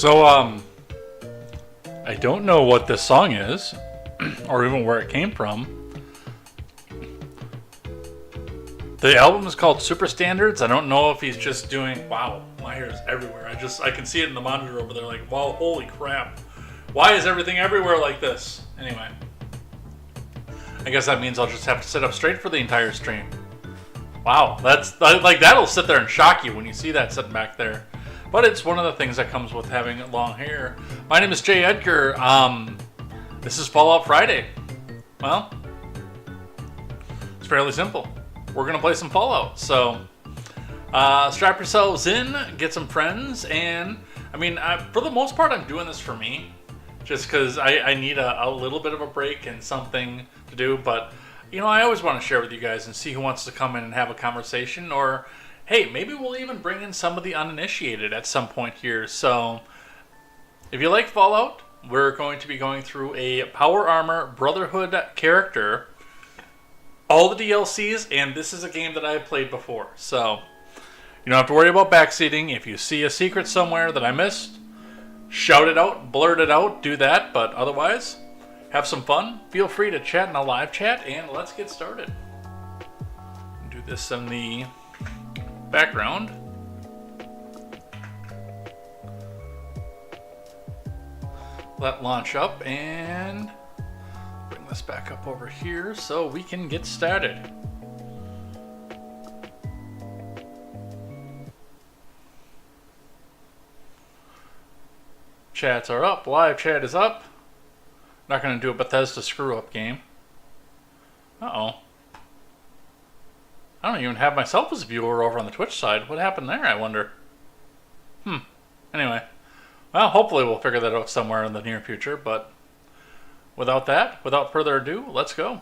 So, I don't know what this song is, or even where it came from. The album is called Super Standards. I don't know if he's just doing... Wow, my hair is everywhere. I can see it in the monitor over there like, wow, holy crap. Why is everything everywhere like this? Anyway. I guess that means I'll just have to sit up straight for the entire stream. Wow, that's... Like, that'll sit there and shock you when you see that sitting back there. But it's one of the things that comes with having long hair. My name is Jay Edgar. This is Fallout Friday. Well, it's fairly simple. We're going to play some Fallout. So, strap yourselves in, get some friends, and, I mean, for the most part, I'm doing this for me. Just because I need a little bit of a break and something to do. But, you know, I always want to share with you guys and see who wants to come in and have a conversation. Or, hey, maybe we'll even bring in some of the uninitiated at some point here. So, if you like Fallout, we're going to be going through a Power Armor Brotherhood character. All the DLCs, and this is a game that I've played before. So, you don't have to worry about backseating. If you see a secret somewhere that I missed, shout it out, blurt it out, do that. But otherwise, have some fun. Feel free to chat in a live chat, and let's get started. Do this in the background. Let launch up, and bring this back up over here so we can get started. Chats are up. Live chat is up. Not going to do a Bethesda screw-up game. Uh-oh. I don't even have myself as a viewer over on the Twitch side. What happened there, I wonder? Anyway. Well, hopefully we'll figure that out somewhere in the near future, but without further ado, let's go.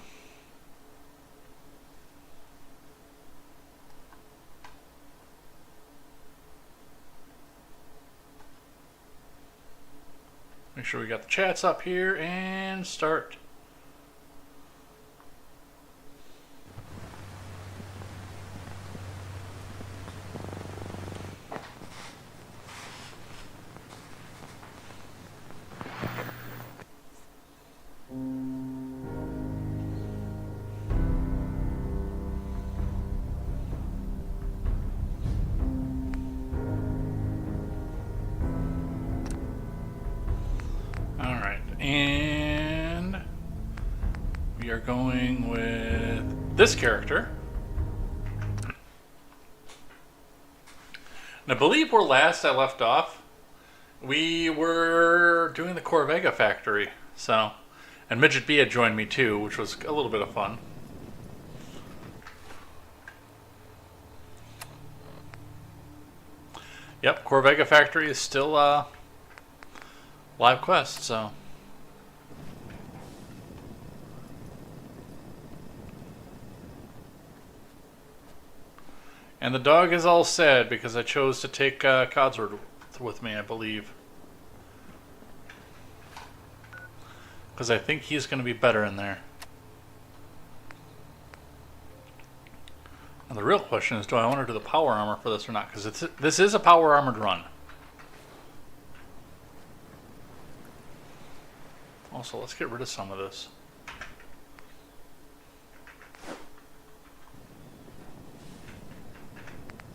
Make sure we got the chats up here and start. And we are going with this character. And I believe where last I left off, we were doing the Corvega factory. So, and Midget B had joined me too, which was a little bit of fun. Yep, Corvega factory is still live quest, so. And the dog is all sad because I chose to take KTZed with me, I believe. Because I think he's going to be better in there. And the real question is, do I want to do the power armor for this or not? Because this is a power armored run. Also, let's get rid of some of this.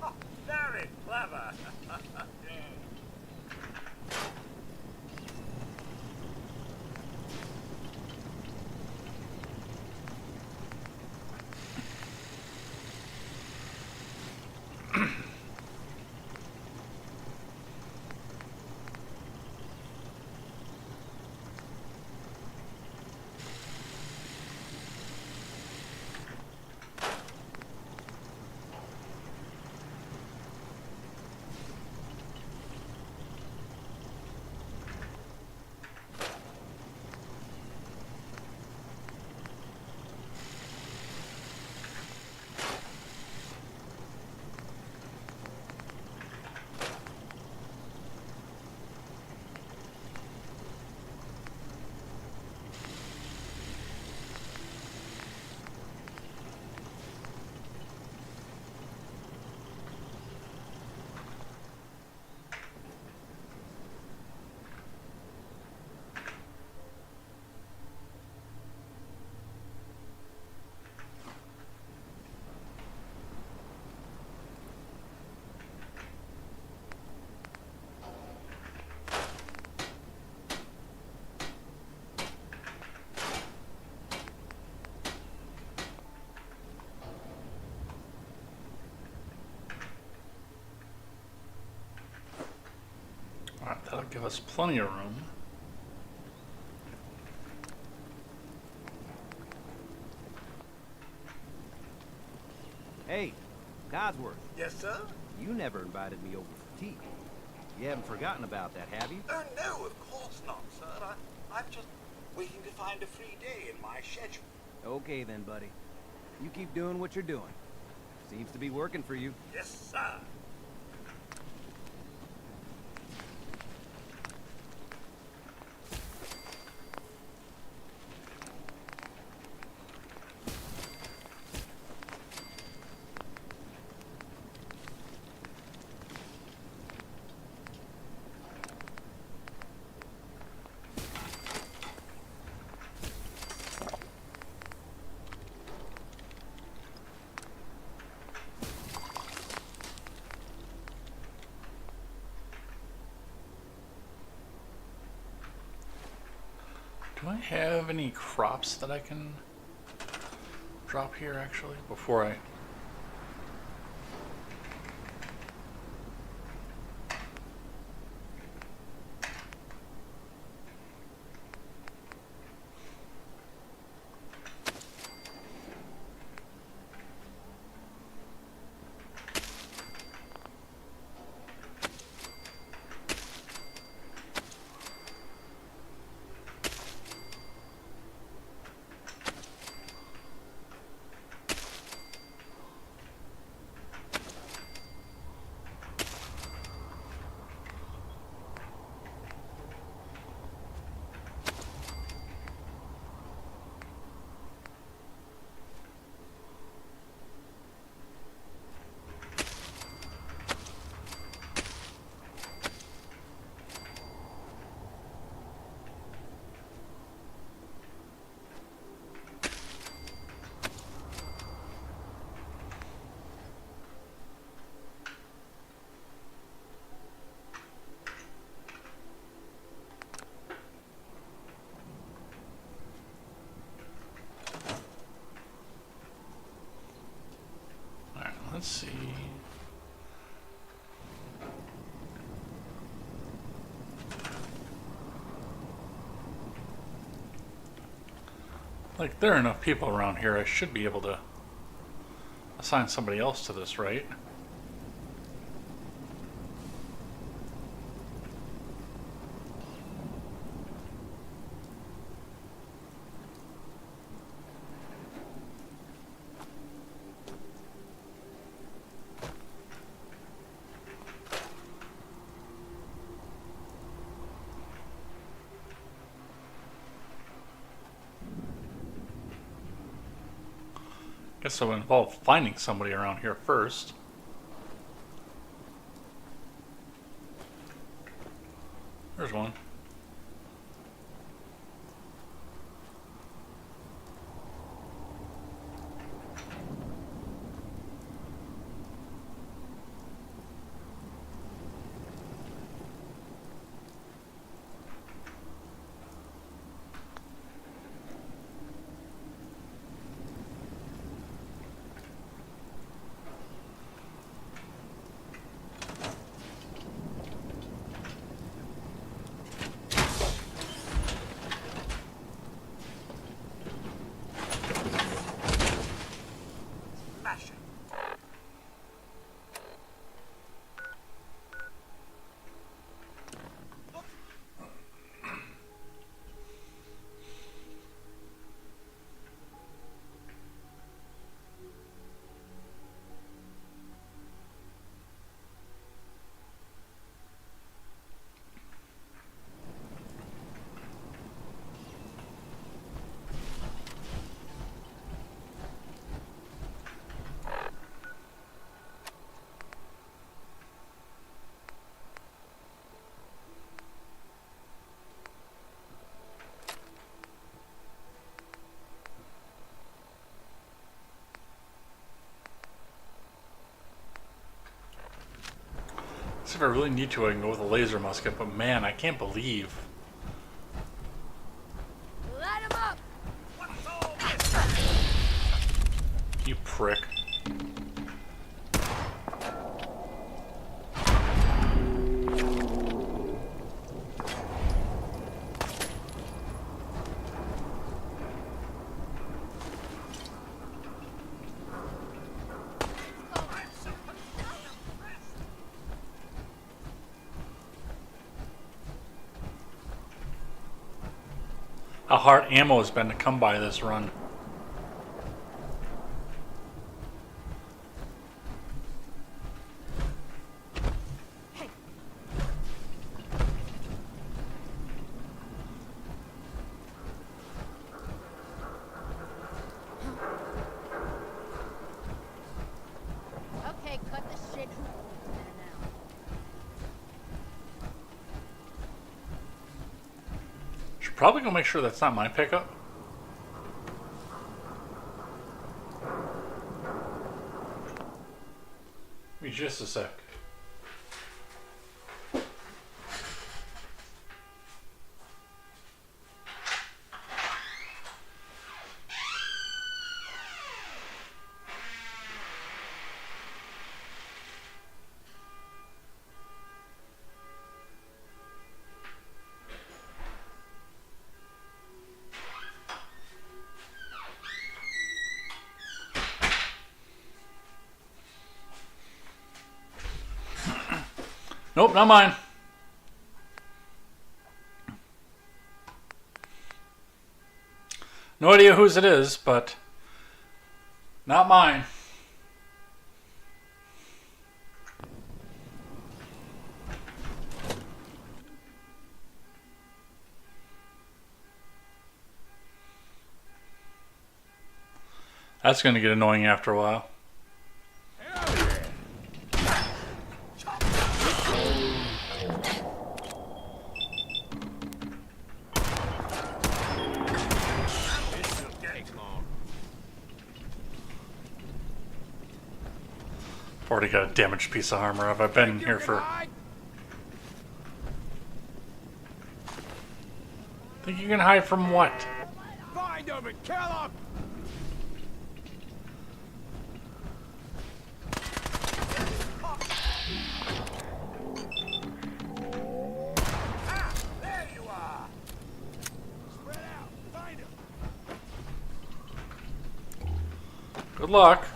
Oh, very clever. That'll give us plenty of room. Hey, Codsworth, Yes, sir? you never invited me over for tea. You haven't forgotten about that, have you? Oh, no, of course not, sir. I'm just waiting to find a free day in my schedule. Okay then, buddy. You keep doing what you're doing. Seems to be working for you. Yes, sir. Do I have any crops that I can drop here actually before I... Alright, let's see. Like, there are enough people around here, I should be able to assign somebody else to this, right? Guess it would involve finding somebody around here first. There's one. Smashing. If I really need to, I can go with a laser musket, but man, I can't believe. Light him up! What's all this? You prick. how hard ammo has been to come by this run. Okay, cut the shit. Now. Should probably go make sure that's not my pickup. Give me just a sec. Nope, not mine. No idea whose it is, but not mine. That's going to get annoying after a while. Already got a damaged piece of armor. Have I been here for... Think you can hide from what? Find him and kill him! Ah, there you are. Spread out! Find him! Good luck.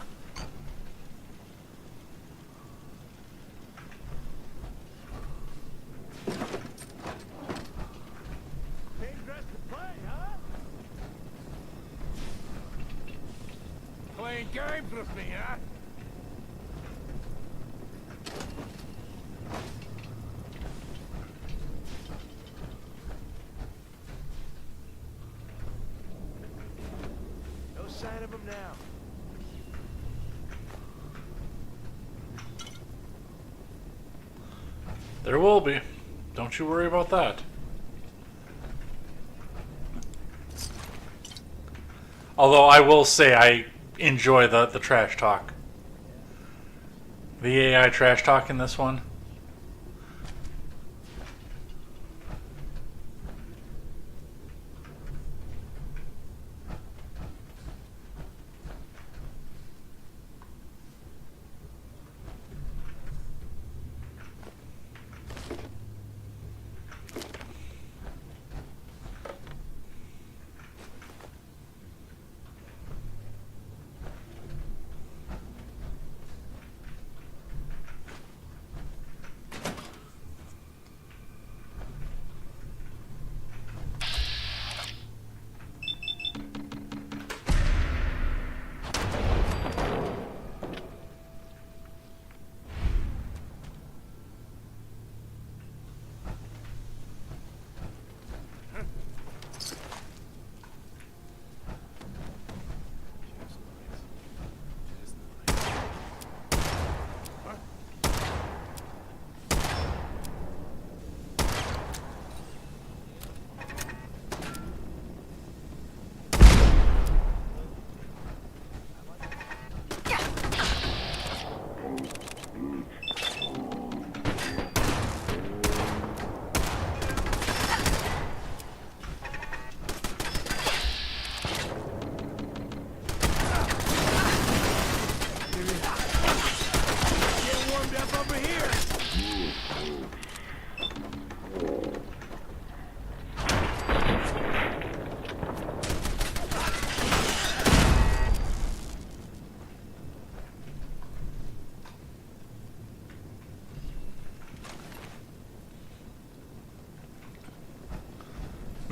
Came dressed to play, huh? Playing games with me, huh? No sign of him now. There will be. Don't you worry about that. Although I will say I enjoy the trash talk. The AI trash talk in this one.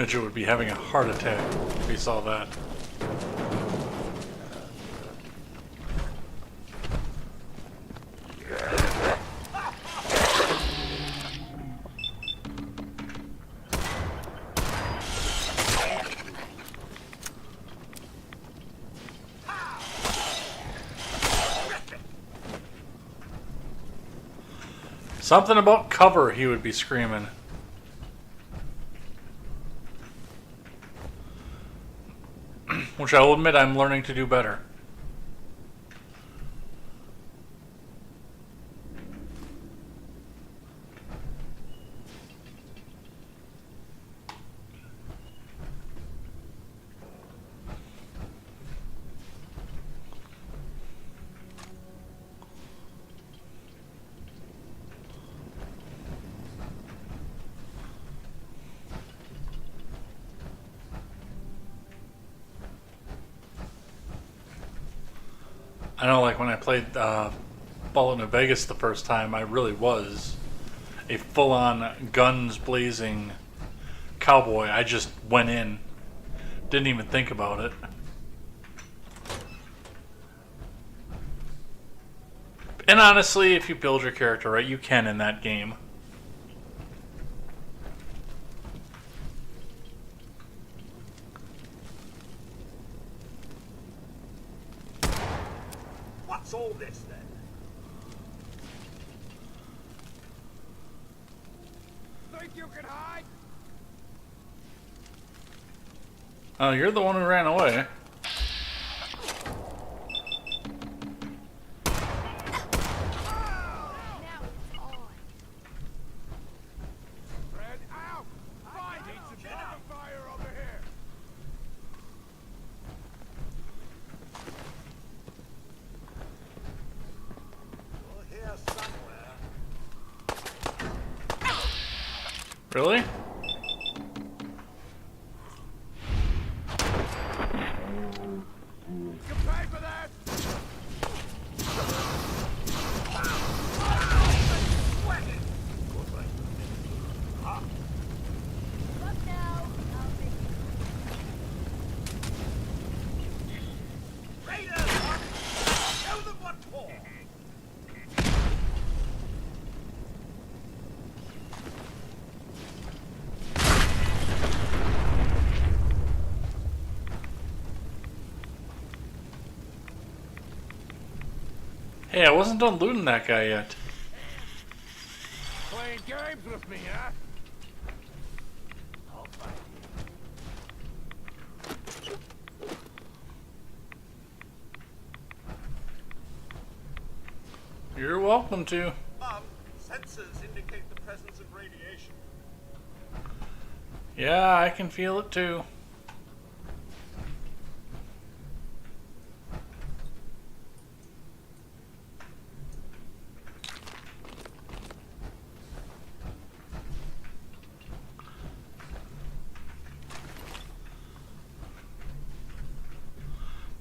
Midget would be having a heart attack if he saw that. Something about cover, he would be screaming. Which I will admit I'm learning to do better. I know, like when I played Fallout New Vegas the first time, I really was a full-on guns blazing cowboy. I just went in, didn't even think about it. And honestly, if you build your character right, you can in that game. What's all this then? Think you can hide? Oh, you're the one who ran away. Now it's on. Spread out! Find some cover fire over here! Well, here somewhere. Really? You pay for that? Look now. I'll make you. Raiders! Show them what for! Hey, I wasn't done looting that guy yet. Playing games with me, huh? I'll fight you. You're welcome to. Sensors indicate the presence of radiation. Yeah, I can feel it too.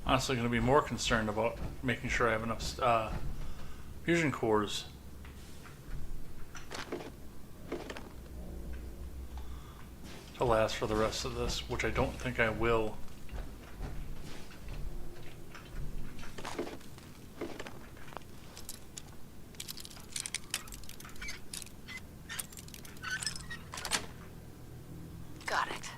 Honestly, going to be more concerned about making sure I have enough fusion cores. To last for the rest of this, which I don't think I will. Got it.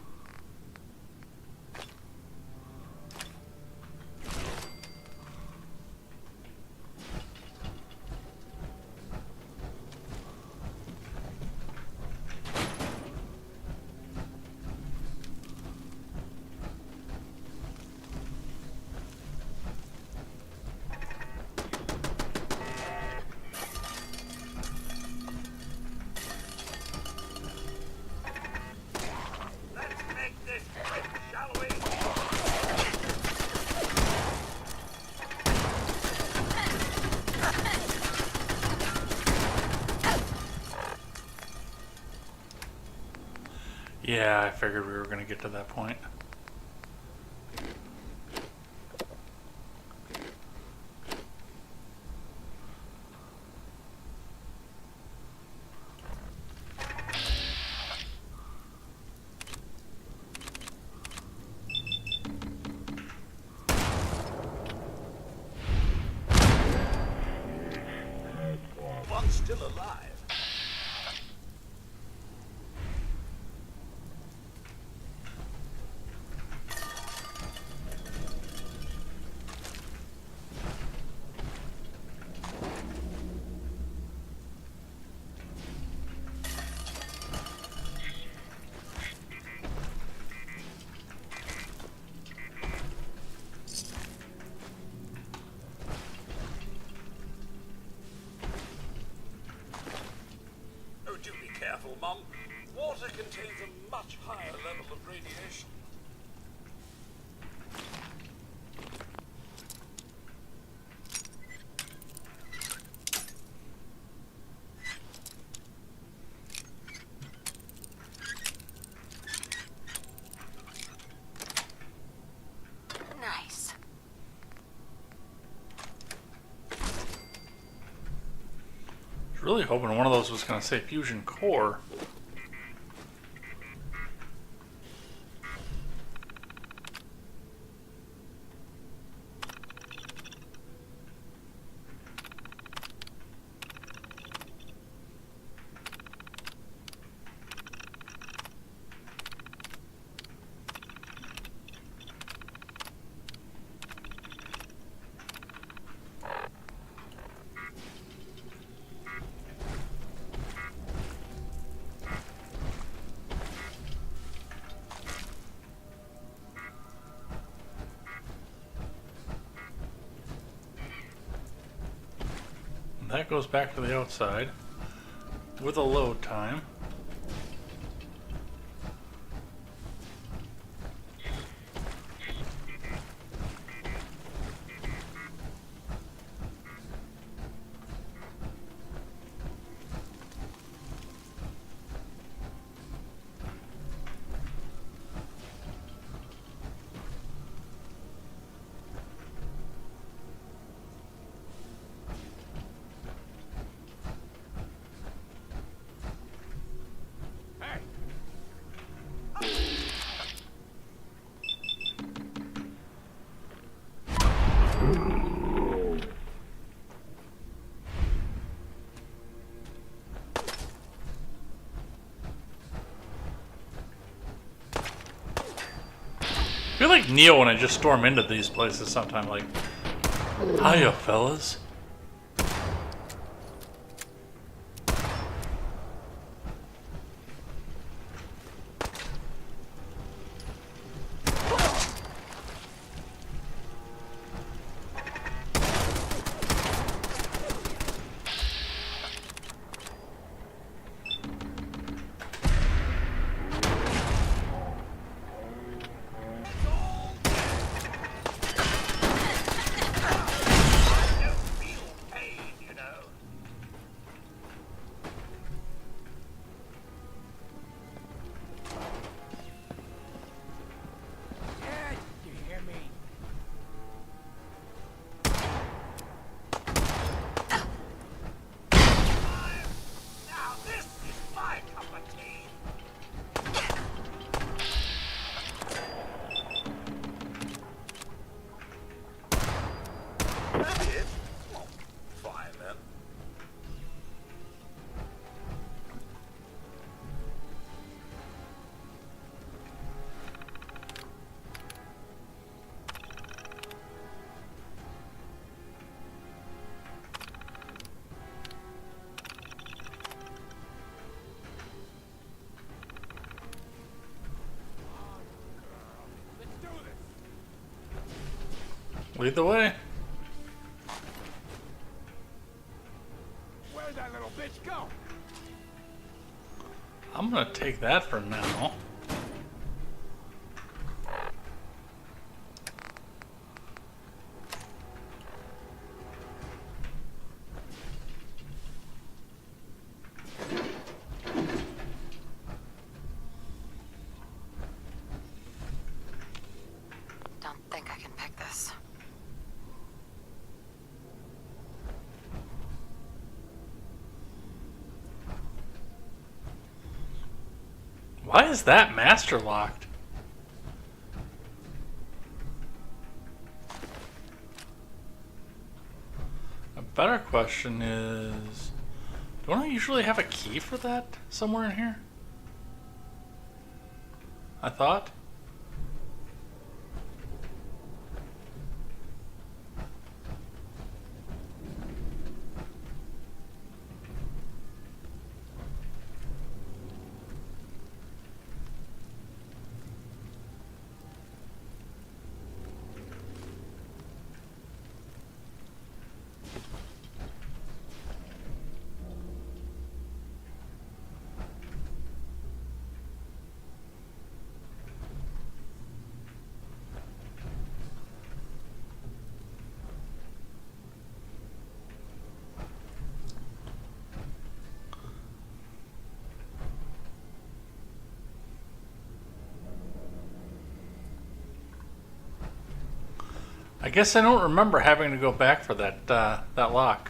Let's make this quick, shall we? Yeah, I figured we were going to get to that point. Mum. Water contains a much higher level of radiation. Nice. I was really hoping one of those was going to say fusion core. That goes back to the outside with a load time. I feel like Neo when I just storm into these places sometime, like, hiya, fellas. Lead the way. Where'd that little bitch go? I'm gonna take that for now. Don't think I can pick this. Why is that master locked? A better question is, don't I usually have a key for that somewhere in here? I thought. I guess I don't remember having to go back for that that lock.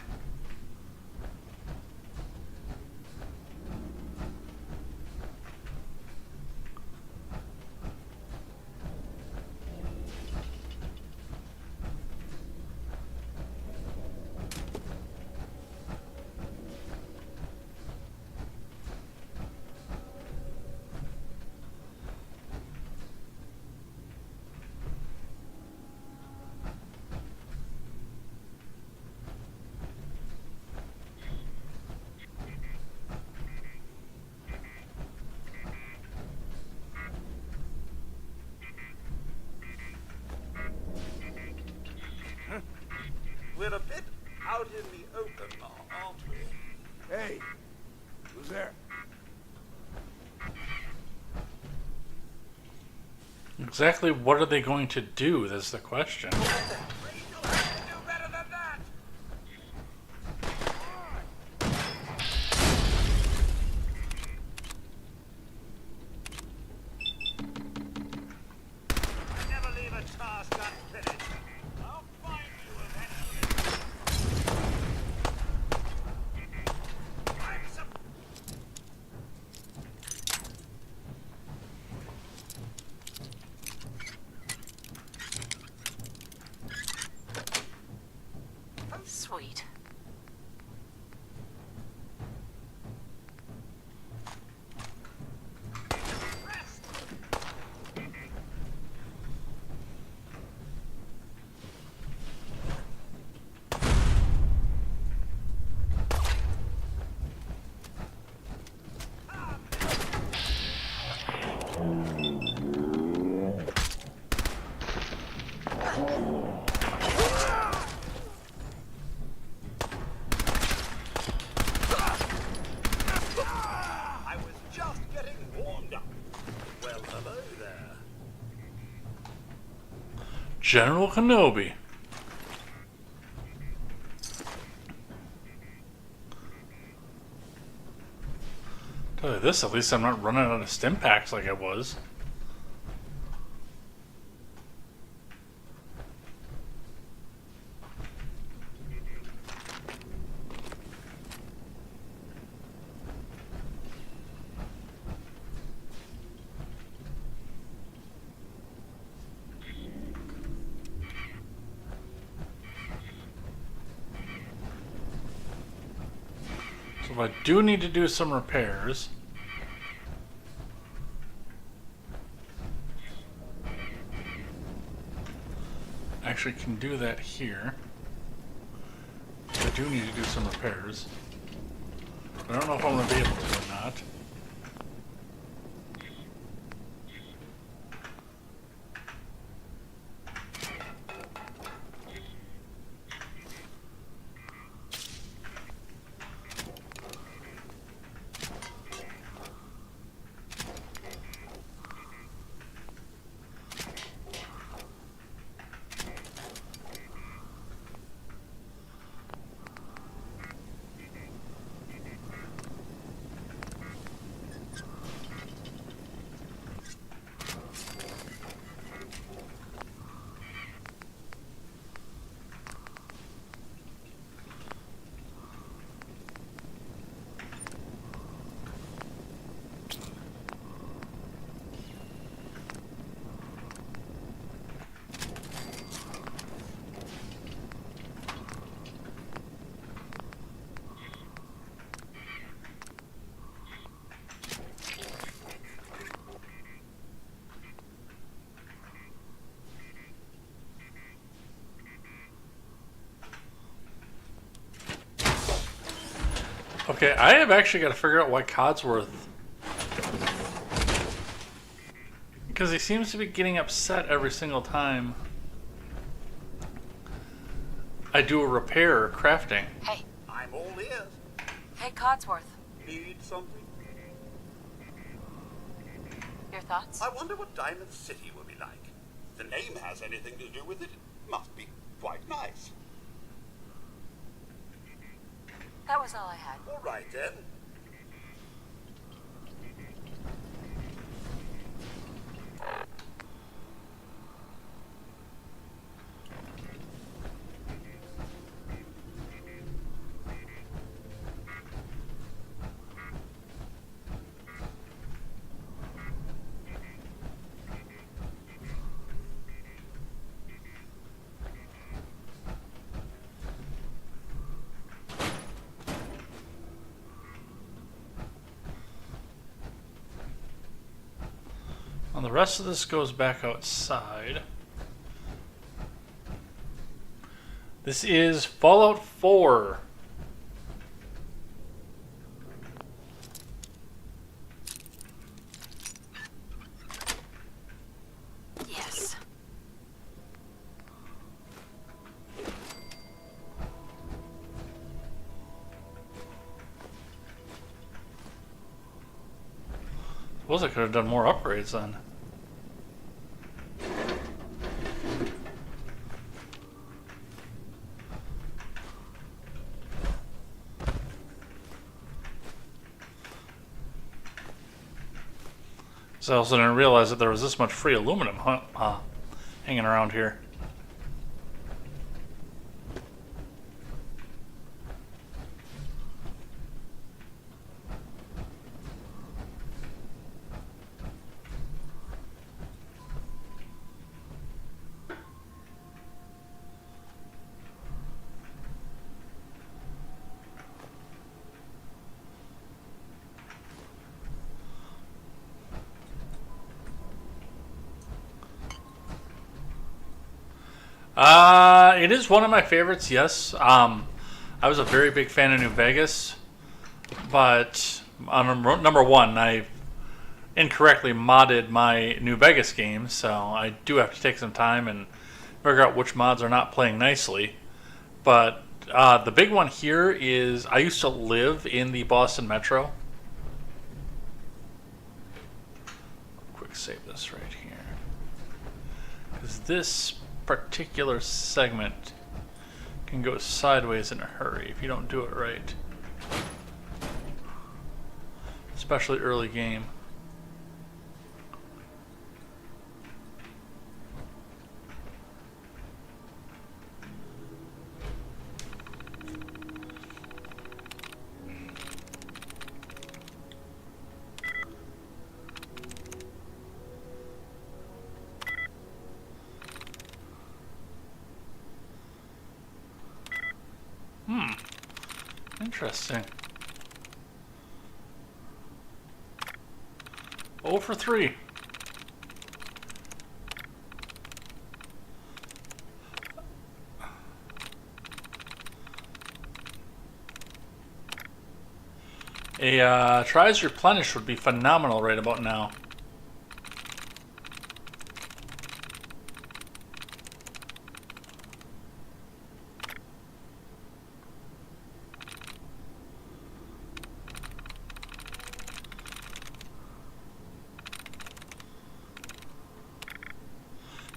We're a bit out in the open, aren't we? Hey, who's there? Exactly what are they going to do? That's the question. Do better than that! Never leave a task unfinished. I'll find you eventually. I'm some... Sweet. I was just getting warmed up. Well, hello there. General Kenobi. Tell you this, at least I'm not running out of stim packs like I was. So I do need to do some repairs. Actually can do that here. I do need to do some repairs. I don't know if I'm going to be able to or not. Okay, I have actually got to figure out why Codsworth... Because he seems to be getting upset every single time I do a repair or crafting. Hey. I'm all ears. Hey, Codsworth. Need something? Your thoughts? I wonder what Diamond City will be like. If the name has anything to do with it, it must be quite nice. That was all I had. All right, then. Well, the rest of this goes back outside. This is Fallout 4. Yes. Suppose I could have done more upgrades then. So I also didn't realize that there was this much free aluminum hanging around here. It is one of my favorites, yes. I was a very big fan of New Vegas, but on number one, I incorrectly modded my New Vegas game, so I do have to take some time and figure out which mods are not playing nicely. But the big one here is I used to live in the Boston Metro. Quick save this right here. Because this particular segment can go sideways in a hurry if you don't do it right. Especially early game. Interesting. 0 for 3. A tries replenish would be phenomenal right about now.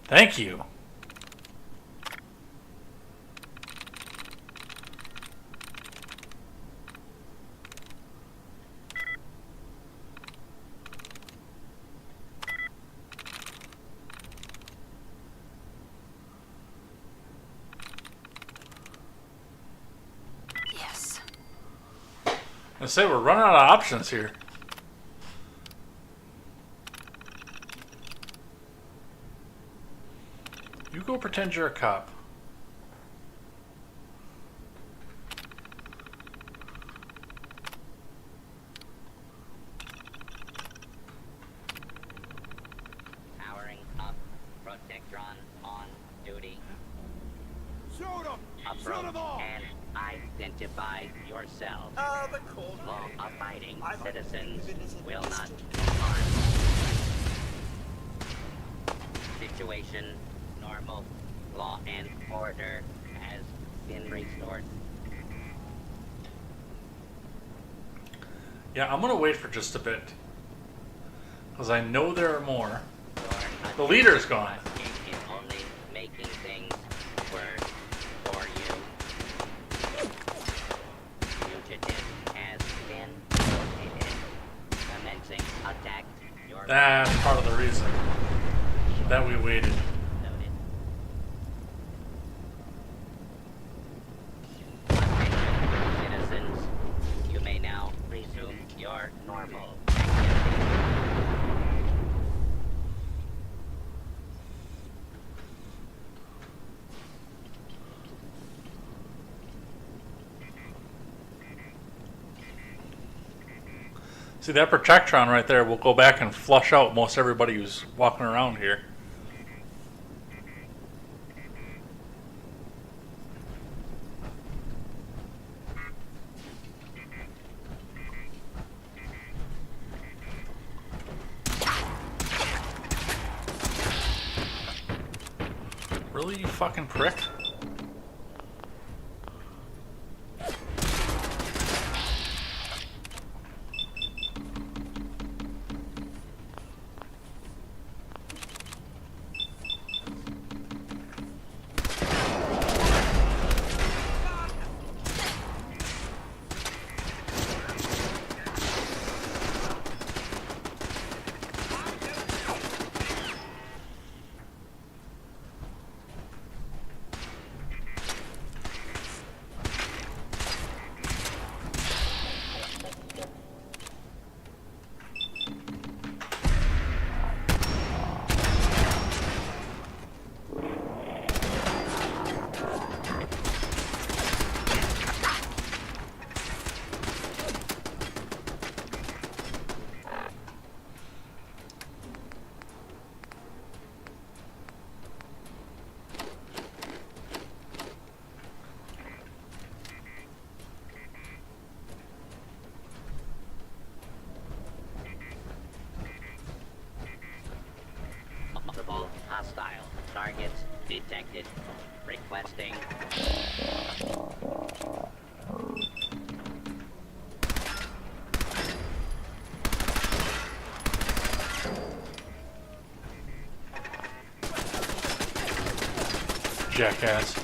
Thank you. Yes. I say we're running out of options here. You go pretend you're a cop. Powering up. Protectron on duty. Shoot them! Shoot Approach them all! and identify yourself. The cold Law-abiding I've citizens innocent will not Mr. be harmed. Situation normal. Law and order has been restored. Yeah, I'm gonna wait for just a bit. Because I know there are more. The leader's gone. Is only making things worse for you. Fugitive has been located. Commencing attack. Your That's part of the reason that we waited. noted. Attention, citizens. You may now resume your normal activity. See, that Protectron right there will go back and flush out most everybody who's walking around here. Really, you fucking prick? Multiple hostile targets detected. Requesting. Jackass.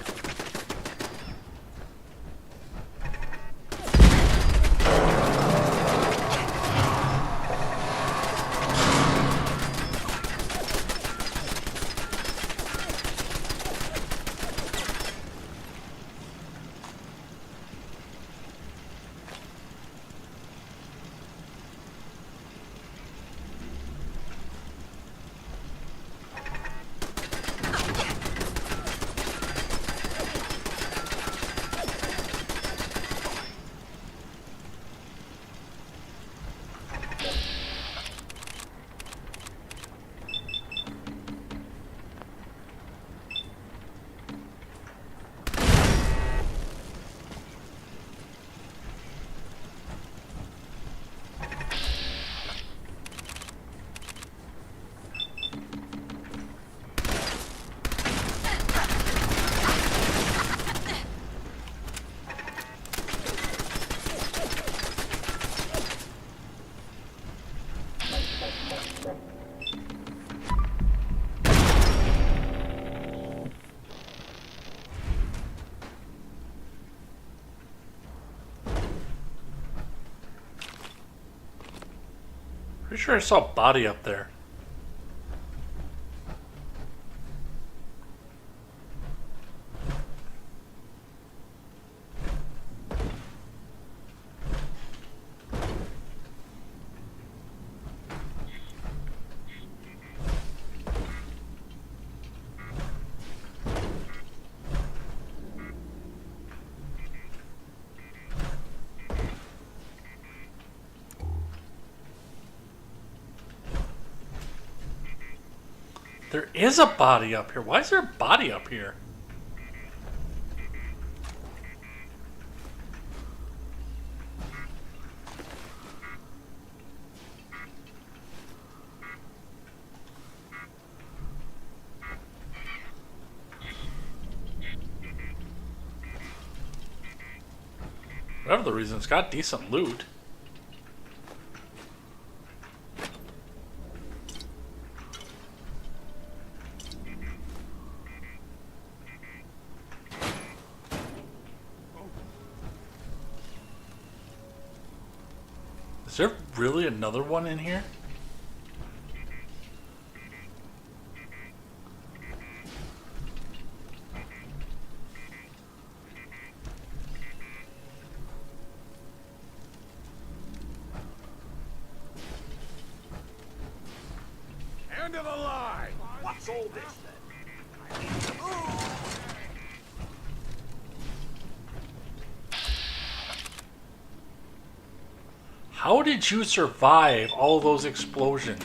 Pretty sure I saw a body up there. There is a body up here. Why is there a body up here? Whatever the reason, it's got decent loot. Is there really another one in here? End of the line! What's all this then? How did you survive all those explosions?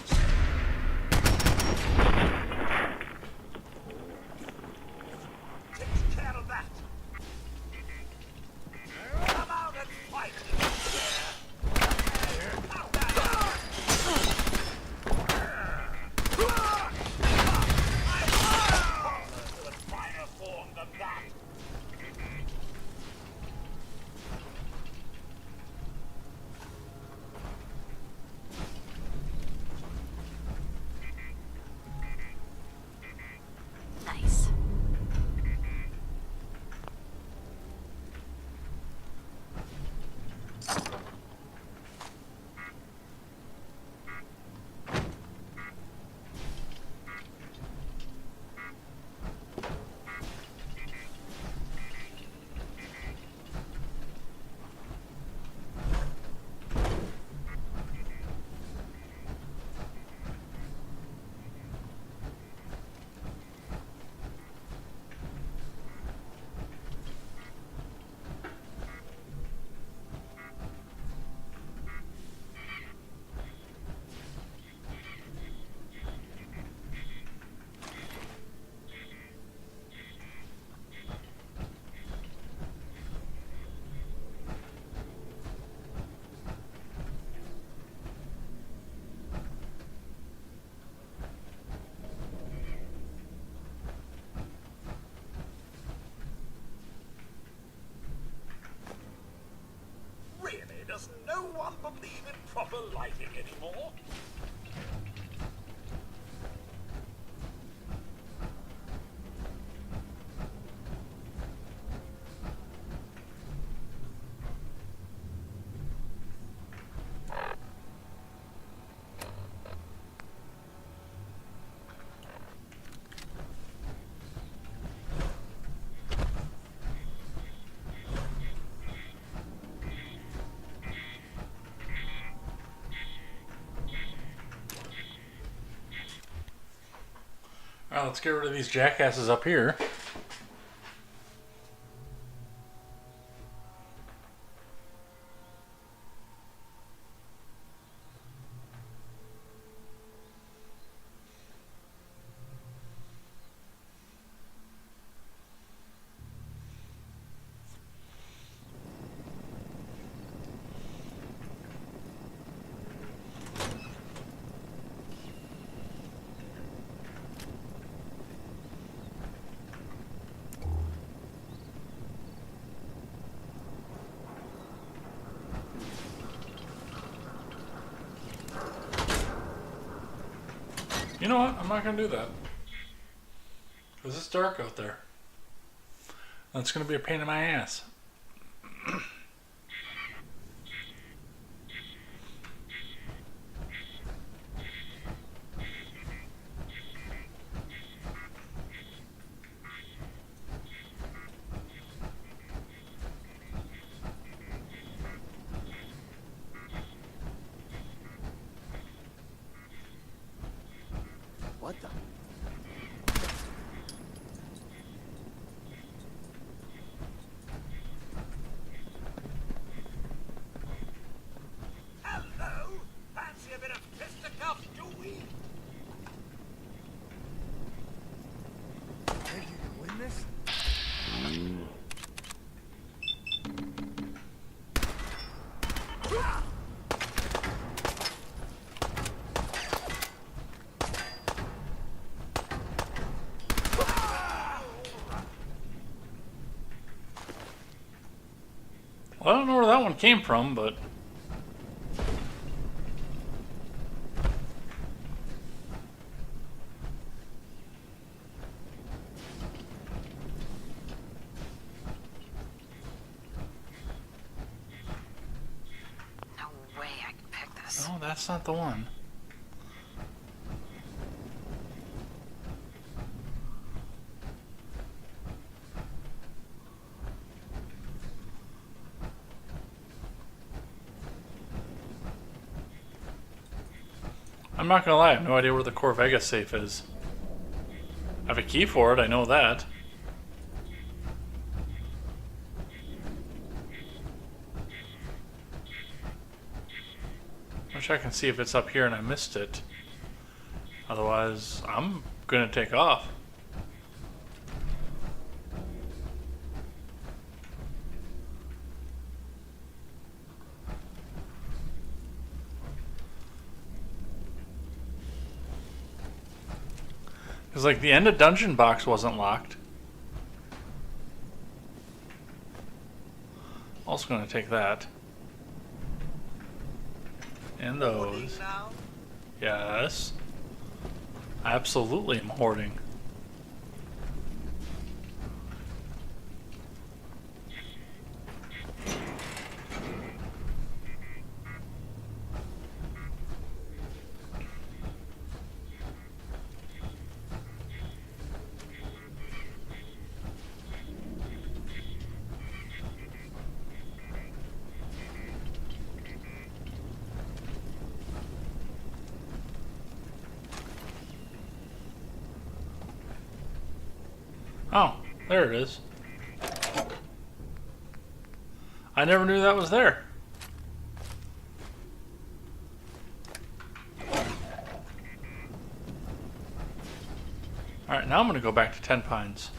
Takes care of that. Come out and fight. To a finer form than that. Nice. Really, does no one believe in proper lighting anymore? Alright, let's get rid of these jackasses up here. You know what? I'm not going to do that. Because it's dark out there. That's going to be a pain in my ass. What the? Hello? Fancy a bit of fisticuffs, do we? Think you can win this? Well, I don't know where that one came from, but... No way I can pick this. No, that's not the one. I'm not gonna lie, I have no idea where the Corvega safe is. I have a key for it, I know that. check and see if it's up here and I missed it. Otherwise, I'm gonna take off. Because, like, the end of dungeon box wasn't locked. Also gonna take that. And those. Now? Yes. Absolutely am hoarding. Oh, there it is. I never knew that was there. Alright, now I'm going to go back to 10 Pines.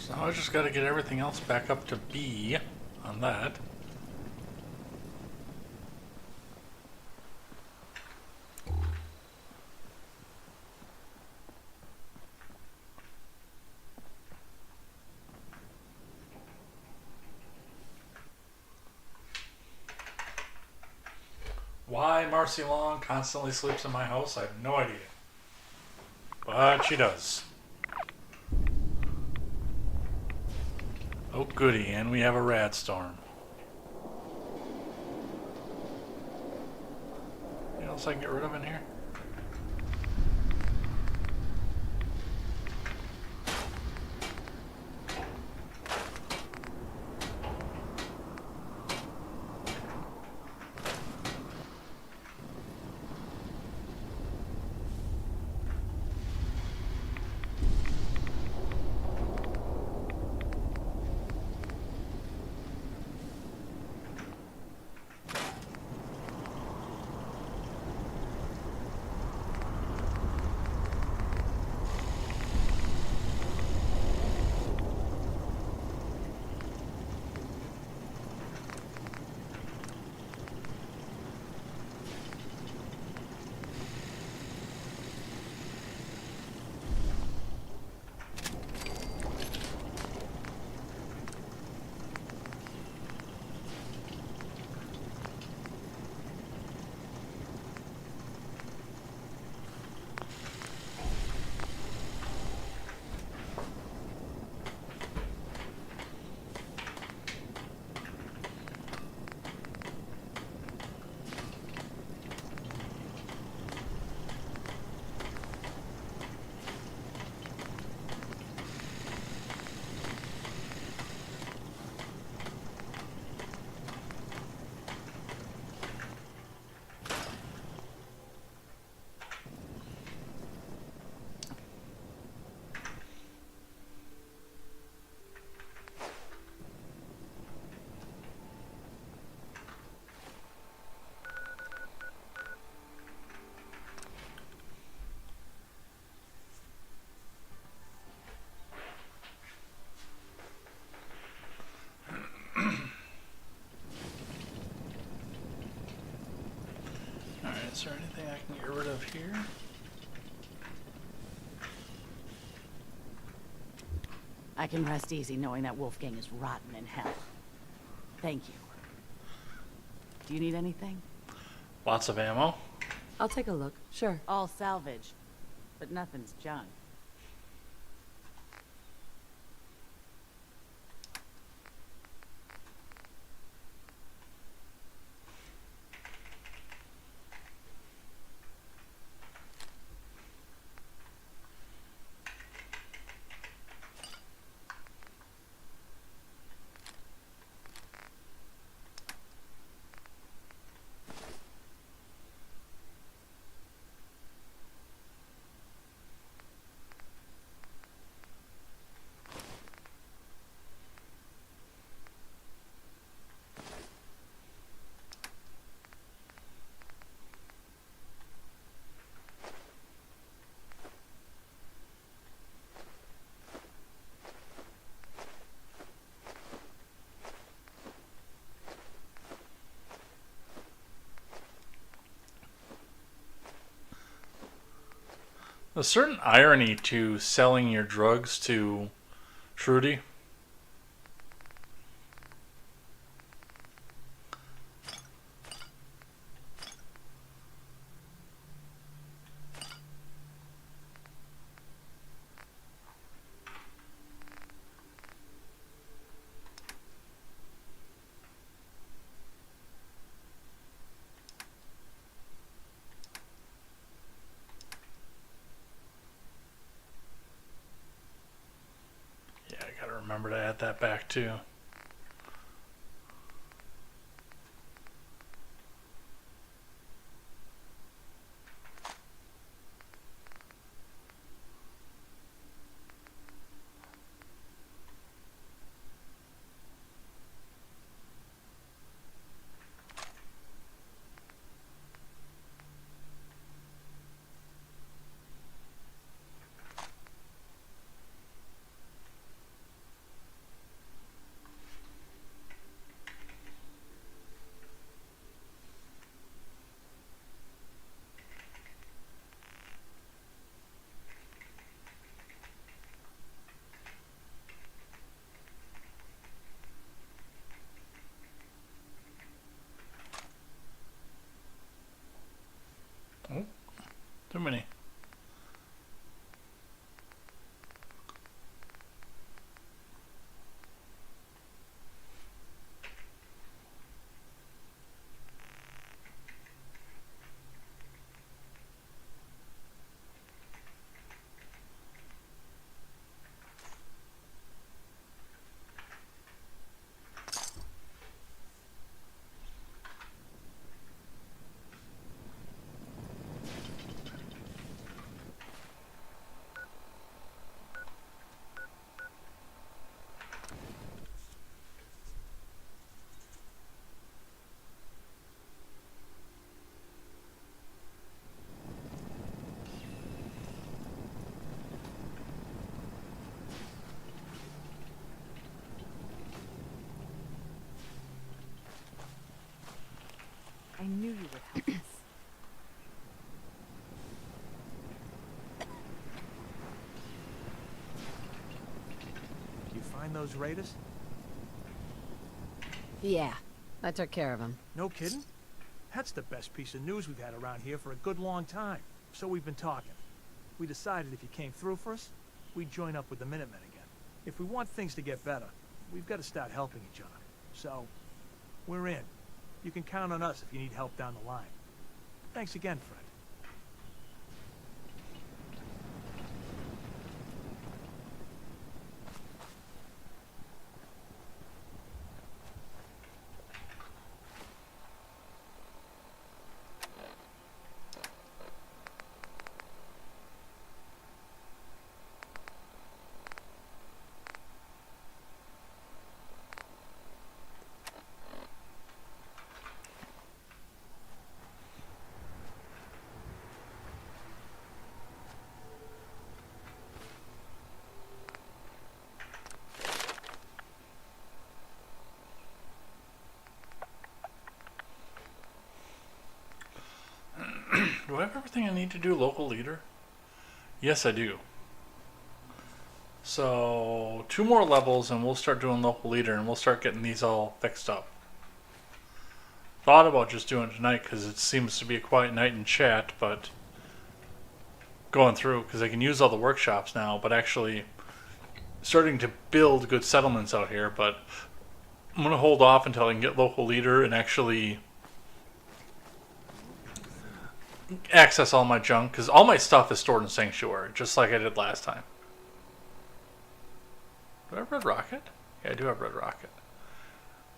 So I just got to get everything else back up to B on that. Why Marcy Long constantly sleeps in my house, I have no idea. But she does. Oh goody, and we have a rad storm. Anything else I can get rid of in here? Is there anything I can get rid of here? I can rest easy knowing that Wolfgang is rotten in hell. Thank you. Do you need anything? Lots of ammo. I'll take a look. Sure. All salvage, but nothing's junk. There's a certain irony to selling your drugs to Trudy. Yeah, I gotta remember to add that back too. Oh, too many. I knew you would help us. You find those raiders? Yeah, I took care of him. No kidding? That's the best piece of news we've had around here for a good long time. So we've been talking. We decided if you came through for us, we'd join up with the Minutemen again. If we want things to get better, we've got to start helping each other. So, we're in. You can count on us if you need help down the line. Thanks again, Fred. Do I have everything I need to do local leader? Yes, I do. So 2 more levels and we'll start doing local leader and we'll start getting these all fixed up. Thought about just doing it tonight because it seems to be a quiet night in chat, but going through because I can use all the workshops now, but actually starting to build good settlements out here. But I'm going to hold off until I can get local leader and actually access all my junk, because all my stuff is stored in Sanctuary, just like I did last time. Do I have Red Rocket? Yeah, I do have Red Rocket.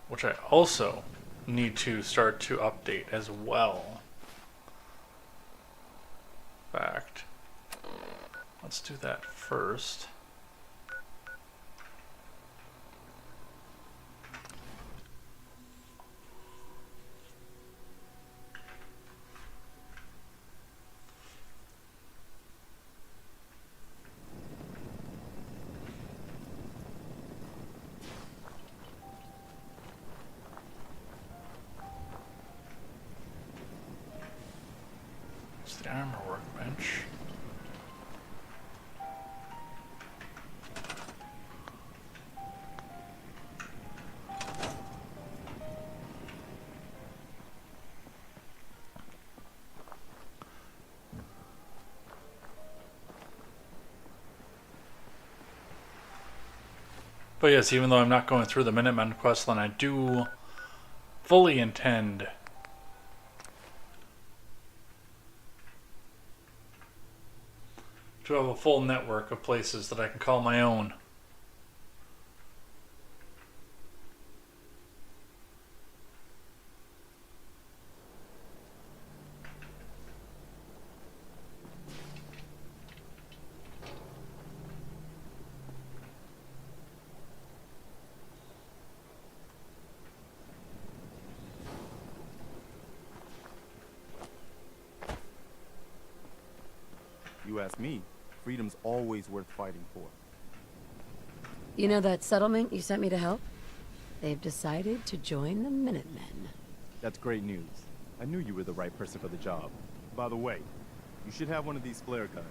Which I also need to start to update as well. In fact, let's do that first. It's the armor workbench. But yes, even though I'm not going through the Minutemen questline, I do fully intend to have a full network of places that I can call my own. You ask me, freedom's always worth fighting for. You know that settlement you sent me to help? They've decided to join the Minutemen. That's great news. I knew you were the right person for the job. By the way, you should have one of these flare guns.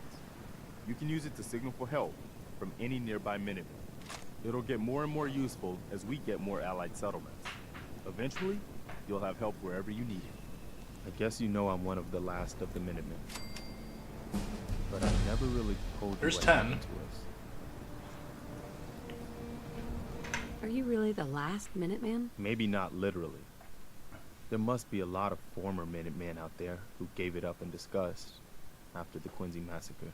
You can use it to signal for help from any nearby Minutemen. It'll get more and more useful as we get more allied settlements. Eventually, you'll have help wherever you need it. I guess you know I'm one of the last of the Minutemen. But I never really told you There's what 10. happened to us. Are you really the last Minuteman? Maybe not literally. There must be a lot of former Minutemen out there who gave it up in disgust after the Quincy massacre.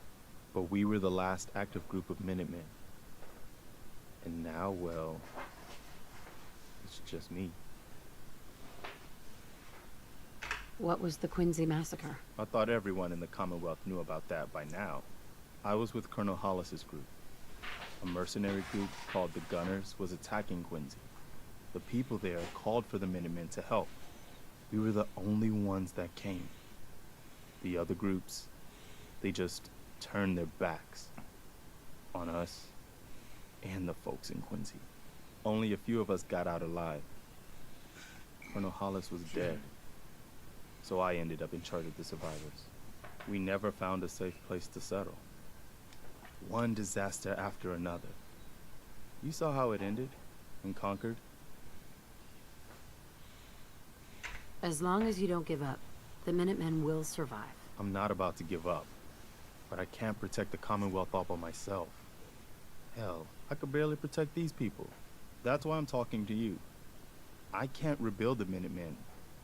But we were the last active group of Minutemen. And now, well, it's just me. What was the Quincy massacre? I thought everyone in the Commonwealth knew about that by now. I was with Colonel Hollis's group. A mercenary group called the Gunners was attacking Quincy. The people there called for the Minutemen to help. We were the only ones that came. The other groups, they just turned their backs on us and the folks in Quincy. Only a few of us got out alive. Colonel Hollis was dead, so I ended up in charge of the survivors. We never found a safe place to settle. One disaster after another. You saw how it ended in Concord? As long as you don't give up, the Minutemen will survive. I'm not about to give up, but I can't protect the Commonwealth all by myself. Hell, I could barely protect these people. That's why I'm talking to you. I can't rebuild the Minutemen,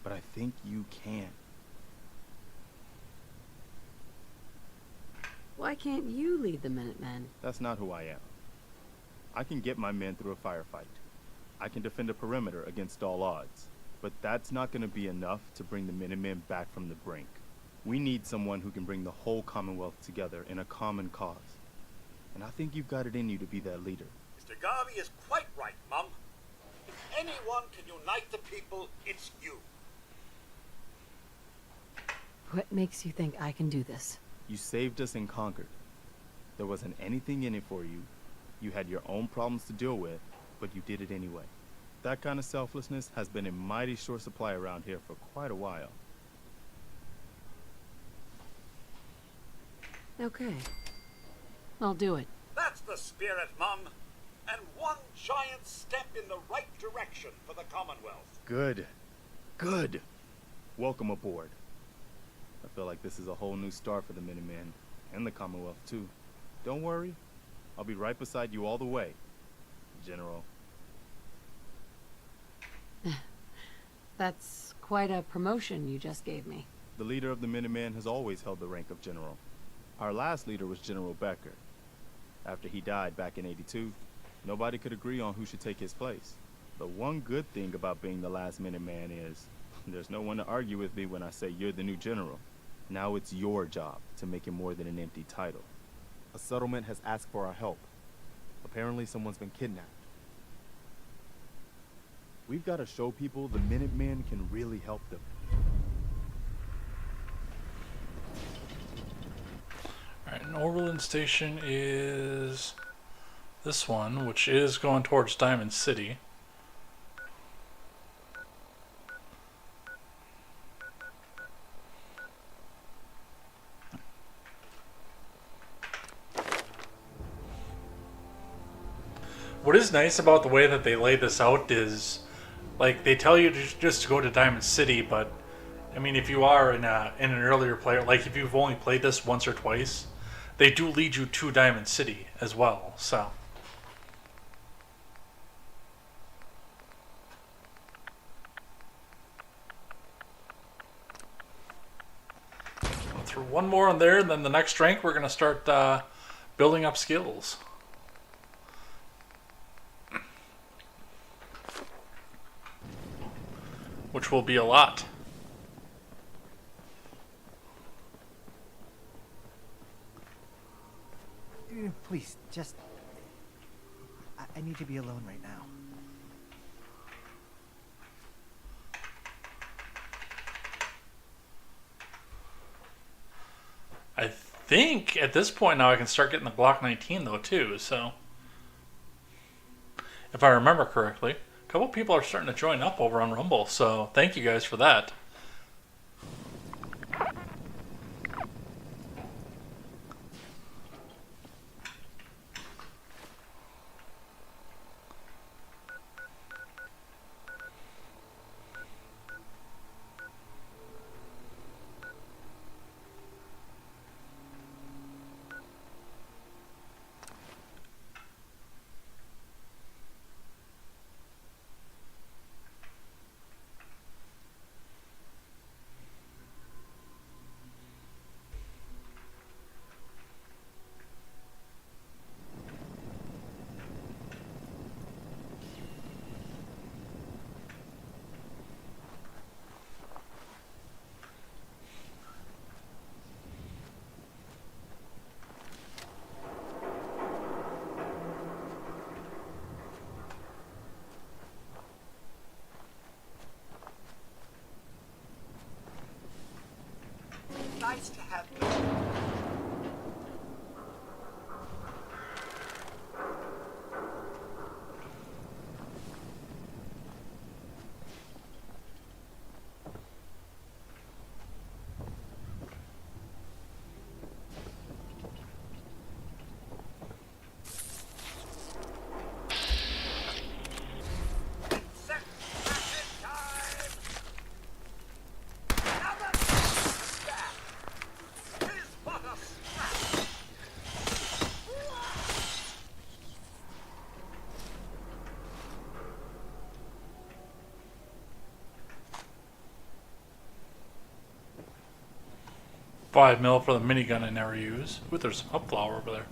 but I think you can. Why can't you lead the Minutemen? That's not who I am. I can get my men through a firefight. I can defend a perimeter against all odds. But that's not going to be enough to bring the Minutemen back from the brink. We need someone who can bring the whole Commonwealth together in a common cause. And I think you've got it in you to be that leader. Mr. Garvey is quite right, Mum. If anyone can unite the people, it's you. What makes you think I can do this? You saved us in Concord. There wasn't anything in it for you. You had your own problems to deal with, but you did it anyway. That kind of selflessness has been in mighty short supply around here for quite a while. Okay. I'll do it. That's the spirit, Mum. And one giant step in the right direction for the Commonwealth. Good. Good. Welcome aboard. I feel like this is a whole new start for the Minutemen, and the Commonwealth too. Don't worry, I'll be right beside you all the way, General. That's quite a promotion you just gave me. The leader of the Minutemen has always held the rank of General. Our last leader was General Becker. After he died back in '82, nobody could agree on who should take his place. The one good thing about being the last Minuteman is there's no one to argue with me when I say you're the new general. Now it's your job to make it more than an empty title. A settlement has asked for our help. Apparently someone's been kidnapped. We've got to show people the Minutemen can really help them. Alright, and Overland Station is this one, which is going towards Diamond City. What is nice about the way that they lay this out is, like, they tell you to just to go to Diamond City, but I mean, if you are in an earlier player, like if you've only played this once or twice, they do lead you to Diamond City as well. So I'll throw one more in there, and then the next rank we're gonna start building up skills. Which will be a lot. Please, just... I need to be alone right now. I think at this point now I can start getting the Glock 19 though too, so if I remember correctly. A couple people are starting to join up over on Rumble, so thank you guys for that. Nice to have you. $5 mil for the minigun I never use. Ooh, there's some upflower over there.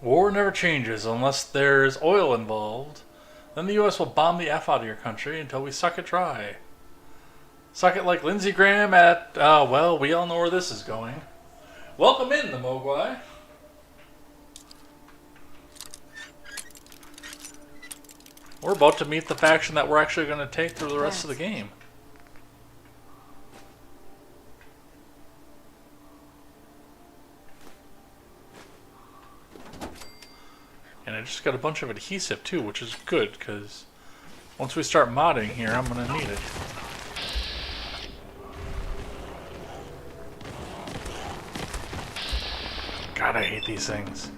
War never changes unless there's oil involved. Then the U.S. will bomb the F out of your country until we suck it dry. Suck it like Lindsey Graham at, well, we all know where this is going. Welcome in, the Mogwai. We're about to meet the faction that we're actually going to take through the rest of the game. And I just got a bunch of adhesive too, which is good, because once we start modding here, I'm going to need it. God, I hate these things.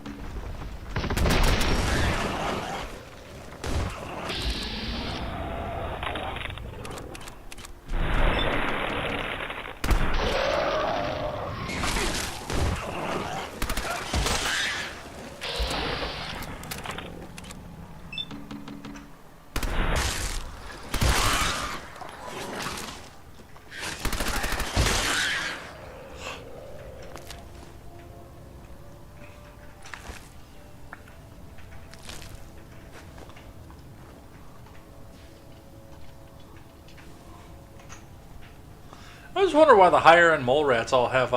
I always wonder why the higher end mole rats all have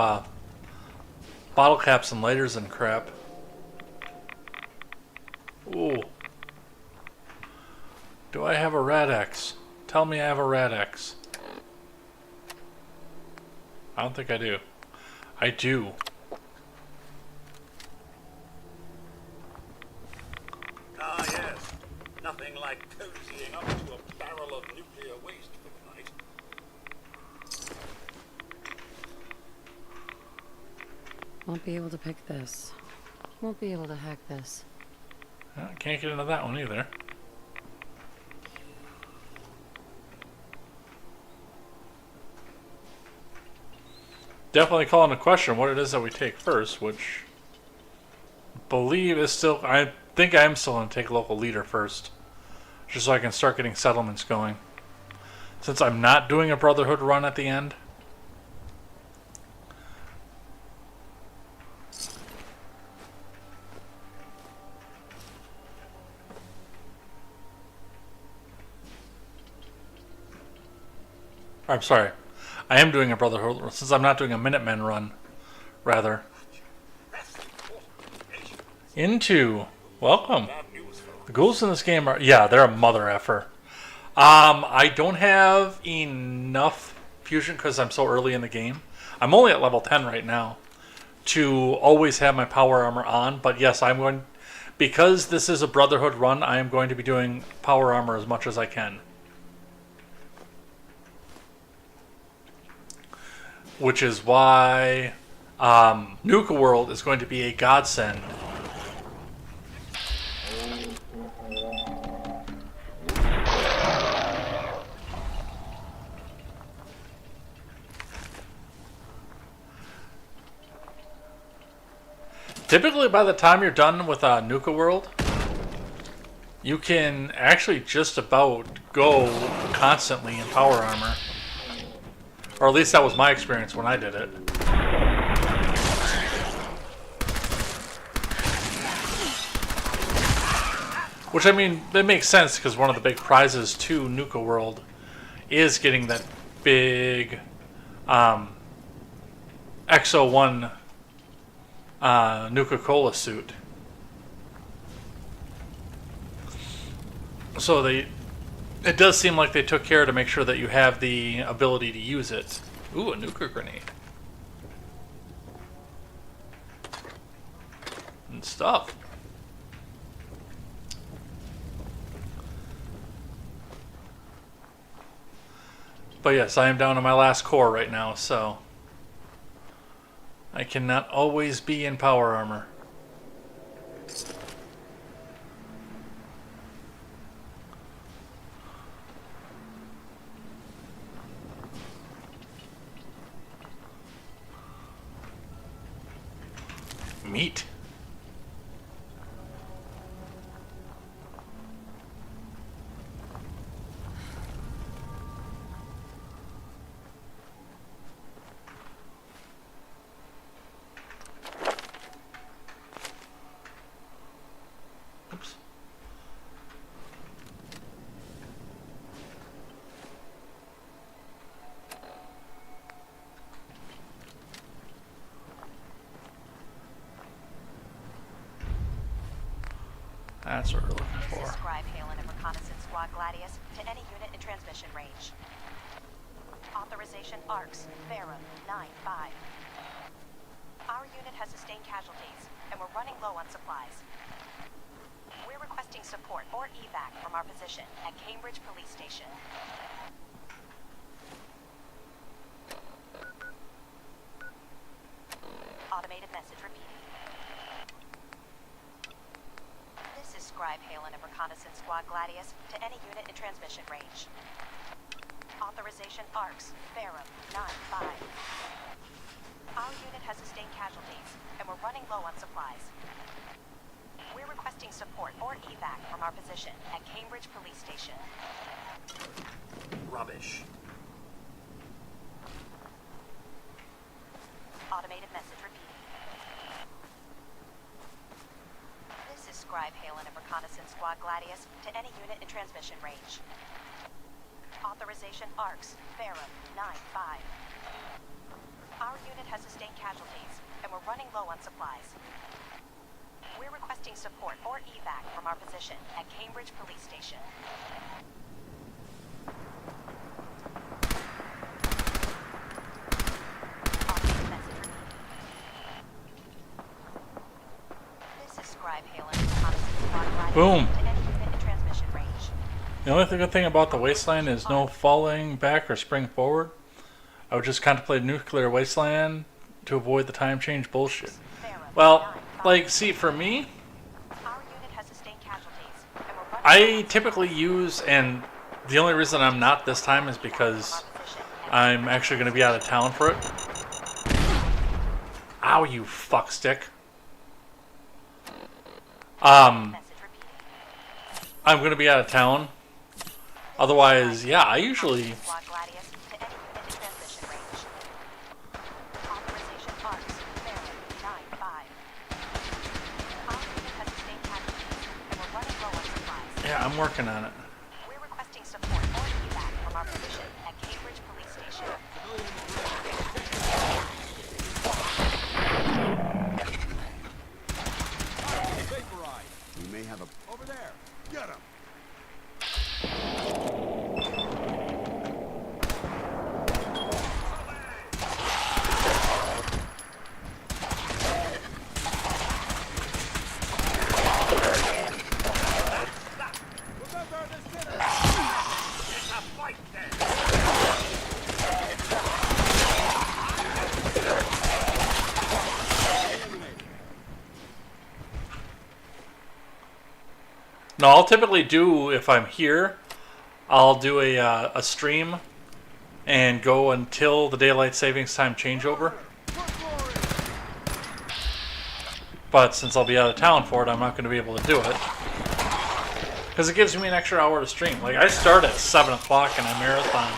bottle caps and lighters and crap. Ooh. Do I have a Rad-X? Tell me I have a Rad-X. I don't think I do. I do. Ah, yes. Nothing like cozying up to a barrel of nuclear waste for the night. Won't be able to pick this. Won't be able to hack this. I can't get into that one either. Definitely calling into question what it is that we take first, which I believe is still... I think I'm still going to take local leader first, just so I can start getting settlements going. Since I'm not doing a Brotherhood run at the end. I'm sorry. I am doing a Brotherhood, since I'm not doing a Minutemen run, rather. Into. Welcome. The ghouls in this game are, yeah, they're a mother effer. I don't have enough fusion because I'm so early in the game. I'm only at level 10 right now to always have my power armor on, but yes, I'm going, because this is a Brotherhood run, I am going to be doing power armor as much as I can. Which is why Nuka World is going to be a godsend. Typically, by the time you're done with Nuka World, you can actually just about go constantly in power armor. Or at least that was my experience when I did it. Which, I mean, that makes sense because one of the big prizes to Nuka World is getting that big XO1 Nuka-Cola suit. So it does seem like they took care to make sure that you have the ability to use it. Ooh, a nuclear grenade. And stuff. But yes, I am down to my last core right now, so I cannot always be in power armor. Meat. That's what we're looking This for. is Scribe Halen of Reconnaissance Squad Gladius to any unit in transmission range. Authorization ARCS, Verum 9-5. Our unit has sustained casualties, and we're running low on supplies. We're requesting support or evac from our position at Cambridge Police Station. Automated message repeating. This is Scribe Halen of Reconnaissance Squad Gladius to any unit in transmission range. Authorization ARCS, Verum 9-5. Our unit has sustained casualties, and we're running low on supplies. We're requesting support or evac from our position at Cambridge Police Station. Rubbish. Automated message repeating. This is Scribe Halen of Reconnaissance Squad Gladius to any unit in transmission range. Authorization ARCS, Verum 9-5. Our unit has sustained casualties, and we're running low on supplies. We're requesting support or evac from our position at Cambridge Police Station. Automated message repeating. This is Scribe Halen of Reconnaissance Squad Gladius Boom. to any unit in transmission range. The only good thing about the wasteland is no falling back or spring forward. I would just contemplate nuclear wasteland to avoid the time change bullshit. Well, like, see, for me, I typically use, and the only reason I'm not this time is because I'm actually going to be out of town for it. Ow, you fuckstick. I'm going to be out of town. Otherwise, yeah, I usually... Yeah, I'm working on it. We're requesting support or evac from our position at Cambridge Police Station. We may have a... Over there! Get him! No, I'll typically do, if I'm here, I'll do a stream and go until the daylight savings time changeover. But since I'll be out of town for it, I'm not going to be able to do it. Because it gives me an extra hour to stream. Like, I start at 7 o'clock and I marathon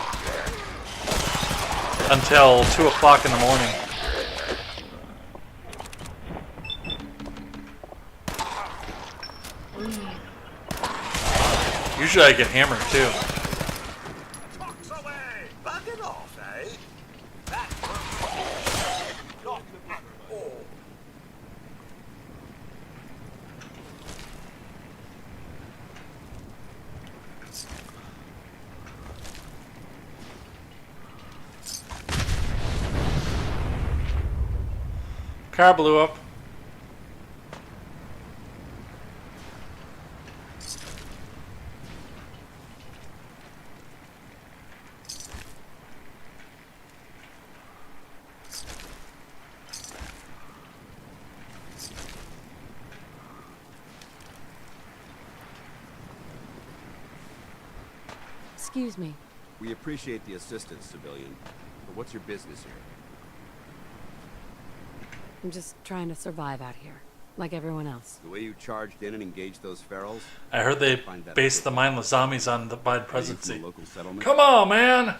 until 2 o'clock in the morning. Usually I get hammered too. Box away! Back it off, eh? That not at all. Car blew up. Excuse me. We appreciate the assistance, civilian. But what's your business here? I'm just trying to survive out here, like everyone else. The way you charged in and engaged those ferals? I heard they based the mindless zombies on the Biden presidency. Local settlement? Come on, man!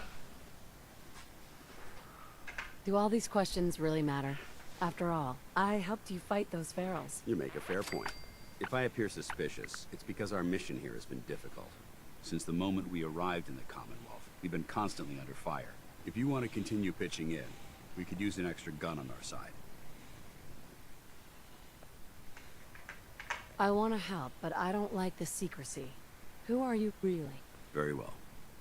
Do all these questions really matter? After all, I helped you fight those ferals. You make a fair point. If I appear suspicious, it's because our mission here has been difficult. Since the moment we arrived in the Commonwealth, we've been constantly under fire. If you want to continue pitching in, we could use an extra gun on our side. I want to help, but I don't like the secrecy. Who are you really? Very well.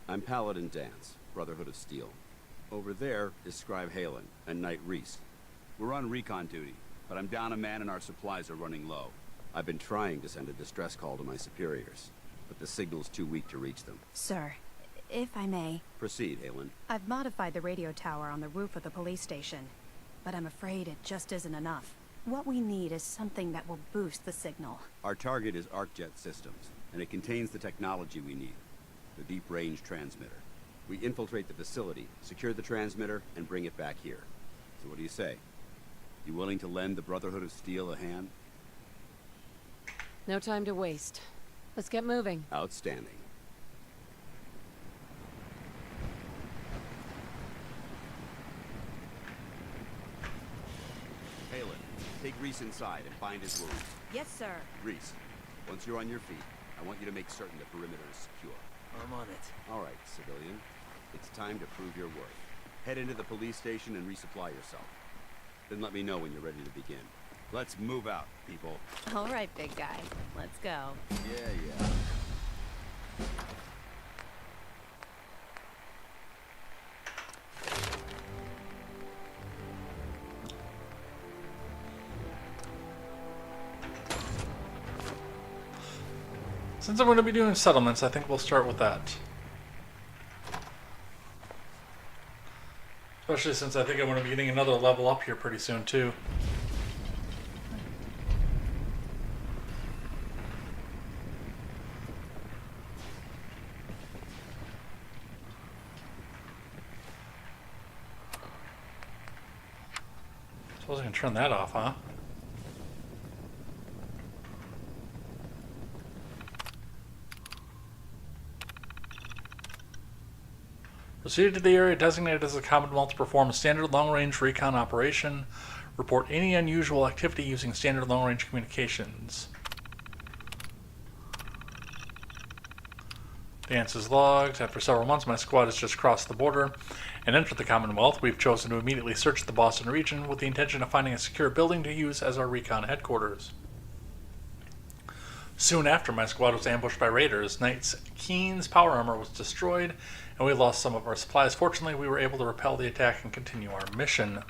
I'm Paladin Dance, Brotherhood of Steel. Over there is Scribe Halen and Knight Reese. We're on recon duty, but I'm down a man and our supplies are running low. I've been trying to send a distress call to my superiors, but the signal's too weak to reach them. Sir, if I may. Proceed, Halen. I've modified the radio tower on the roof of the police station, but I'm afraid it just isn't enough. What we need is something that will boost the signal. Our target is ArcJet Systems, and it contains the technology we need. The deep-range transmitter. We infiltrate the facility, secure the transmitter, and bring it back here. So what do you say? You willing to lend the Brotherhood of Steel a hand? No time to waste. Let's get moving. Outstanding. Halen, take Reese inside and bind his wounds. Yes, sir. Reese, once you're on your feet, I want you to make certain the perimeter is secure. I'm on it. All right, civilian. It's time to prove your worth. Head into the police station and resupply yourself. Then let me know when you're ready to begin. Let's move out, people. All right, big guy. Let's go. Yeah. Since I'm going to be doing settlements, I think we'll start with that. Especially since I think I'm going to be getting another level up here pretty soon, too. Suppose I can turn that off, huh? Proceed to the area designated as the Commonwealth to perform a standard long-range recon operation. Report any unusual activity using standard long-range communications. Dance is logged. After several months, my squad has just crossed the border and entered the Commonwealth. We've chosen to immediately search the Boston region with the intention of finding a secure building to use as our recon headquarters. Soon after, my squad was ambushed by raiders. Knight's Keen's power armor was destroyed, and we lost some of our supplies. Fortunately, we were able to repel the attack and continue our mission.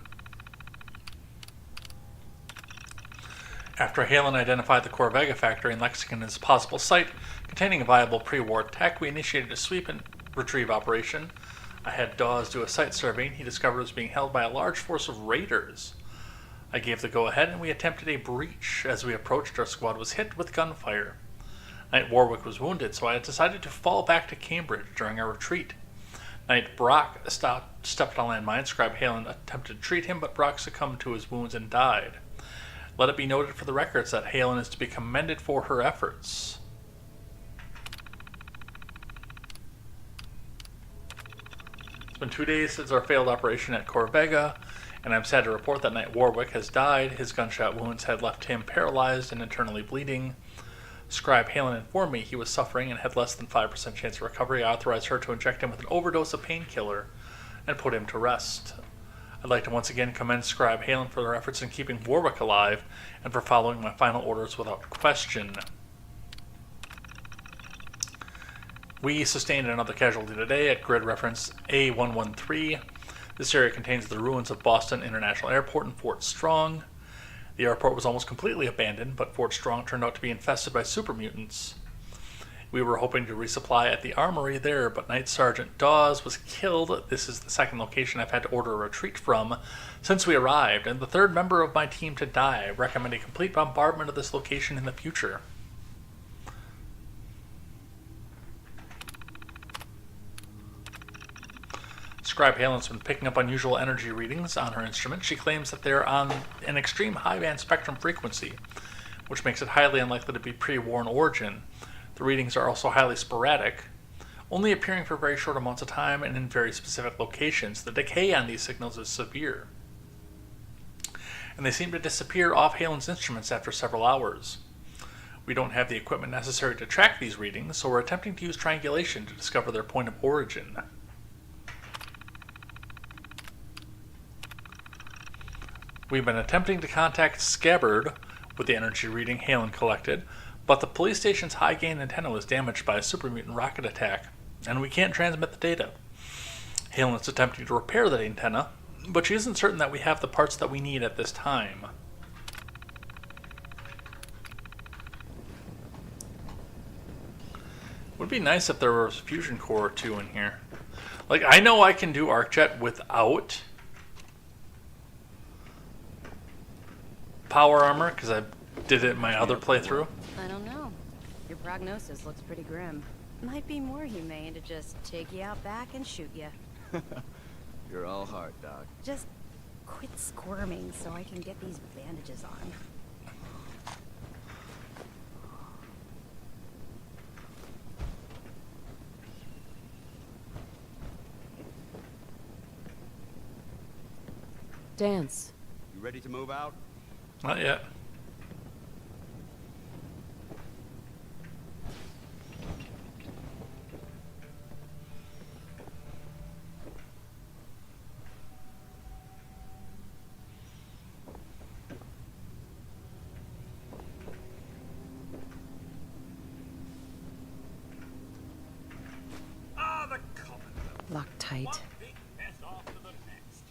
After Halen identified the Corvega factory in Lexington as a possible site containing a viable pre-war tech, we initiated a sweep and retrieve operation. I had Dawes do a site survey, and he discovered it was being held by a large force of raiders. I gave the go-ahead, and we attempted a breach. As we approached, our squad was hit with gunfire. Knight Warwick was wounded, so I decided to fall back to Cambridge during our retreat. Knight Brock stepped on landmine. Scribe Halen attempted to treat him, but Brock succumbed to his wounds and died. Let it be noted for the records that Halen is to be commended for her efforts. It's been 2 days since our failed operation at Corvega, and I'm sad to report that Knight Warwick has died. His gunshot wounds had left him paralyzed and internally bleeding. Scribe Halen informed me he was suffering and had less than 5% chance of recovery. I authorized her to inject him with an overdose of painkiller and put him to rest. I'd like to once again commend Scribe Halen for their efforts in keeping Warwick alive and for following my final orders without question. We sustained another casualty today at grid reference A113. This area contains the ruins of Boston International Airport and Fort Strong. The airport was almost completely abandoned, but Fort Strong turned out to be infested by super mutants. We were hoping to resupply at the armory there, but Knight Sergeant Dawes was killed. This is the second location I've had to order a retreat from since we arrived, and the third member of my team to die. I recommend a complete bombardment of this location in the future. Scribe Halen's been picking up unusual energy readings on her instrument. She claims that they're on an extreme high-band spectrum frequency, which makes it highly unlikely to be pre-war in origin. The readings are also highly sporadic, only appearing for very short amounts of time and in very specific locations. The decay on these signals is severe, and they seem to disappear off Halen's instruments after several hours. We don't have the equipment necessary to track these readings, so we're attempting to use triangulation to discover their point of origin. We've been attempting to contact Scabbard with the energy reading Halen collected, but the police station's high-gain antenna was damaged by a super mutant rocket attack, and we can't transmit the data. Halen is attempting to repair that antenna, but she isn't certain that we have the parts that we need at this time. Would be nice if there was a fusion core or two in here. Like, I know I can do ArcJet without power armor, because I did it in my other playthrough. I don't know. Your prognosis looks pretty grim. Might be more humane to just take you out back and shoot you. You're all heart, Doc. Just quit squirming so I can get these bandages on. Dance. You ready to move out? Not yet. Ah, the Commonwealth. Locked tight. One big mess after the next.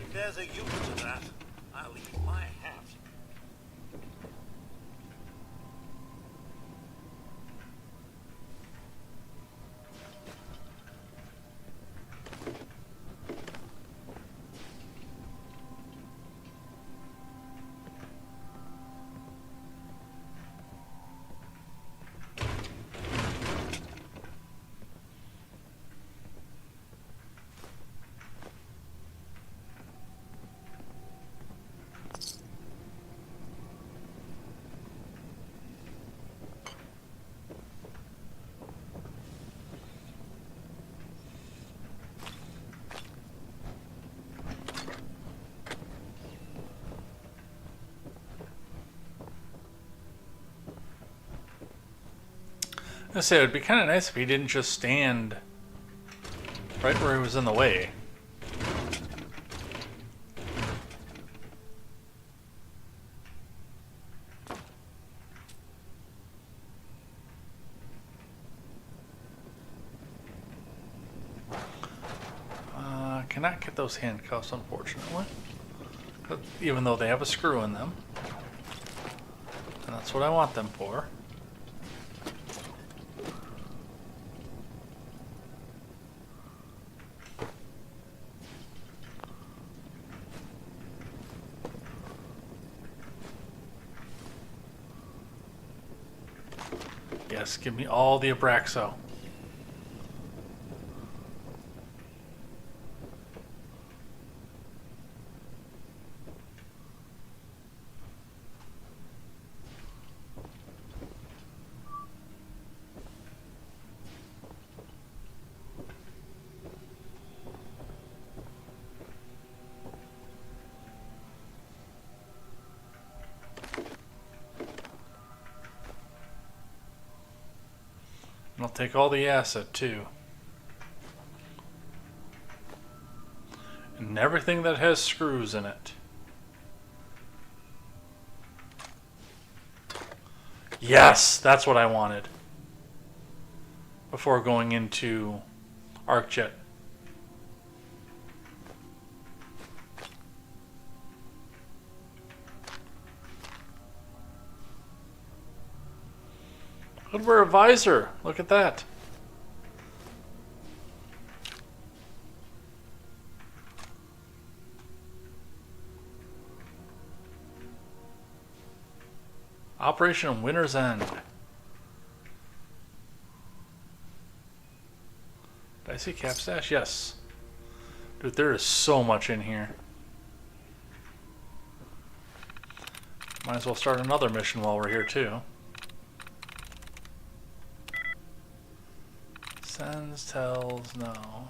If there's a use to that, I'll eat my hat. I say it would be kind of nice if he didn't just stand right where he was in the way. Cannot get those handcuffs, unfortunately. Even though they have a screw in them. And that's what I want them for. Yes, give me all the Abraxo. I'll take all the acid too. And everything that has screws in it. Yes, that's what I wanted. Before going into ArcJet. Could wear a visor. Look at that. Operation Winter's End. Did I see Capstash? Yes. Dude, there is so much in here. Might as well start another mission while we're here too. Sends, tells, no.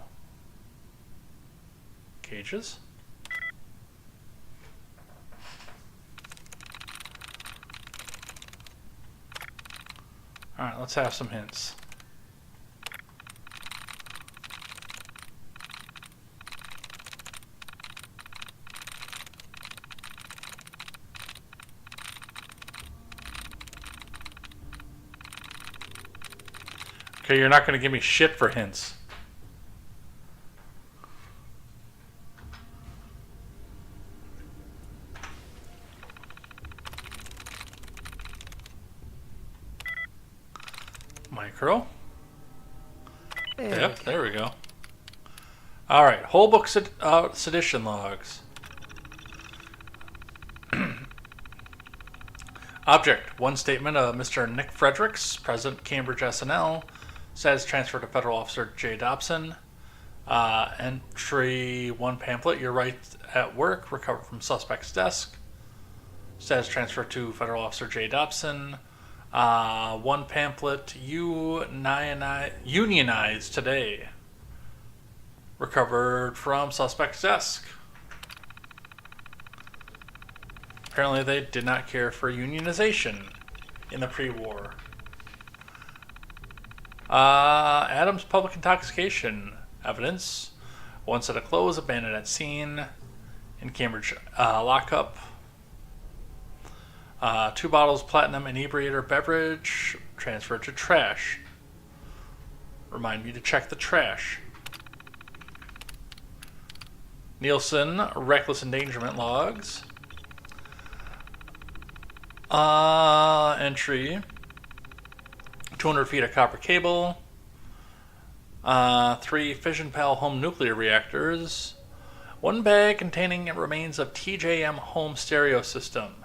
Cages? Alright, let's have some hints. Okay, you're not going to give me shit for hints. Micro. Yep, there we go. Alright, whole book sedition logs. Object, one statement of Mr. Nick Fredericks, President Cambridge SNL, says transfer to Federal Officer J. Dobson. Entry 1 pamphlet, you're right at work, recovered from suspect's desk. Says transfer to Federal Officer J. Dobson. 1 pamphlet, unionized today. Recovered from suspect's desk. Apparently they did not care for unionization in the pre-war. Adams public intoxication evidence. 1 set of clothes abandoned at scene in Cambridge lockup. 2 bottles platinum inebriator beverage transferred to trash. Remind me to check the trash. Nielsen reckless endangerment logs. Entry 200 feet of copper cable. 3 Fission Pal home nuclear reactors. 1 bag containing remains of TJM home stereo system.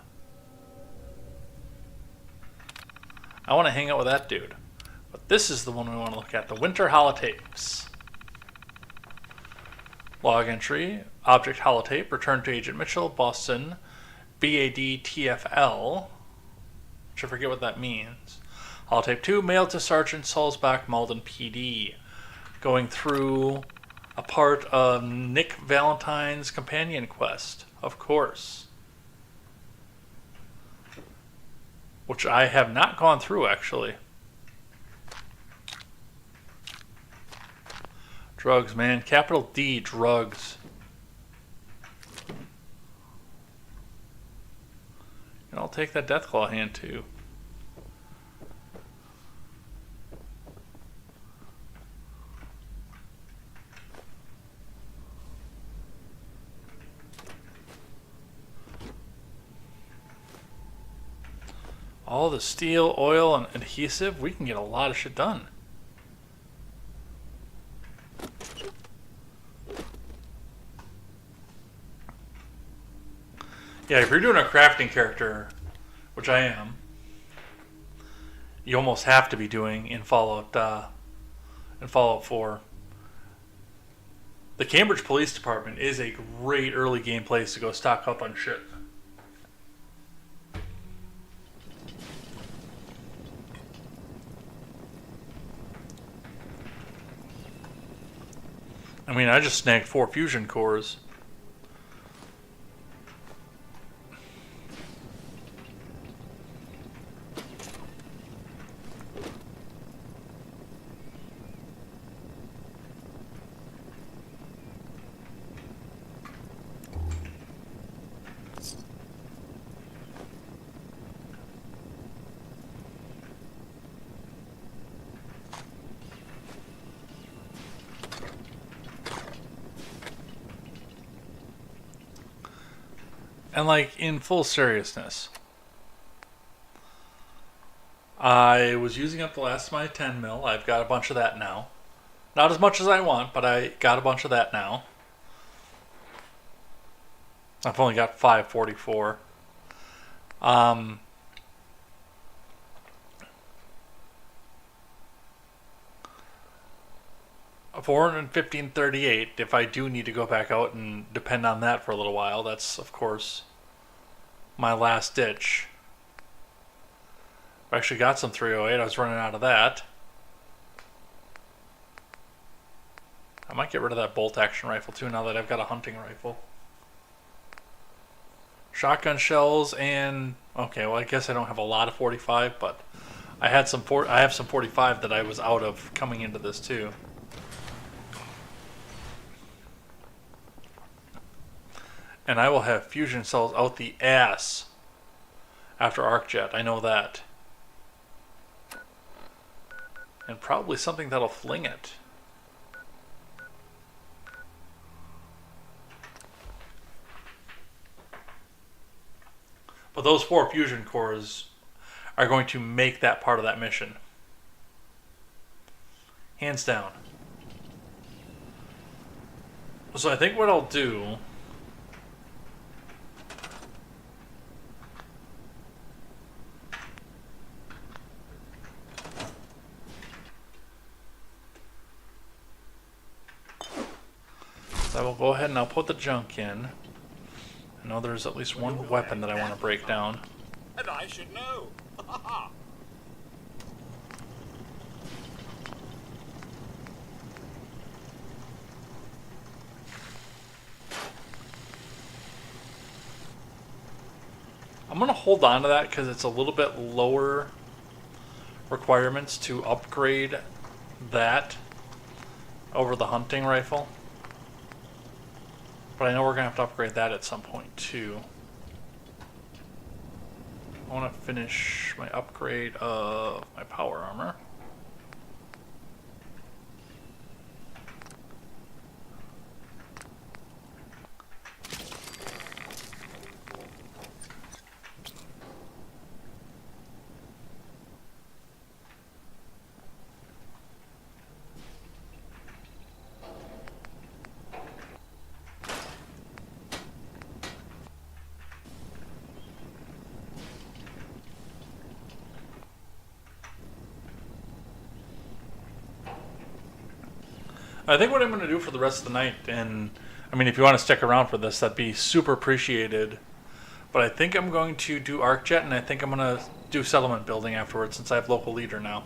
I want to hang out with that dude. But this is the one we want to look at. The winter holotapes. Log entry. Object holotape. Returned to Agent Mitchell. Boston. BAD-TFL. Which I forget what that means. Holotape 2. Mailed to Sergeant Salzbach, Malden PD. Going through a part of Nick Valentine's companion quest. Of course. Which I have not gone through, actually. Drugs, man. Capital D, drugs. And I'll take that Deathclaw hand, too. All the steel, oil, and adhesive, we can get a lot of shit done. Yeah, if you're doing a crafting character, which I am, you almost have to be doing in Fallout 4. The Cambridge Police Department is a great early game place to go stock up on shit. I mean, I just snagged 4 fusion cores. And like, in full seriousness, I was using up the last of my 10 mil. I've got a bunch of that now. Not as much as I want, but I got a bunch of that now. I've only got 544. 415.38. If I do need to go back out and depend on that for a little while, that's of course my last ditch. I actually got some 308. I was running out of that. I might get rid of that bolt action rifle too now that I've got a hunting rifle. Shotgun shells and... okay, well I guess I don't have a lot of 45, but I have some 45 that I was out of coming into this too. And I will have fusion cells out the ass after ArcJet. I know that. And probably something that'll fling it. But those 4 fusion cores are going to make that part of that mission. Hands down. So I think what I'll do... I will go ahead and I'll put the junk in. I know there's at least one weapon that I want to break down. And I should know. I'm going to hold on to that because it's a little bit lower requirements to upgrade that over the hunting rifle. But I know we're going to have to upgrade that at some point too. I want to finish my upgrade of my power armor. I think what I'm going to do for the rest of the night, and I mean, if you want to stick around for this, that'd be super appreciated. But I think I'm going to do ArcJet, and I think I'm going to do settlement building afterwards since I have local leader now.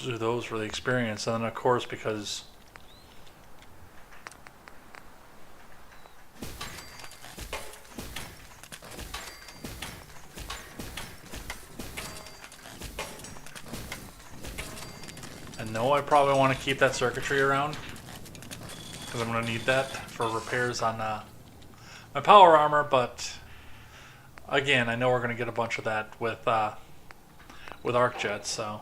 Do those for the experience, and then of course because I know I probably want to keep that circuitry around because I'm going to need that for repairs on my power armor, but again, I know we're going to get a bunch of that with ArcJet, so.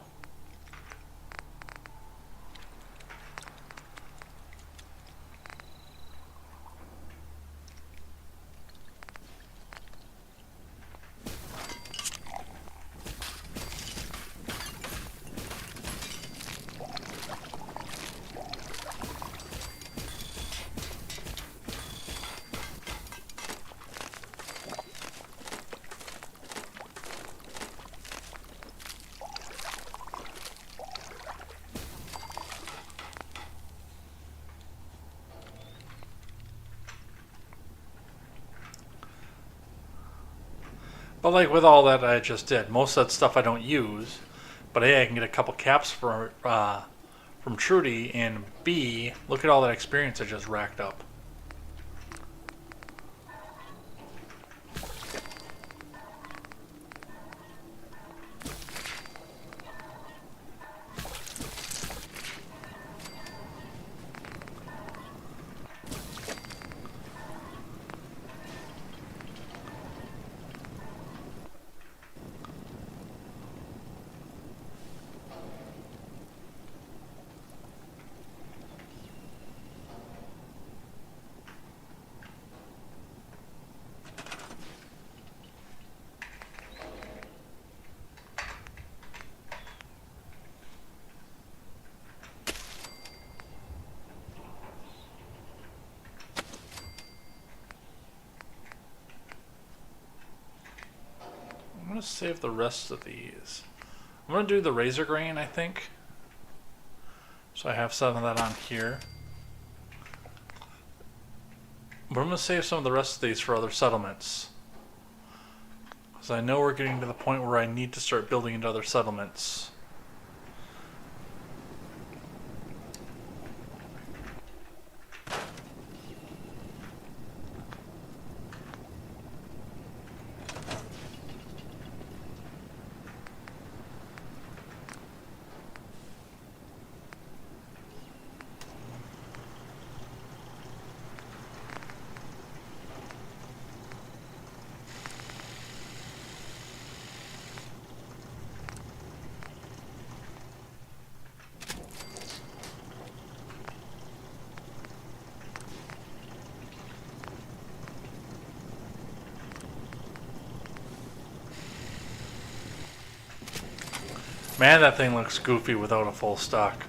But like with all that I just did, most of that stuff I don't use, but A, I can get a couple caps from Trudy, and B, look at all that experience I just racked up. gonna save the rest of these. I'm gonna do the razor grain, I think. So I have some of that on here. But I'm gonna save some of the rest of these for other settlements. Because I know we're getting to the point where I need to start building into other settlements. Man, that thing looks goofy without a full stock.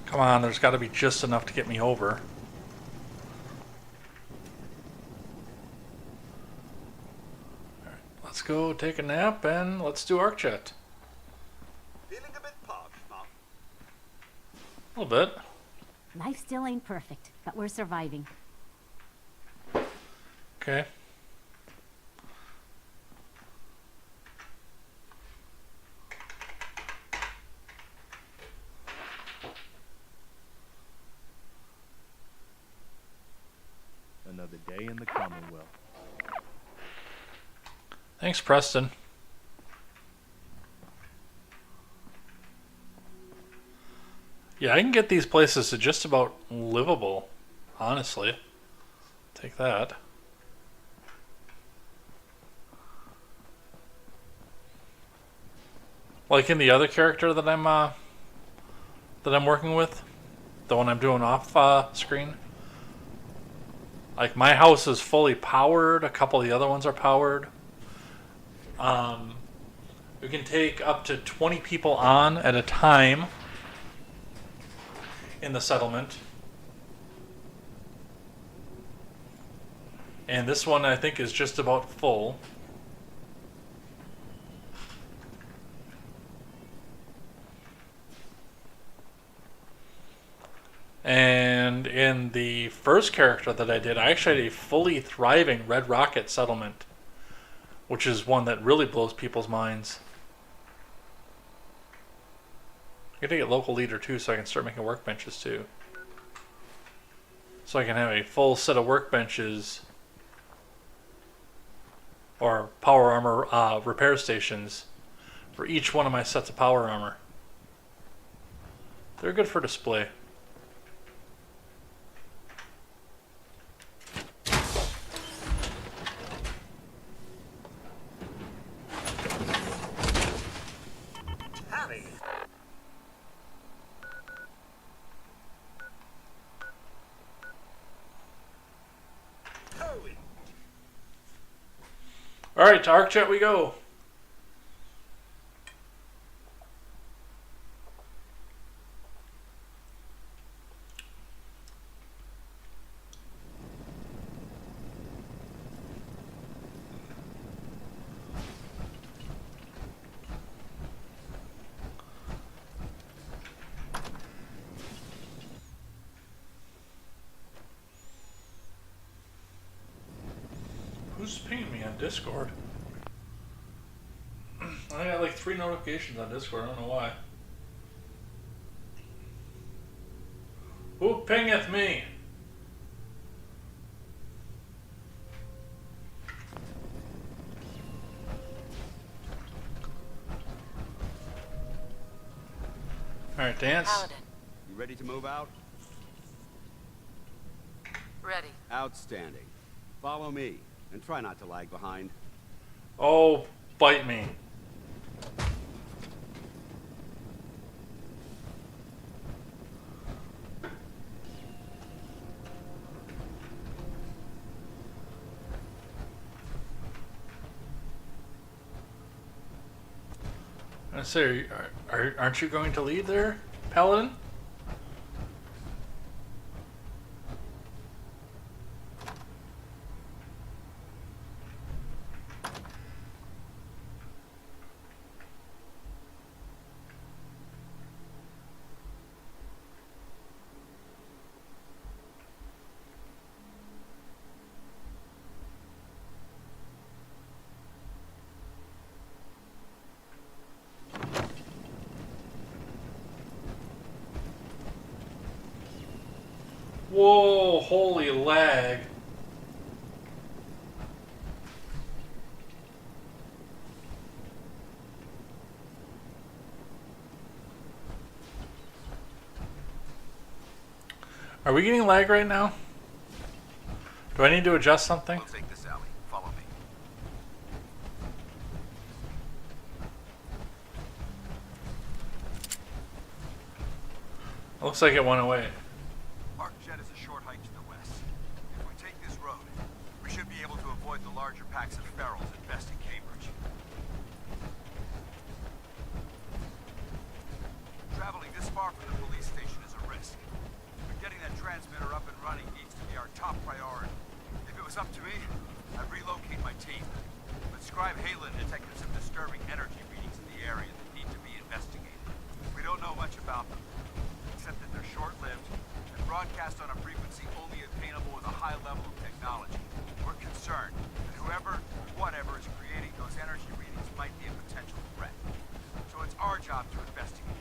Come on, there's got to be just enough to get me over. Alright, let's go take a nap and let's do ArcJet. Feeling a bit parched, Mom? A little bit. Life still ain't perfect, but we're surviving. Okay. Another day in the Commonwealth. Thanks, Preston. Yeah, I can get these places to just about livable, honestly. Take that. Like in the other character that I'm working with, the one I'm doing off screen. Like my house is fully powered. A couple of the other ones are powered. We can take up to 20 people on at a time in the settlement. And this one I think is just about full. And in the first character that I did, I actually had a fully thriving Red Rocket settlement, which is one that really blows people's minds. I gotta get local leader too, so I can start making workbenches too. So I can have a full set of workbenches or power armor repair stations for each one of my sets of power armor. They're good for display. Alright, to ArcChat we go. Who's pinging me on Discord? I got like 3 notifications on Discord, I don't know why. Who pingeth me? Alright, dance. Paladin, You ready to move out? ready. Outstanding. Follow me, and try not to lag behind. Oh, bite me. I say, aren't you going to lead there, Paladin? Whoa, holy lag. Are we getting lag right now? Do I need to adjust something? We'll take this alley. Follow me. It looks like it went away. ArcJet is a short hike to the west. If we take this road, we should be able to avoid the larger packs of ferals infesting Cambridge. Traveling this far from the police station is a risk, but getting that transmitter up and running needs to be our top priority. If it was up to me, I'd relocate my team. But Scribe Halen detected some disturbing energy readings in the area that need to be investigated. We don't know much about them, except that they're short-lived and broadcast on a frequency only attainable with a high level of technology. We're concerned that whoever, whatever is creating those energy readings might be a potential threat. So it's our job to investigate.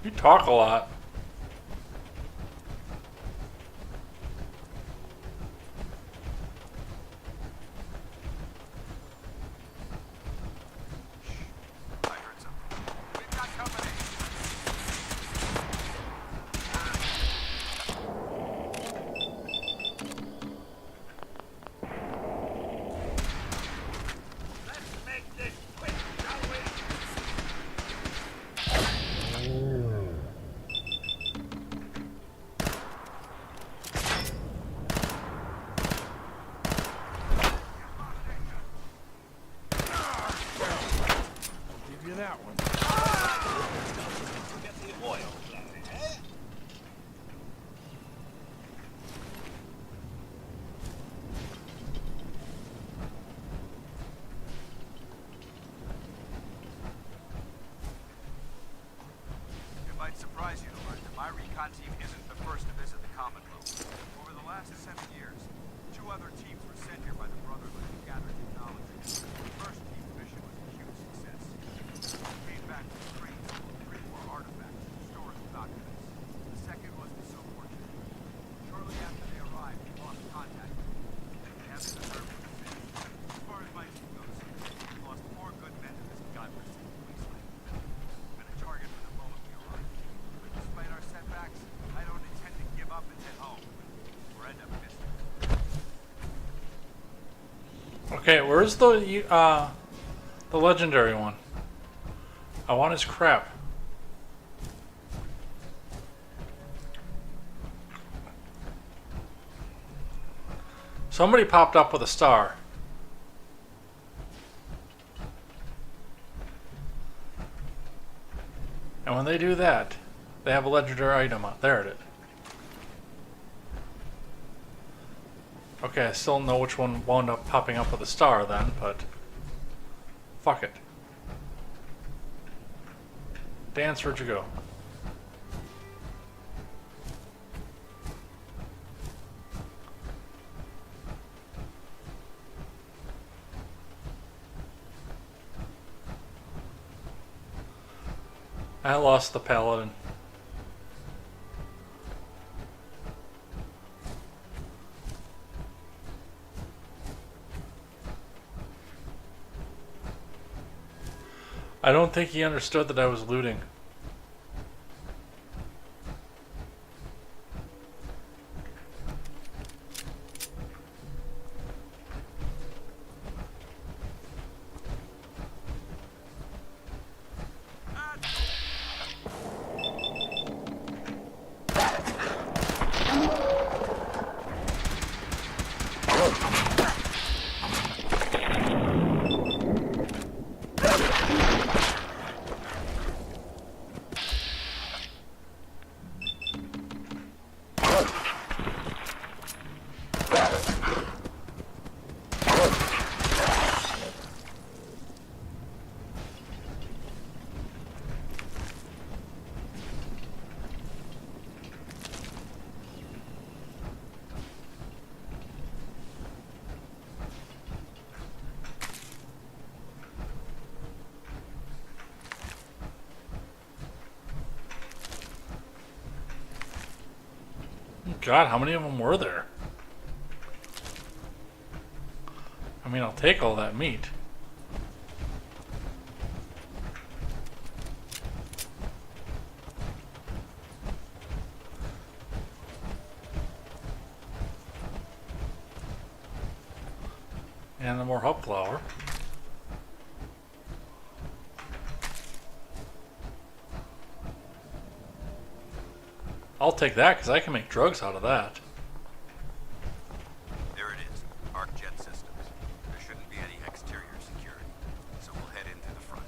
You talk a lot. I heard something. We've got company. Let's make this quick, shall we? Give you that one. Get the oil, eh? It might surprise you to learn that my recon team isn't the first to visit the Commonwealth. Over the last 7 years, 2 other teams were sent here by the Brotherhood to gather technology. The first team's mission was a huge success. They came back with crates full of 3 more artifacts and stores of documents. The second wasn't so fortunate. Shortly after they arrived, we lost contact. They haven't deserved what they did. As far as my team goes, we lost 4 good men to this godforsaken wasteland. Been a target from the moment we arrived. But despite our setbacks, I don't intend to give up and head home. Or end up missing. Okay, where's the legendary one? I want his crap. Somebody popped up with a star. they do that, they have a legendary item on. There it is. Okay, I still don't know which one wound up popping up with a star then, but fuck it. Dance, where'd you go? I lost the paladin. I don't think he understood that I was looting. God, how many of them were there? I mean, I'll take all that meat. And the more hop flour. I'll take that because I can make drugs out of that. There it is. Arc jet systems. There shouldn't be any exterior security. So we'll head in through the front.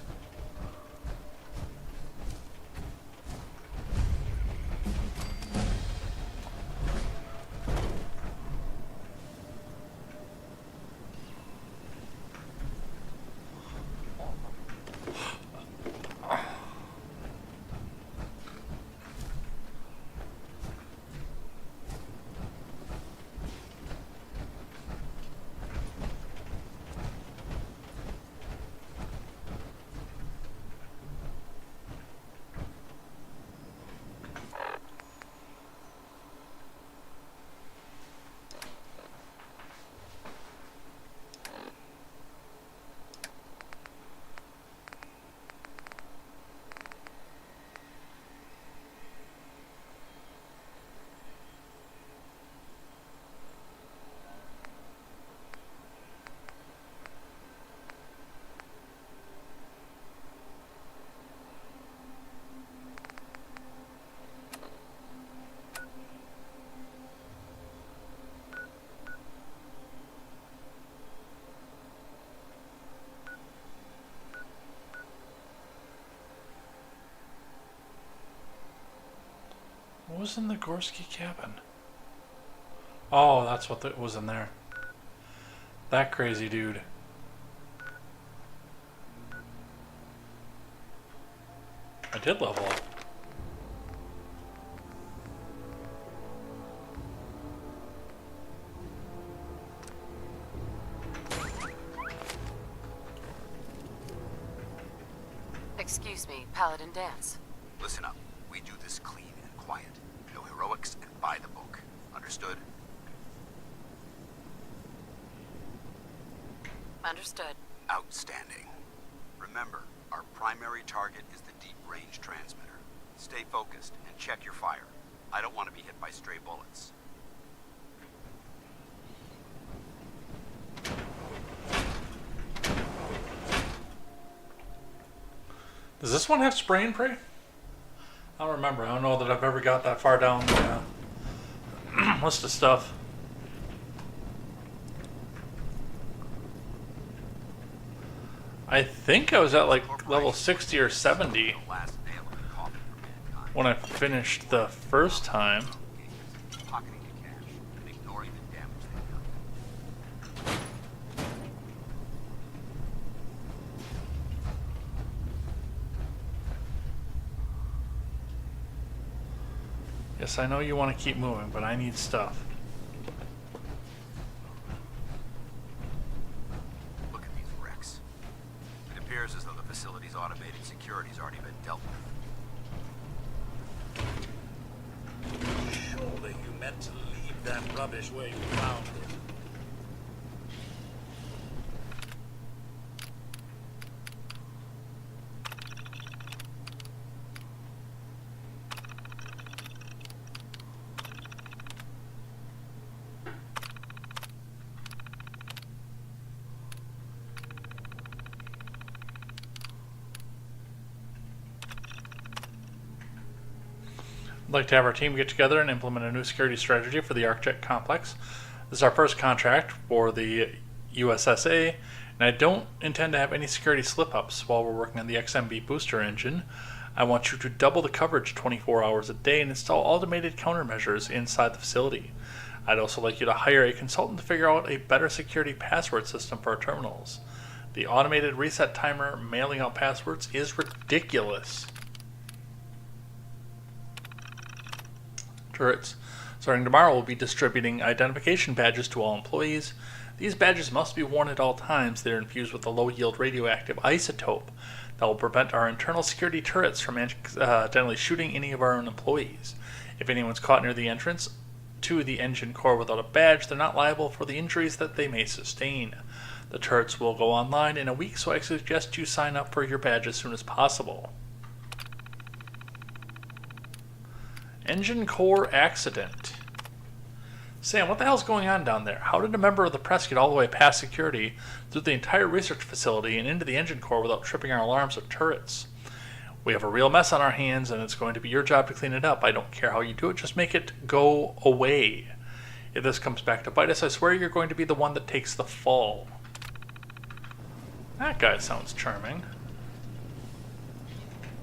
What was in the Gorski cabin? Oh, that's what was in there. That crazy dude. I did level up. Excuse me, Paladin Dance. Listen up. We do this clean and quiet. No heroics and by the book. Understood? Understood. Outstanding. Remember, our primary target is the deep-range transmitter. Stay focused and check your fire. I don't want to be hit by stray bullets. Does this one have spray and pray? I don't remember. I don't know that I've ever got that far down the list of stuff. I think I was at like level 60 or 70. The last nail in the coffin for when I finished the first time. Pocketing the cash and ignoring the damage they've done. Yes, I know you want to keep moving, but I need stuff. Look at these wrecks. It appears as though the facility's automated security's already been dealt with. Surely you meant to leave that rubbish where you found it. I'd like to have our team get together and implement a new security strategy for the ArcJet complex. This is our first contract for the USSA, and I don't intend to have any security slip-ups while we're working on the XMB booster engine. I want you to double the coverage 24 hours a day and install automated countermeasures inside the facility. I'd also like you to hire a consultant to figure out a better security password system for our terminals. The automated reset timer mailing out passwords is ridiculous. Turrets. Starting tomorrow, we'll be distributing identification badges to all employees. These badges must be worn at all times. They're infused with a low-yield radioactive isotope that will prevent our internal security turrets from accidentally shooting any of our own employees. If anyone's caught near the entrance to the engine core without a badge, they're not liable for the injuries that they may sustain. The turrets will go online in a week, so I suggest you sign up for your badge as soon as possible. Engine core accident. Sam, what the hell's going on down there? How did a member of the press get all the way past security through the entire research facility and into the engine core without tripping our alarms or turrets? We have a real mess on our hands, and it's going to be your job to clean it up. I don't care how you do it, just make it go away. If this comes back to bite us, I swear you're going to be the one that takes the fall. That guy sounds charming.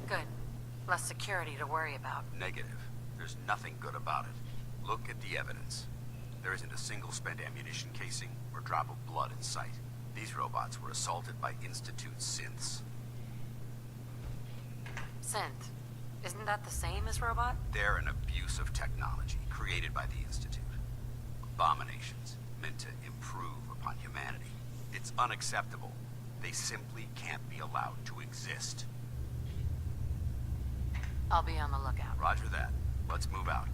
Good. Less security to worry about. Negative. There's nothing good about it. Look at the evidence. There isn't a single spent ammunition casing or drop of blood in sight. These robots were assaulted by Institute synths. Synth. Isn't that the same as robot? They're an abuse of technology created by the Institute. Abominations meant to improve upon humanity. It's unacceptable. They simply can't be allowed to exist. I'll be on the lookout. Roger that. Let's move out.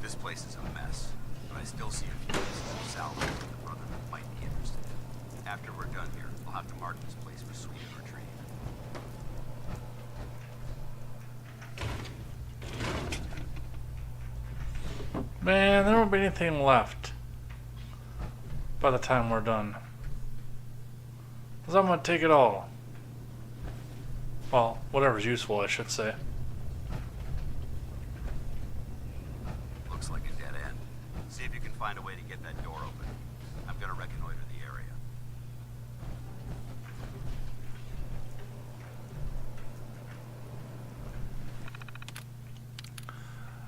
This place is a mess, but I still see a few pieces of salvage that the Brotherhood might be interested in. After we're done here, I'll have to mark this place for sweet and retrieve. Man, there won't be anything left by the time we're done. Because I'm going to take it all. Well, whatever's useful, I should say. Looks like a dead end. See if you can find a way to get that door open. I'm going to reconnoiter the area.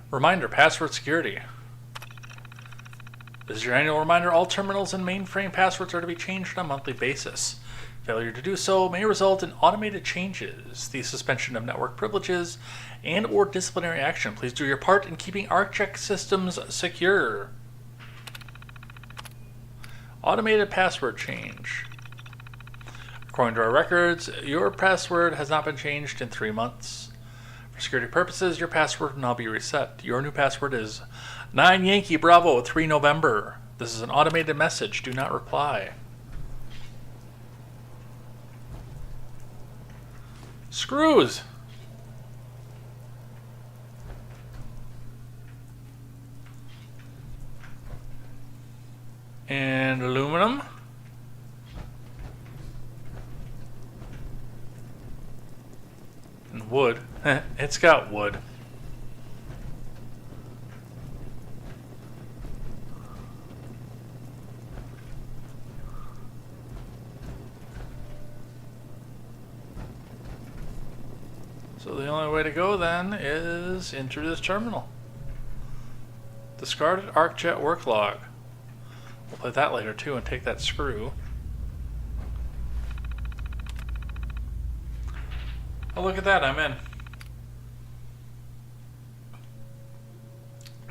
Reminder, password security. This is your annual reminder, all terminals and mainframe passwords are to be changed on a monthly basis. Failure to do so may result in automated changes, the suspension of network privileges, and or disciplinary action. Please do your part in keeping ArcJet systems secure. Automated password change. According to our records, your password has not been changed in 3 months. For security purposes, your password will now be reset. Your new password is 9 Yankee Bravo 3 November. This is an automated message. Do not reply. Screws. And aluminum. And wood. It's got wood. So the only way to go then is into this terminal. Discarded ArcJet work log. We'll play that later too and take that screw. Oh, look at that, I'm in.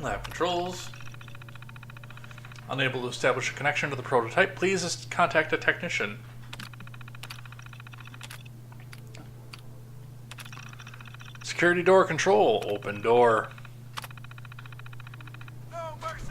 Lab controls. Unable to establish a connection to the prototype. Please contact a technician. Security door control. Open door. No mercy!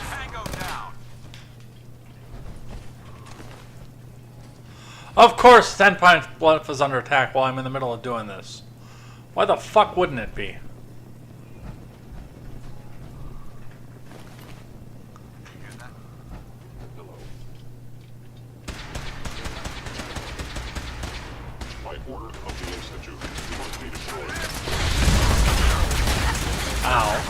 Tango down. Of course, Sandpine's Bluff is under attack while I'm in the middle of doing this. Why the fuck wouldn't it be? By order of the Institute, you must be destroyed. Ow.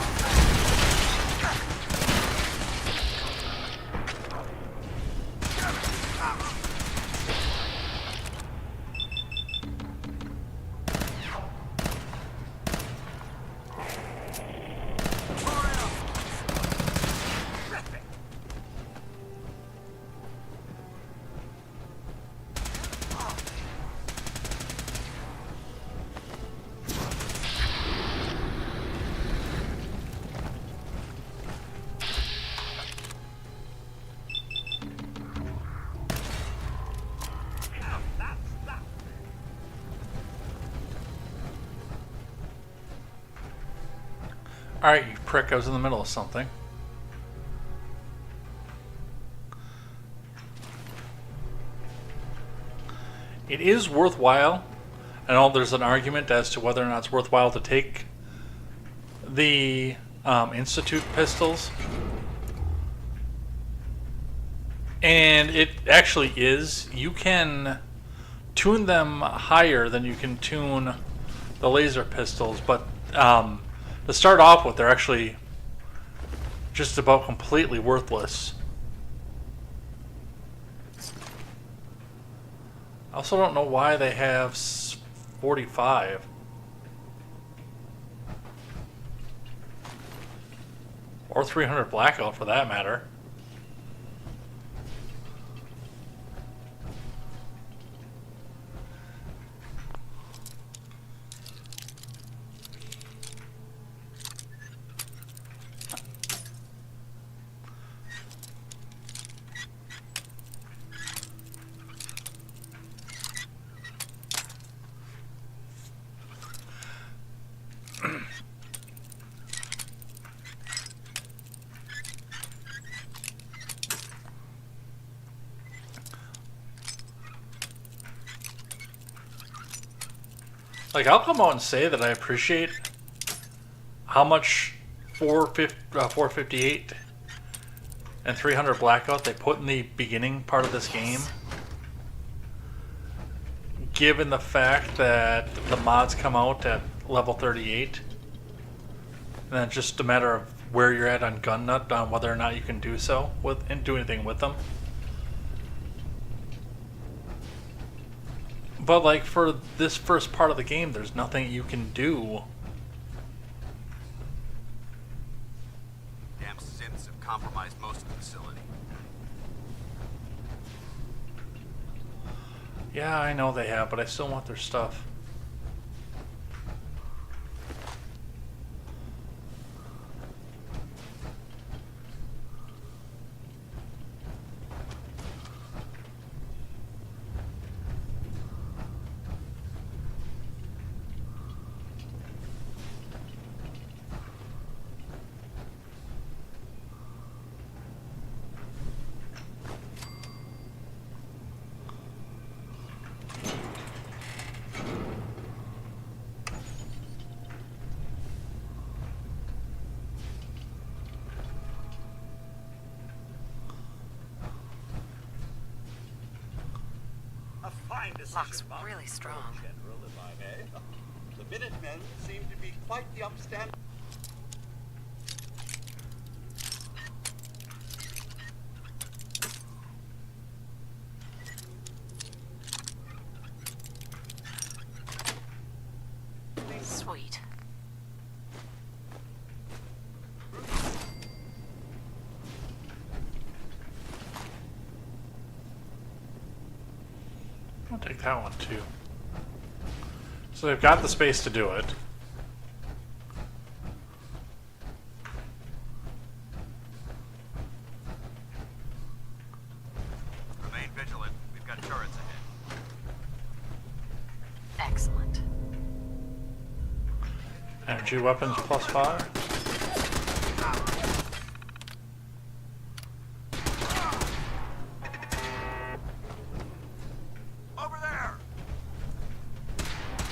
Alright, you prick, I was in the middle of something. It is worthwhile. I know there's an argument as to whether or not it's worthwhile to take the Institute pistols. And it actually is. You can tune them higher than you can tune the laser pistols, but to start off with, they're actually just about completely worthless. I also don't know why they have 45. Or 300 blackout for that matter. Like, I'll come out and say that I appreciate how much 458 and 300 blackout they put in the beginning part of this game. Given the fact that the mods come out at level 38. And then it's just a matter of where you're at on gun nut on whether or not you can do so with and do anything with them. But like for this first part of the game, there's nothing you can do. Damn synths have compromised most of the facility. Yeah, I know they have, but I still want their stuff. fine decision, Locke's Mom. really strong. General, if I may. The Minutemen seem to be quite the upstanding. Sweet. I'll take that one too. So they've got the space to do it. Remain vigilant. We've got turrets ahead. Excellent. Energy weapons plus 5. Over there!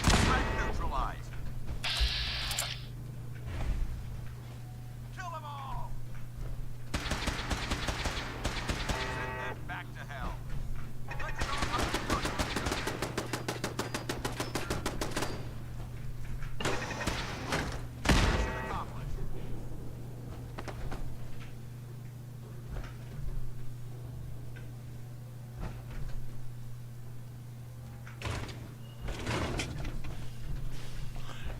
Threat neutralized. Kill them all! Send them back to hell. Let's go up. Mission accomplished.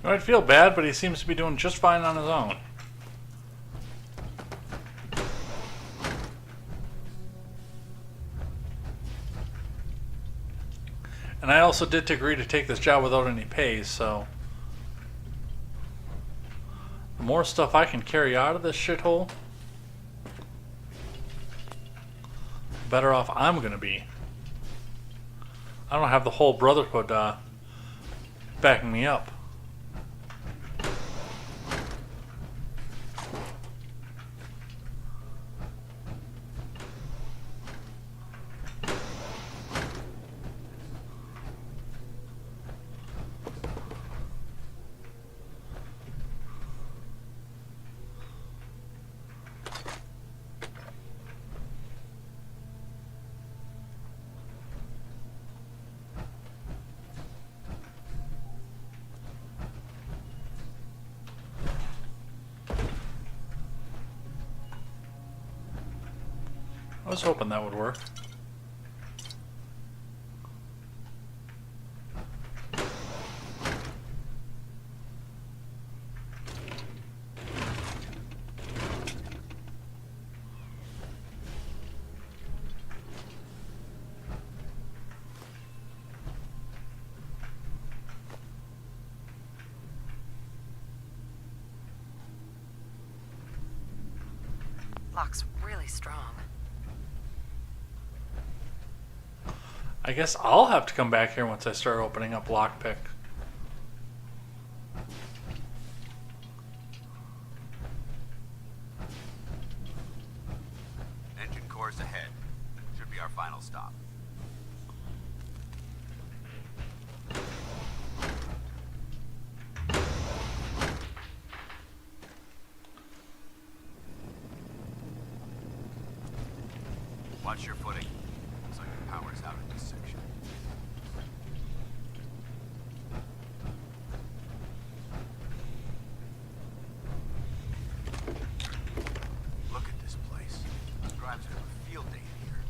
You might feel bad, but he seems to be doing just fine on his own. And I also did agree to take this job without any pay, so the more stuff I can carry out of this shithole, the better off I'm gonna be. I don't have the whole Brotherhood backing me up. I was hoping that would work. Locke's really strong. I guess I'll have to come back here once I start opening up lockpick. Engine cores ahead. Should be our final stop. Watch your footing. Looks like the power's out in this section. Look at this place. Scribes have a field day in here.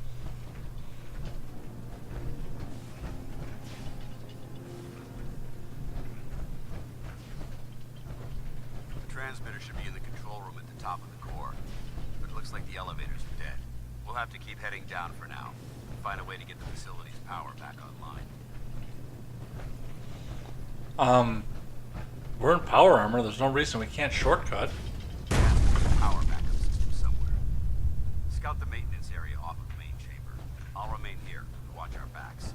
The transmitter should be in the control room at the top of the core, but it looks like the elevators are dead. We'll have to keep heading down for now and find a way to get the facility's power back online. We're in power armor. There's no reason we can't shortcut. Power backup system somewhere. Scout the maintenance area off of the main chamber. I'll remain here to watch our backs.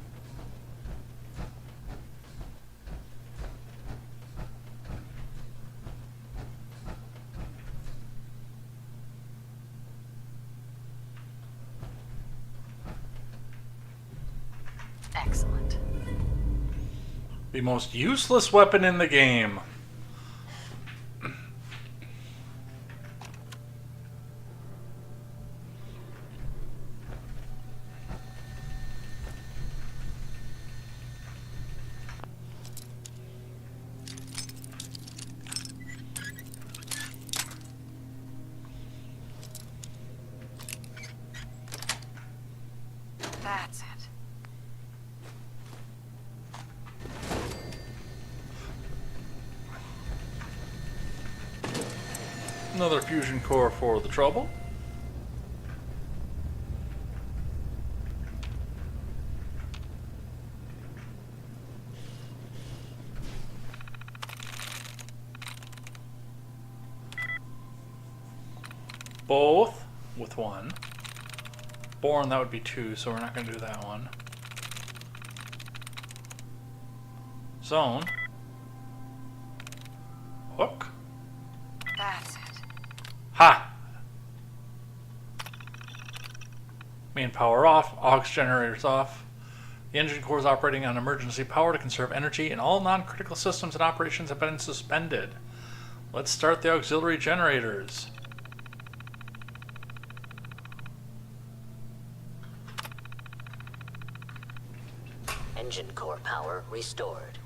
Excellent. The most useless weapon in the game. Another fusion core for the trouble. Both with 1. Born, that would be 2, so we're not going to do that one. Zone. Hook. That's it. Ha! Main power off, aux generators off. The engine core is operating on emergency power to conserve energy, and all non-critical systems and operations have been suspended. Let's start the auxiliary generators. Engine core power restored.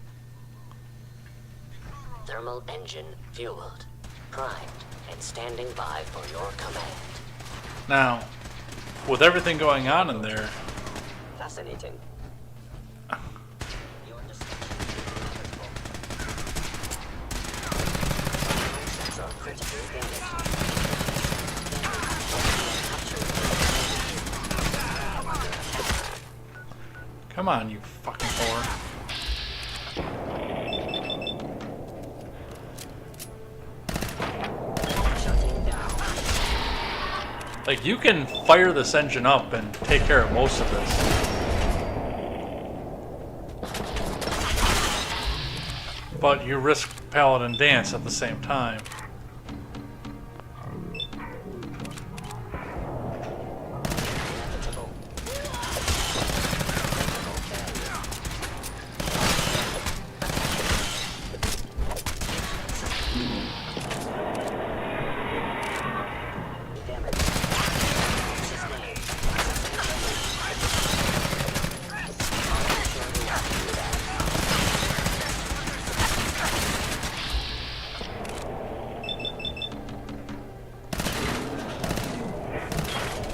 Thermal engine fueled, primed, and standing by for your command. Now, with everything going on in there... Fascinating. Your destruction is inevitable. Are critically damaged. Come on, you fucking whore. Like, you can fire this engine up and take care of most of this. But you risk Paladin Dance at the same time.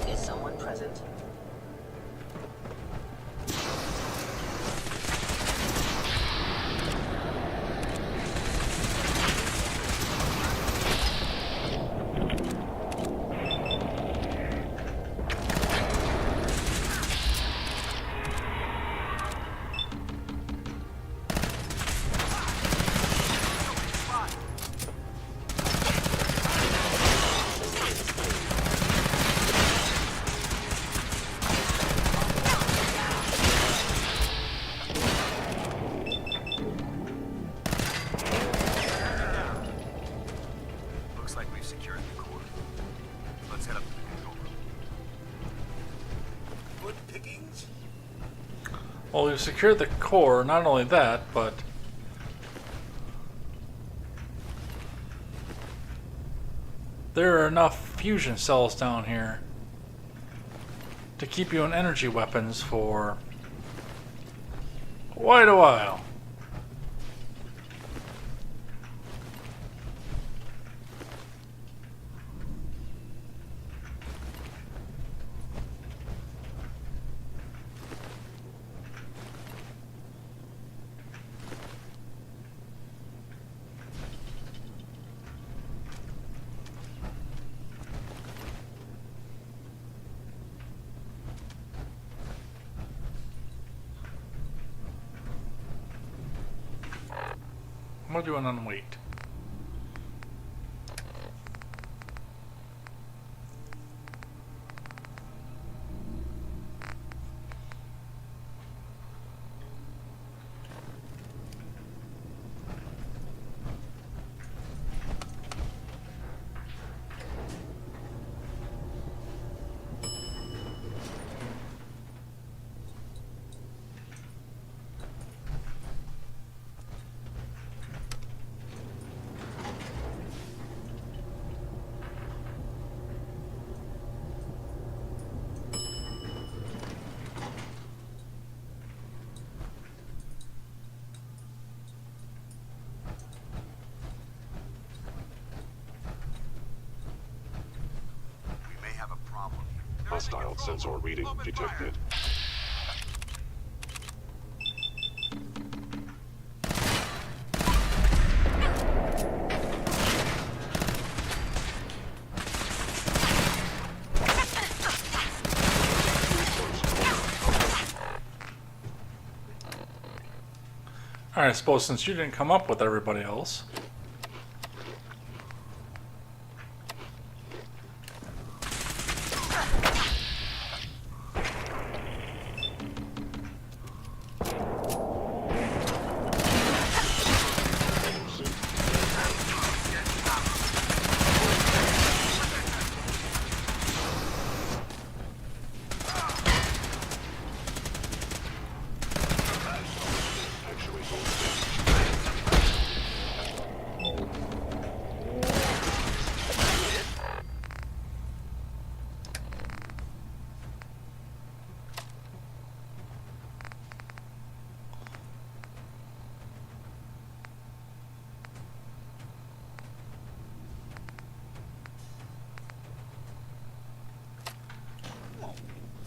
Is someone present? Looks like we've secured the core. Let's head up to the control room. Good pickings. Well, we've secured the core, not only that, but... there are enough fusion cells down here to keep you in energy weapons for quite a while. We're doing on wait. Hostile sensor reading detected. Alright, I suppose since you didn't come up with everybody else.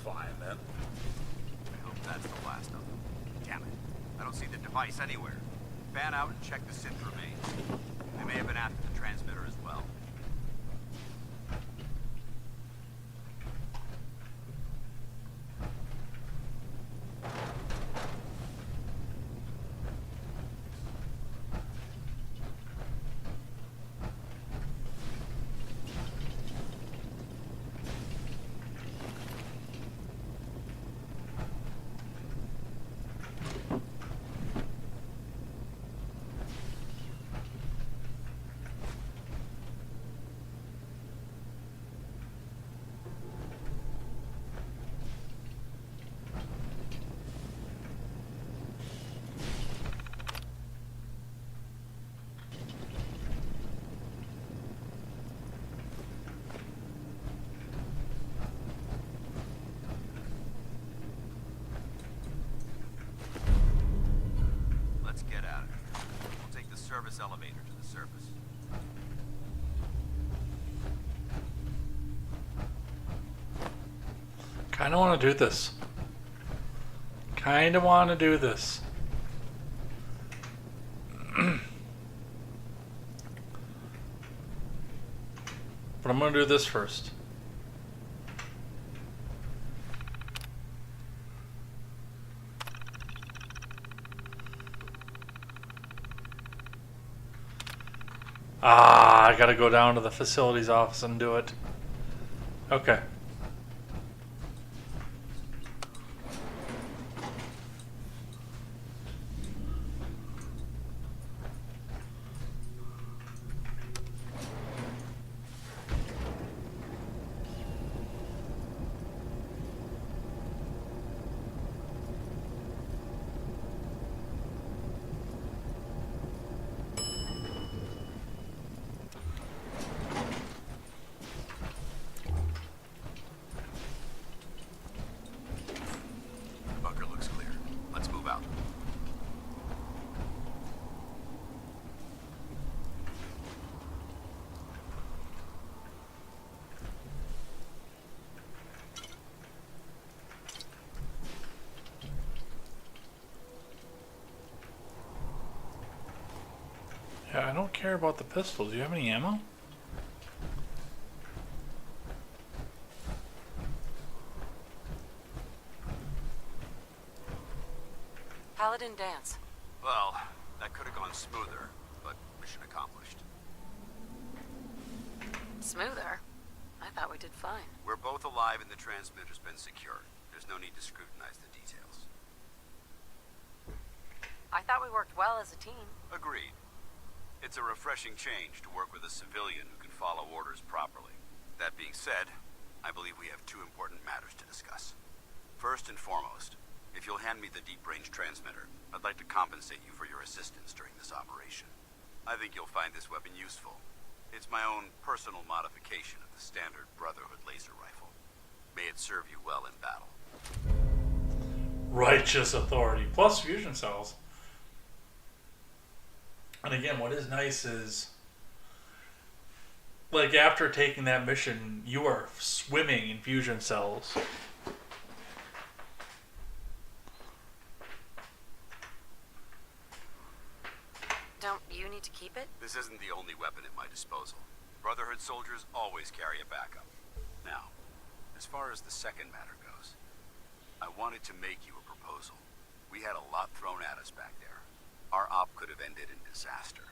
Fine, then. I hope that's the last of them. Damn it. I don't see the device anywhere. Fan out and check the synth remains. They may have been after the transmitter as well. Let's get out of here. We'll take the service elevator to the surface. Kinda wanna do this. Kinda wanna do this. But I'm gonna do this first. I gotta go down to the facilities office and do it. Okay. Bunker looks clear. Let's move out. Yeah, I don't care about the pistol. Do you have any ammo? Paladin dance. Well, that could have gone smoother, but mission accomplished. Smoother? I thought we did fine. We're both alive and the transmitter's been secured. There's no need to scrutinize the details. I thought we worked well as a team. Agreed. It's a refreshing change to work with a civilian who can follow orders properly. That being said, I believe we have two important matters to discuss. First and foremost, if you'll hand me the deep-range transmitter, I'd like to compensate you for your assistance during this operation. I think you'll find this weapon useful. It's my own personal modification of the standard Brotherhood laser rifle. May it serve you well in battle. Righteous authority. Plus fusion cells. And again, what is nice is, like, after taking that mission, you are swimming in fusion cells. Don't you need to keep it? This isn't the only weapon at my disposal. Brotherhood soldiers always carry a backup. Now, as far as the second matter goes, I wanted to make you a proposal. We had a lot thrown at us back there. Our have ended in disaster.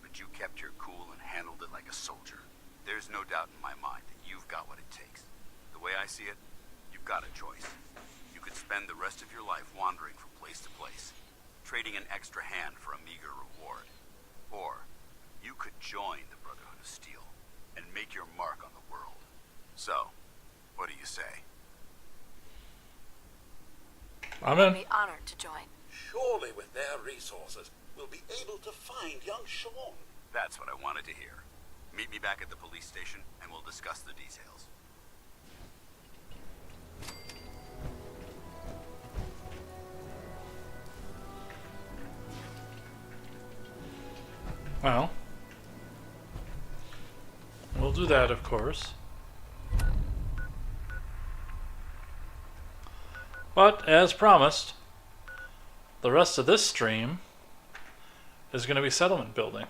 But you kept your cool and handled it like a soldier. There's no doubt in my mind that you've got what it takes. The way I see it, you've got a choice. You could spend the rest of your life wandering from place to place, trading an extra hand for a meager reward. Or you could join the Brotherhood of Steel and make your mark on the world. So, what do you say? I'm in. I'd be honored to join. Surely with their resources, we'll be able to find young Sean. That's what I wanted to hear. Meet me back at the police station and we'll discuss the details. Well, we'll do that, of course. But, as promised, the rest of this stream is going to be settlement building.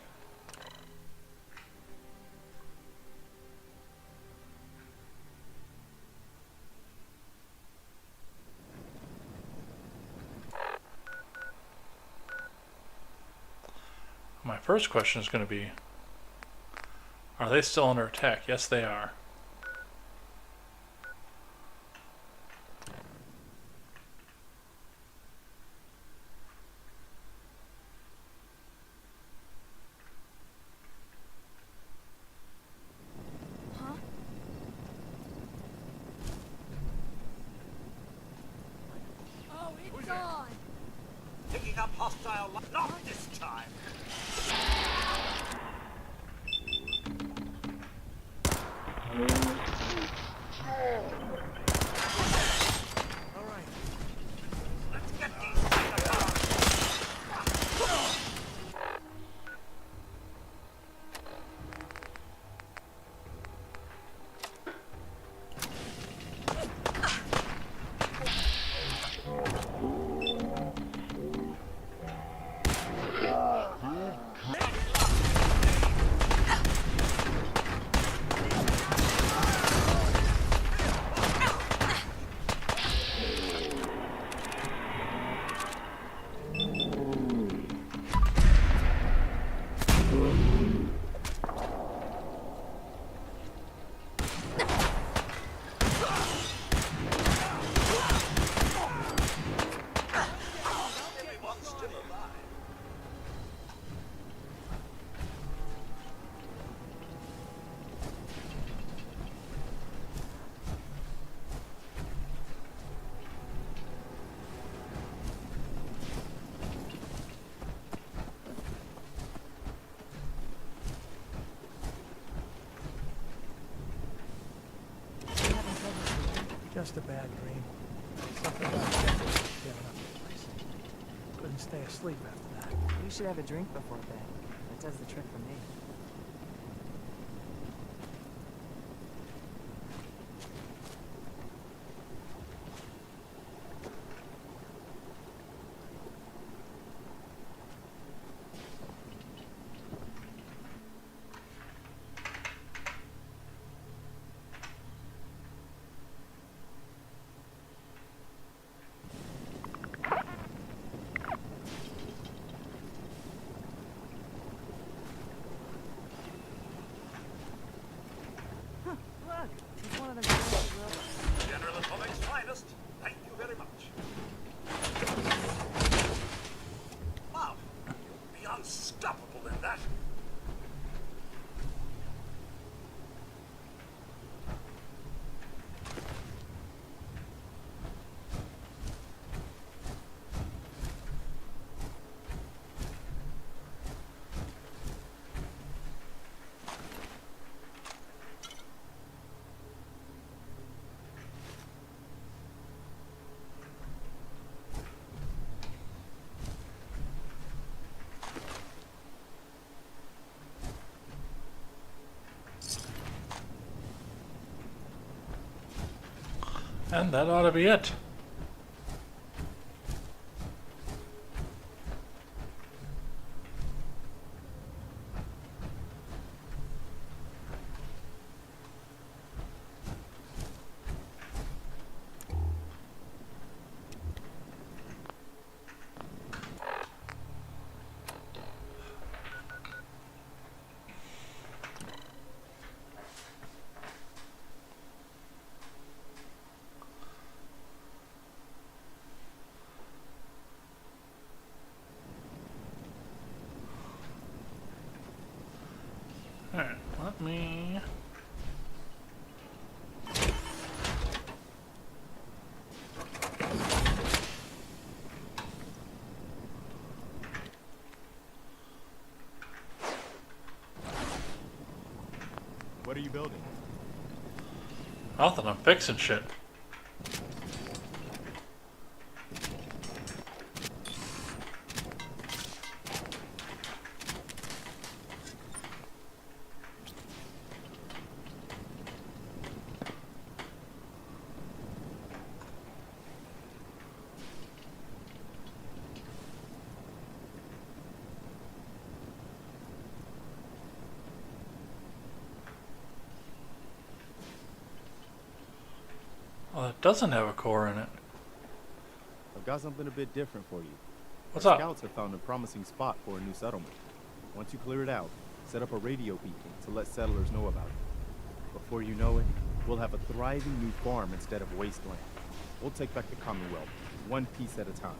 My first question is going to be, are they still under attack? Yes, they are. Oh, it's on! Picking up hostile light. Not this time! Just a bad dream. Something about giving up the place. Couldn't stay asleep after that. You should have a drink before bed. That does the trick for me. Look, it's one of the robots. General Atomic's finest. Thank you very much. Wow, be unstoppable in that. And that ought to be it. Alright, let me... What are you building? Nothing, I'm fixing shit. Well, it doesn't have a core in it. I've got something a bit different for you. What's Our up? Scouts have found a promising spot for a new settlement. Once you clear it out, set up a radio beacon to let settlers know about it. Before you know it, we'll have a thriving new farm instead of wasteland. We'll take back the Commonwealth, one piece at a time.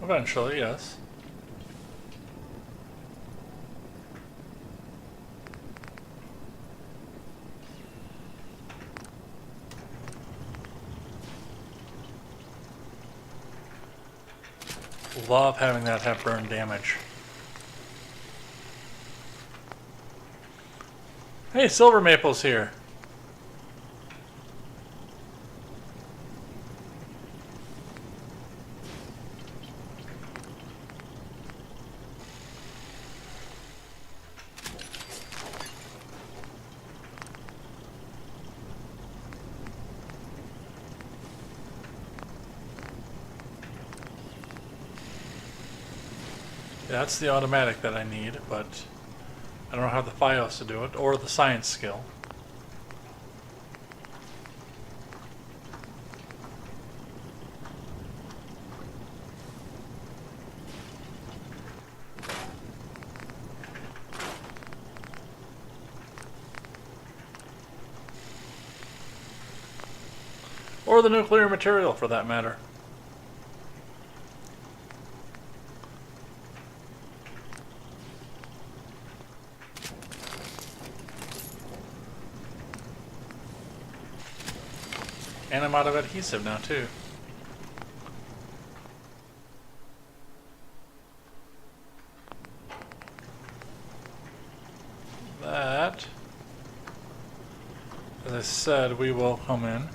Eventually, yes. Love having that have burn damage. Hey, Silver Maple's here. Yeah, that's the automatic that I need, but I don't have the FiOS to do it, or the science skill. Or the nuclear material, for that matter. And I'm out of adhesive now, too. That, as I said, we will come in.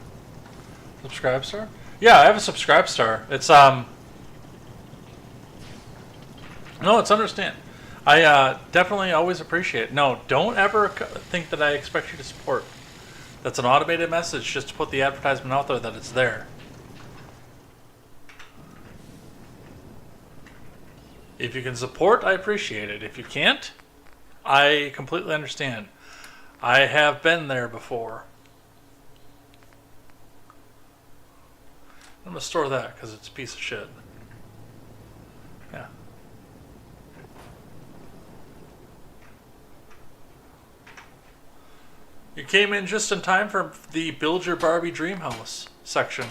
Subscribe star? Yeah, I have a subscribe star. It's, no, it's understand. I definitely always appreciate it. No, don't ever think that I expect you to support. That's an automated message just to put the advertisement out there that it's there. If you can support, I appreciate it. If you can't, I completely understand. I have been there before. I'm going to store that because it's a piece of shit. Yeah. You came in just in time for the Build Your Barbie Dream House section.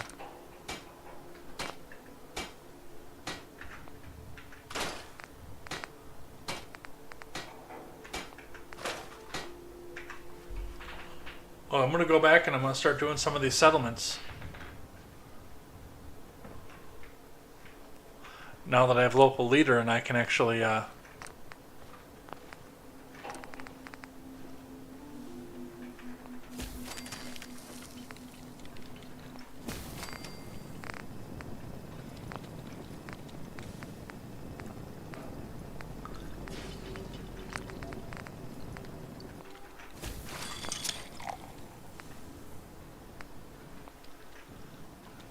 Oh, I'm going to go back and I'm going to start doing some of these settlements. Now that I have local leader and I can actually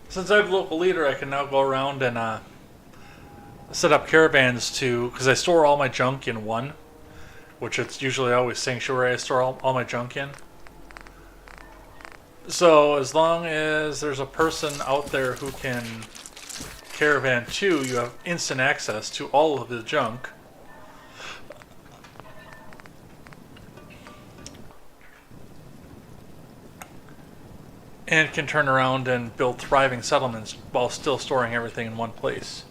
since I have local leader, I can now go around and set up caravans to, because I store all my junk in one, which it's usually always Sanctuary I store all my junk in. So as long as there's a person out there who can caravan to, you have instant access to all of the junk. And can turn around and build thriving settlements while still storing everything in one place.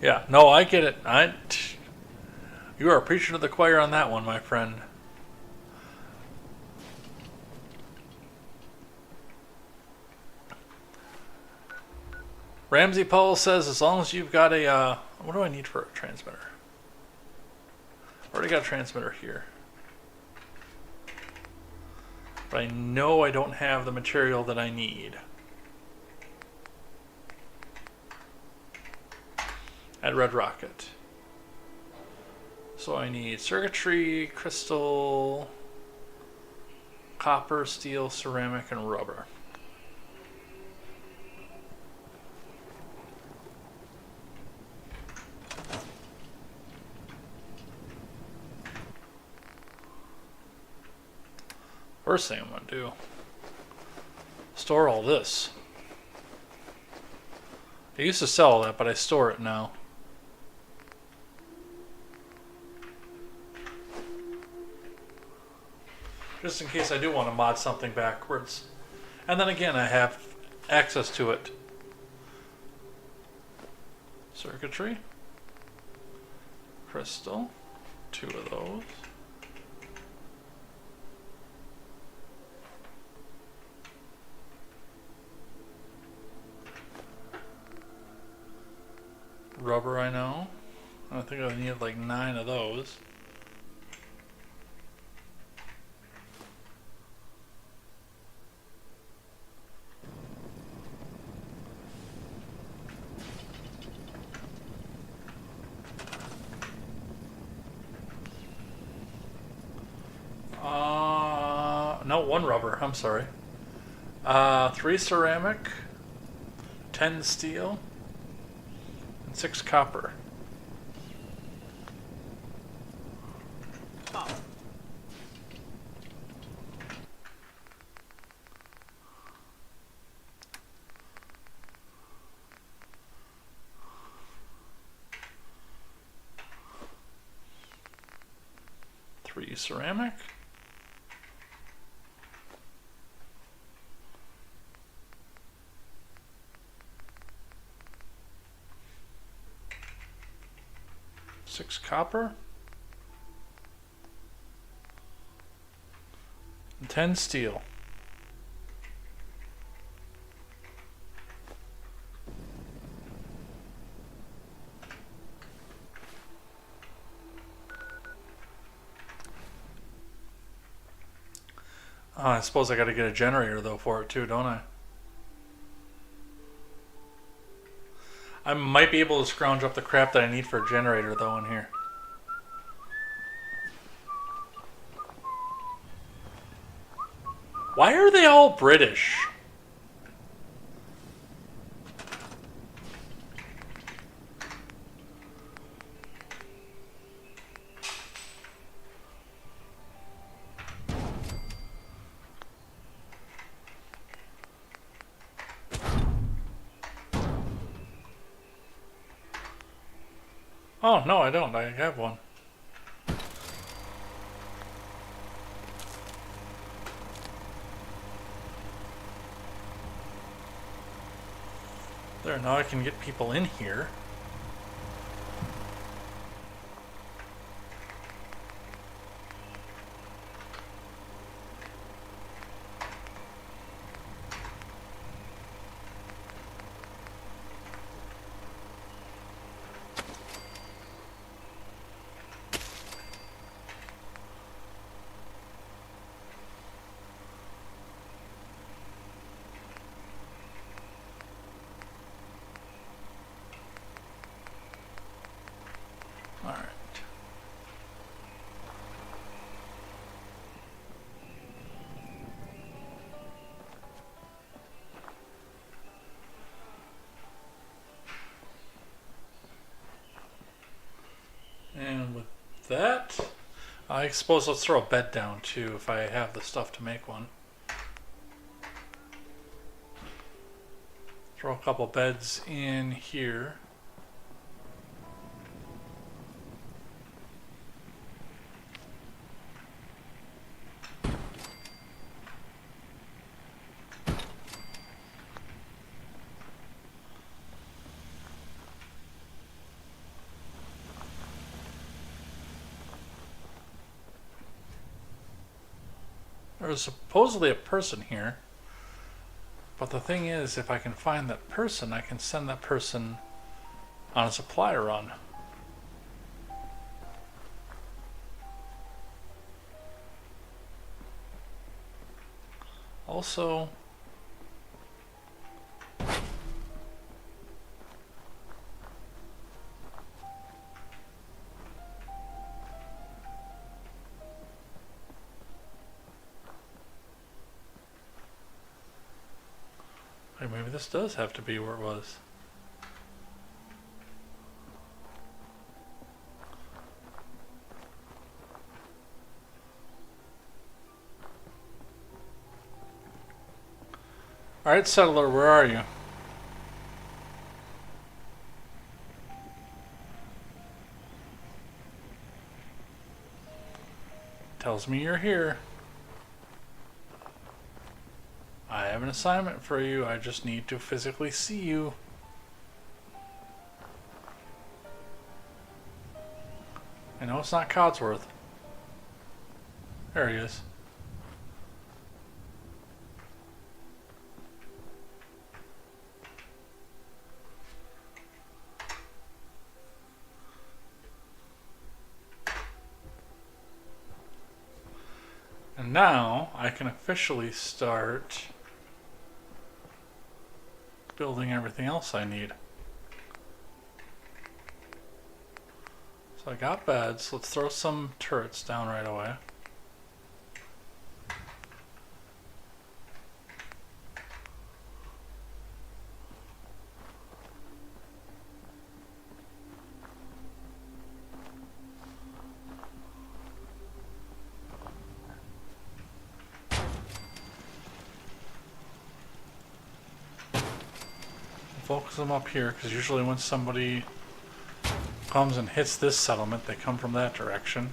Yeah, no, I get it. You are preaching to the choir on that one, my friend. Ramsey Paul says, as long as you've got a, what do I need for a transmitter? Already got a transmitter here. But I know I don't have the material that I need. At Red Rocket. So I need circuitry, crystal, copper, steel, ceramic, and rubber. First thing I'm going to do, store all this. I used to sell that, but I store it now. Just in case I do want to mod something backwards. And then again, I have access to it. Circuitry. Crystal. 2 of those. Rubber, I know. I think I need like 9 of those. No, 1 rubber, I'm sorry. 3 ceramic, 10 steel, and 6 copper. Three ceramic. Six copper. And 10 steel. I suppose I got to get a generator though for it too, don't I? I might be able to scrounge up the crap that I need for a generator though in here. Why are they all British? Oh, no, I don't. I have one. There, now I can get people in here. And with that, I suppose let's throw a bed down too if I have the stuff to make one. Throw a couple beds in here. There's supposedly a person here. But the thing is, if I can find that person, I can send that person on a supply run. Also, maybe this does have to be where it was. Alright, settler, where are you? Tells me you're here. I have an assignment for you. I just need to physically see you. I know it's not Codsworth. There he is. And now I can officially start building everything else I need. So I got beds. Let's throw some turrets down right away. Focus them up here, because usually when somebody comes and hits this settlement, they come from that direction.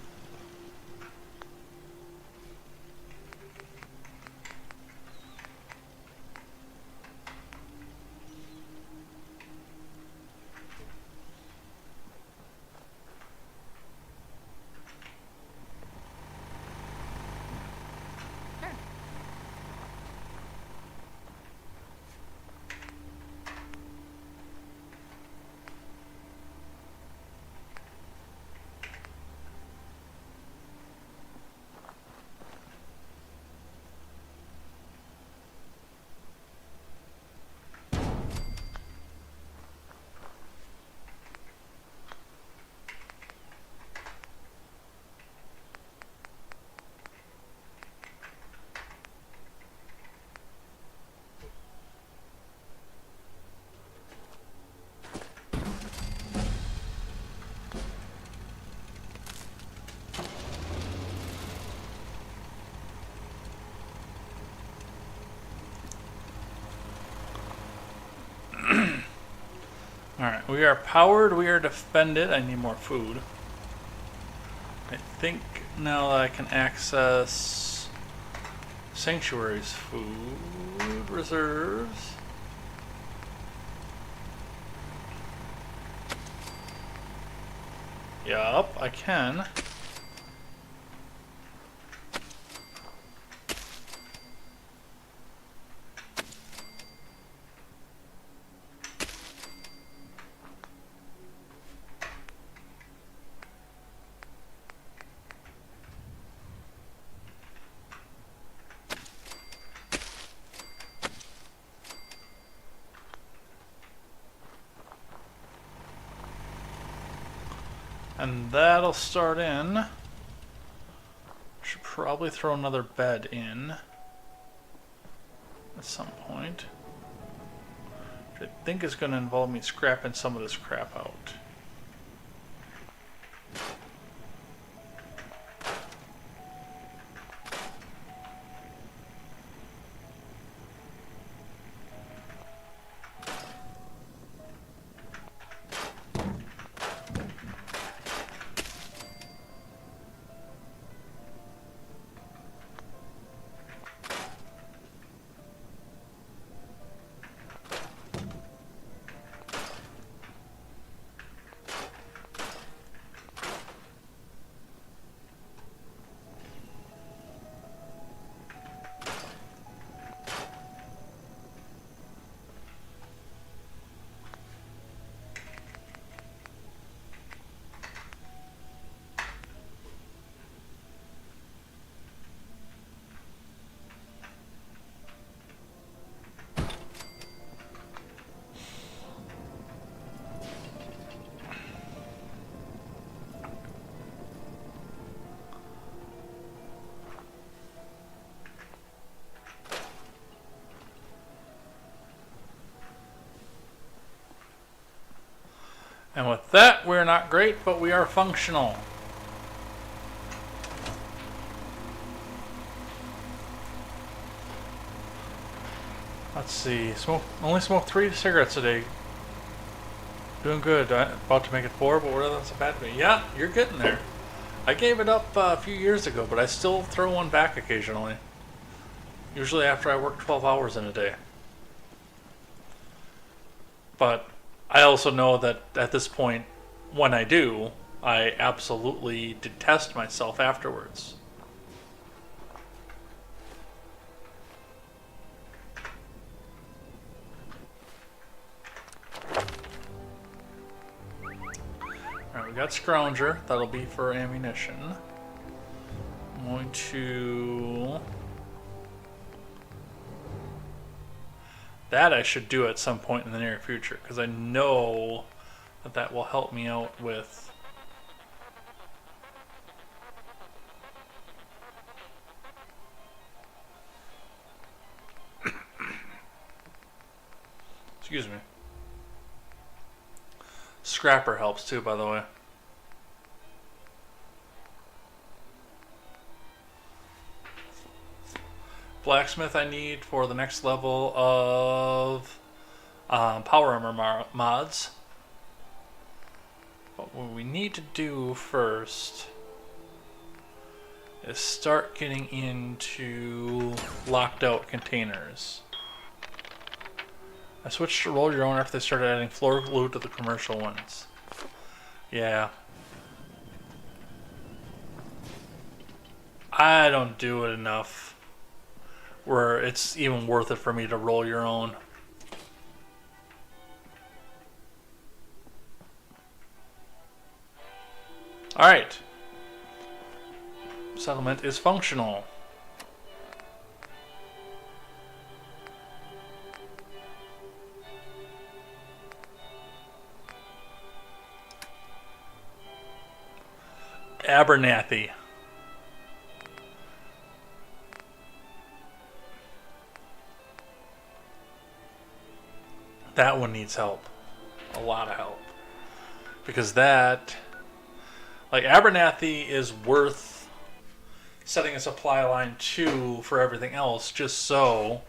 Alright, we are powered, we are defended. I need more food. I think now that I can access Sanctuary's food reserves. Yup, I can. And that'll start in. Should probably throw another bed in at some point. Which I think is going to involve me scrapping some of this crap out. And with that, we're not great, but we are functional. Let's see. Only smoke 3 cigarettes a day. Doing good. About to make it 4, but that's a bad day. Yeah, you're getting there. I gave it up a few years ago, but I still throw one back occasionally. Usually after I work 12 hours in a day. But I also know that at this point, when I do, I absolutely detest myself afterwards. Alright, we got Scrounger. That'll be for ammunition. I'm going to... That I should do at some point in the near future, because I know that that will help me out with... Excuse me. Scrapper helps too, by the way. Blacksmith I need for the next level of power armor mods. But what we need to do first is start getting into locked out containers. I switched to roll your own after they started adding floor glue to the commercial ones. Yeah. I don't do it enough where it's even worth it for me to roll your own. Alright. Settlement is functional. Abernathy. That one needs help. A lot of help. Because that... Like, Abernathy is worth setting a supply line to for everything else, just so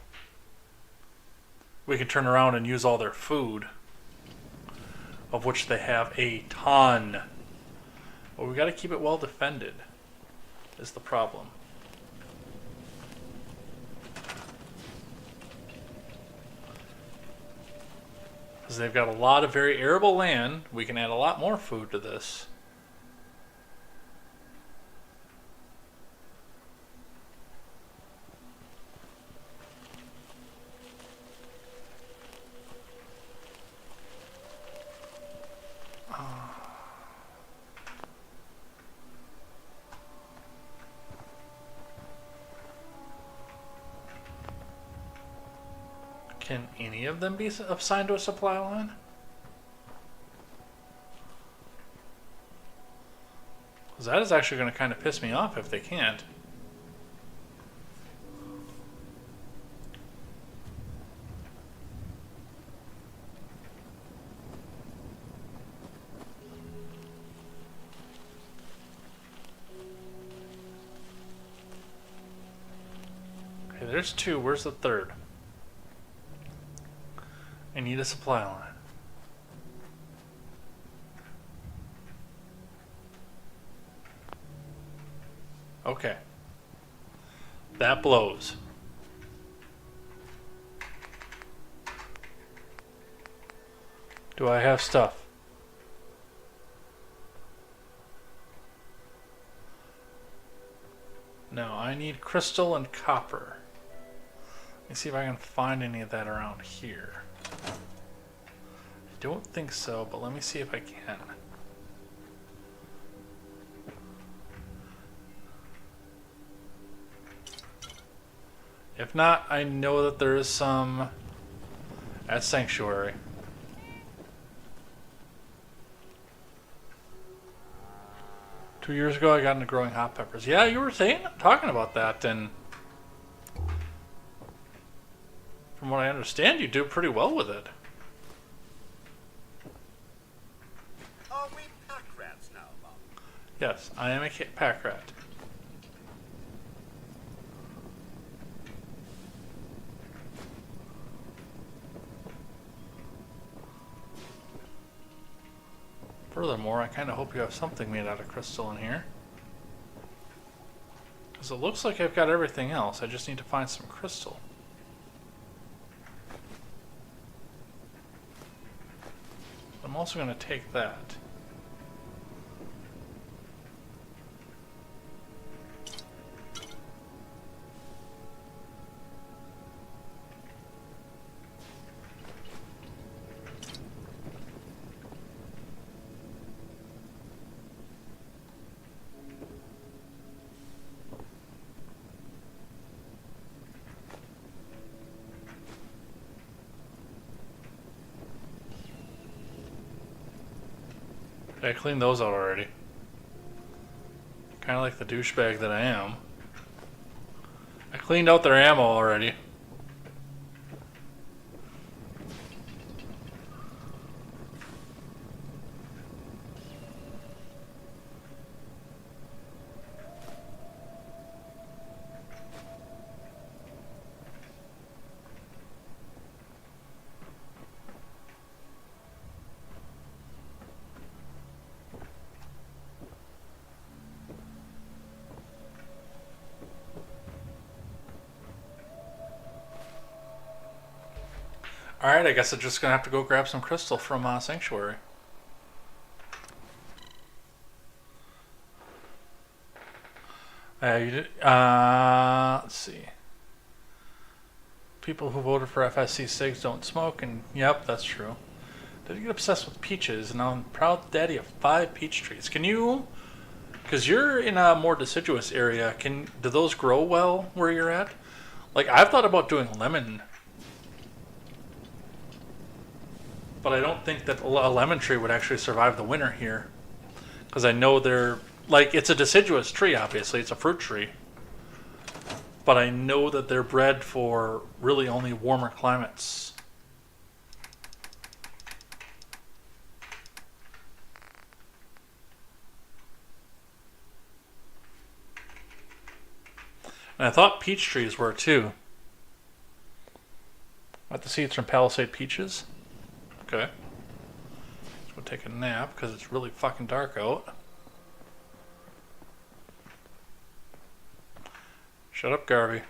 we can turn around and use all their food, of which they have a ton. But we got to keep it well defended, is the problem. Because they've got a lot of very arable land, we can add a lot more food to this. Can any of them be assigned to a supply line? Because that is actually going to kind of piss me off if they can't. Okay, there's 2. Where's the 3rd? I need a supply line. Okay. That blows. Do I have stuff? No, I need crystal and copper. Let me see if I can find any of that around here. I don't think so, but let me see if I can. If not, I know that there is some at Sanctuary. Two years ago, I got into growing hot peppers. Yeah, you were talking about that, and from what I understand, you do pretty well with it. Yes, I am a pack rat. Furthermore, I kind of hope you have something made out of crystal in here. Because it looks like I've got everything else. I just need to find some crystal. I'm also going to take that. I cleaned those out already. Kind of like the douchebag that I am. I cleaned out their ammo already. Alright, I guess I'm just gonna have to go grab some crystal from Sanctuary. Let's see. People who voted for FSC SIGs don't smoke, and yep, that's true. Did you get obsessed with peaches? And now I'm proud daddy of 5 peach trees. Can you, because you're in a more deciduous area, do those grow well where you're at? Like, I've thought about doing lemon. But I don't think that a lemon tree would actually survive the winter here. Because I know they're, like, it's a deciduous tree, obviously. It's a fruit tree. But I know that they're bred for really only warmer climates. And I thought peach trees were too. Got the seeds from Palisade Peaches. Okay. Let's go take a nap because it's really fucking dark out. Shut up, Garvey.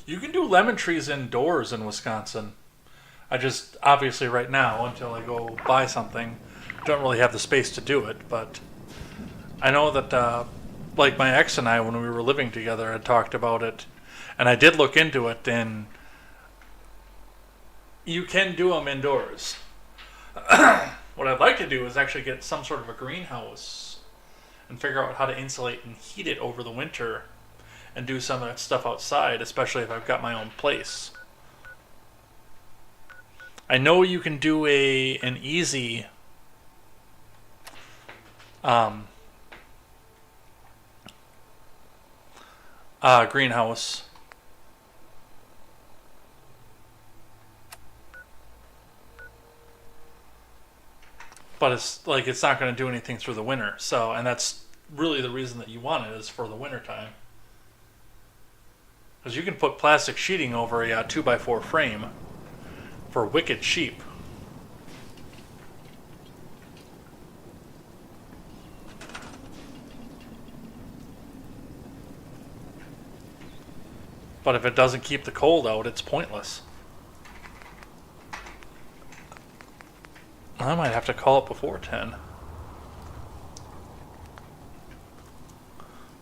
You can do lemon trees indoors in Wisconsin. I just, obviously right now, until I go buy something, don't really have the space to do it, but I know that, like my ex and I, when we were living together, had talked about it, and I did look into it, and you can do them indoors. What I'd like to do is actually get some sort of a greenhouse and figure out how to insulate and heat it over the winter and do some of that stuff outside, especially if I've got my own place. I know you can do an easy greenhouse. But it's like it's not going to do anything through the winter. So, and that's really the reason that you want it, is for the winter time. Because you can put plastic sheeting over a 2x4 frame for wicked cheap. But if it doesn't keep the cold out, it's pointless. I might have to call it before 10.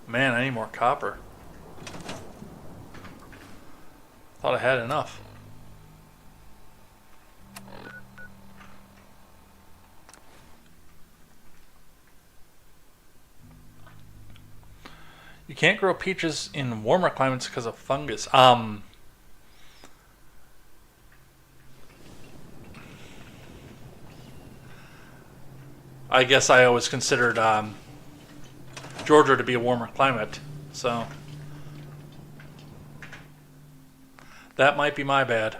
Man, I need more copper. Thought I had enough. You can't grow peaches in warmer climates because of fungus. I guess I always considered Georgia to be a warmer climate. So that might be my bad.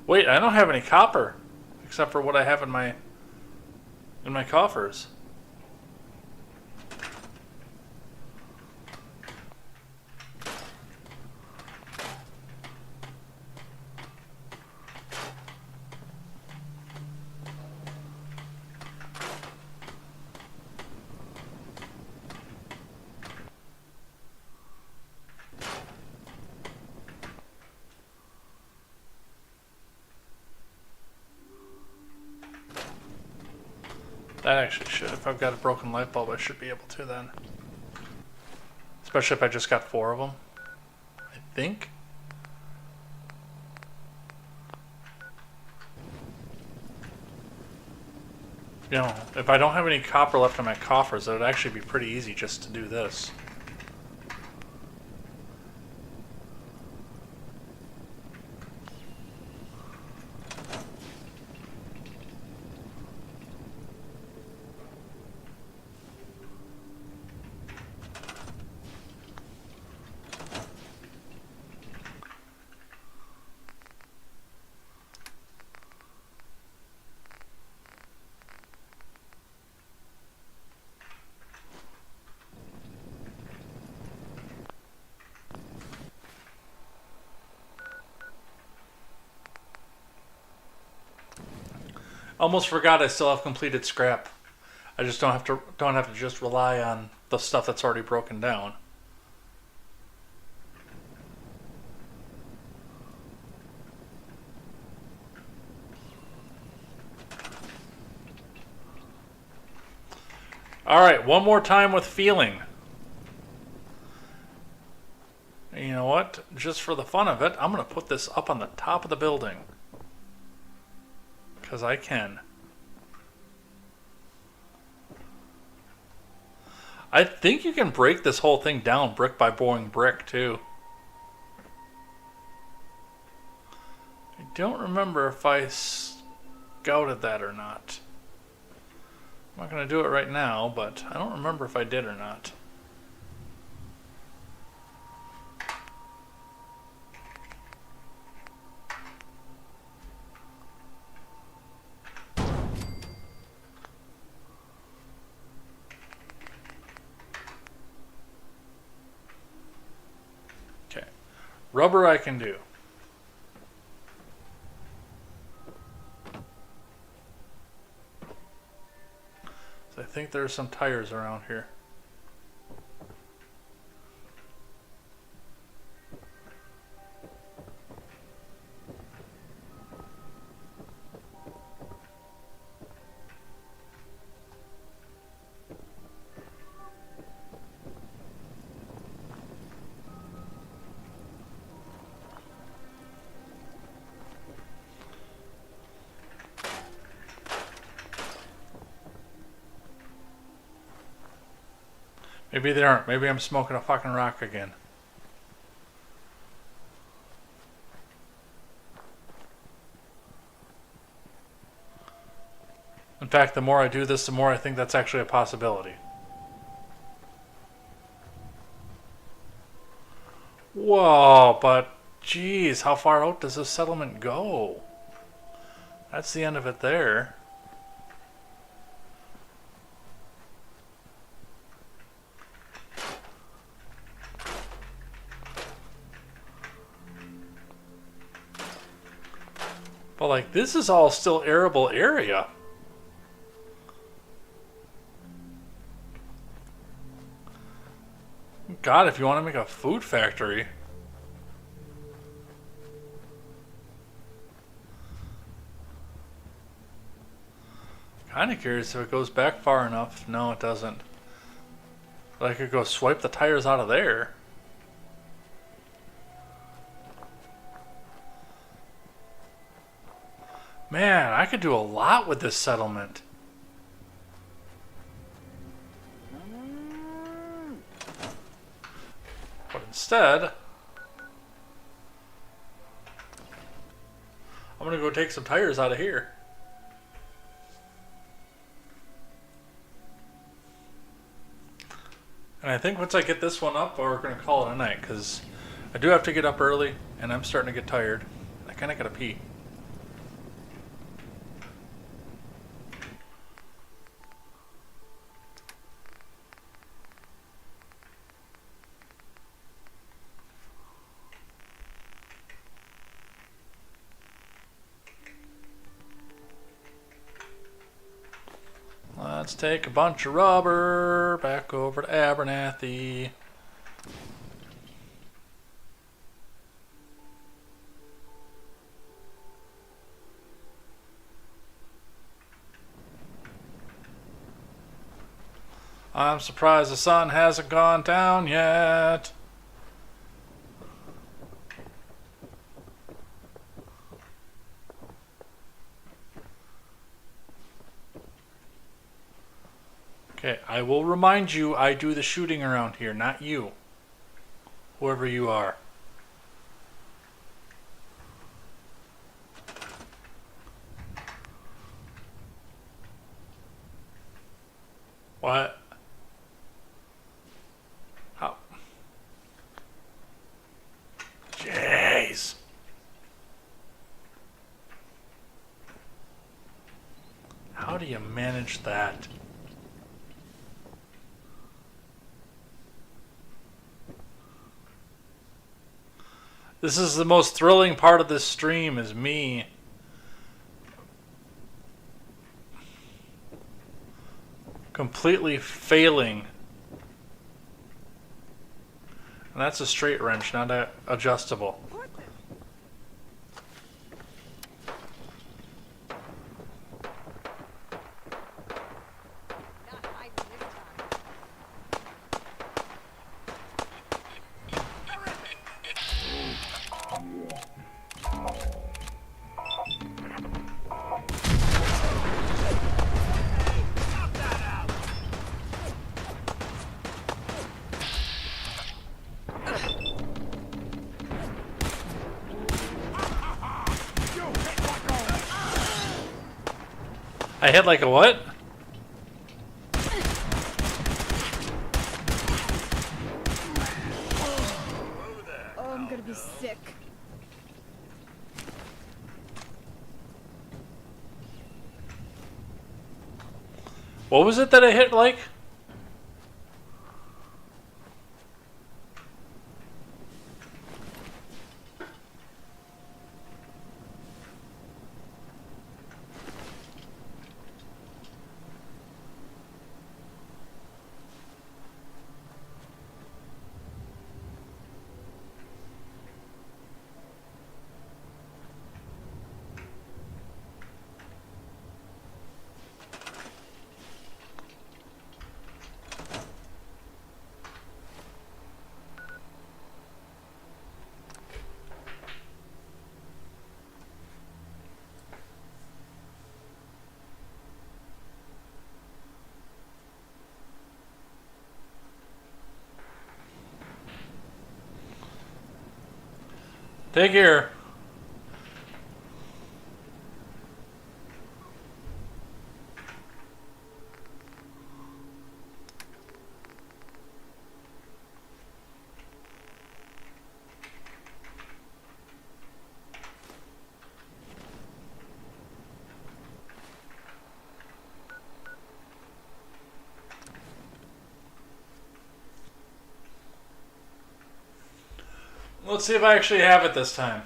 Wait, I don't have any copper except for what I have in my coffers. That actually should. If I've got a broken light bulb, I should be able to then. Especially if I just got 4 of them. I think. You know, if I don't have any copper left in my coffers, it would actually be pretty easy just to do this. Almost forgot I still have completed scrap. I just don't have to just rely on the stuff that's already broken down. Alright, one more time with feeling. And you know what? Just for the fun of it, I'm going to put this up on the top of the building. Because I can. I think you can break this whole thing down brick by boring brick too. I don't remember if I scouted that or not. I'm not going to do it right now, but I don't remember if I did or not. Okay. Rubber I can do. I think there's some tires around here. Maybe they aren't. Maybe I'm smoking a fucking rock again. In fact, the more I do this, the more I think that's actually a possibility. Whoa, but geez, how far out does this settlement go? That's the end of it there. But like, this is all still arable area. God, if you want to make a food factory. Kind of curious if it goes back far enough. No, it doesn't. But I could go swipe the tires out of there. Man, I could do a lot with this settlement. But instead, I'm gonna go take some tires out of here. And I think once I get this one up, we're gonna call it a night, because I do have to get up early, and I'm starting to get tired. I kinda gotta pee. Let's take a bunch of rubber back over to Abernathy. I'm surprised the sun hasn't gone down yet. Okay, I will remind you I do the shooting around here, not you. Whoever you are. What? How? Jeez. How do you manage that? This is the most thrilling part of this stream, is me completely failing. And that's a straight wrench, not a adjustable. I hit like a what? Oh, I'm gonna be sick. What was it that I hit like? Take care. Let's see if I actually have it this time.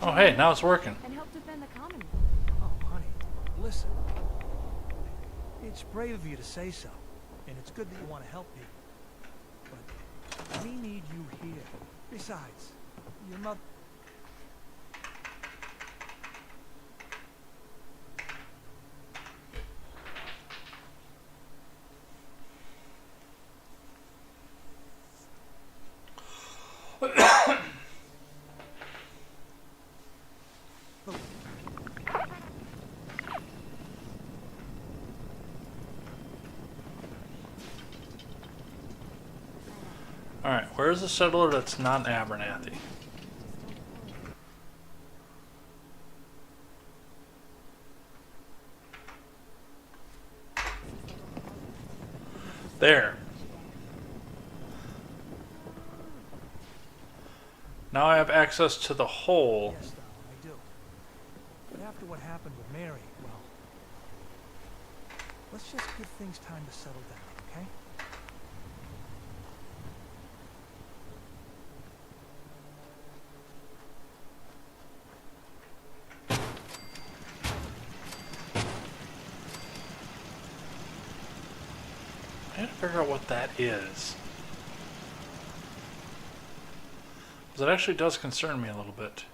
Oh, hey, now it's working. And help defend the Commonwealth. Oh, honey, listen. It's brave of you to say so, and it's good that you want to help me. But we need you here. Besides, your mother... Alright, where's the settler that's not Abernathy? There. Now I have access to the hole. Yes, darling, I do. But after what happened with Mary, well... let's just give things time to settle down, okay? I gotta figure out what that is. Because it actually does concern me a little bit.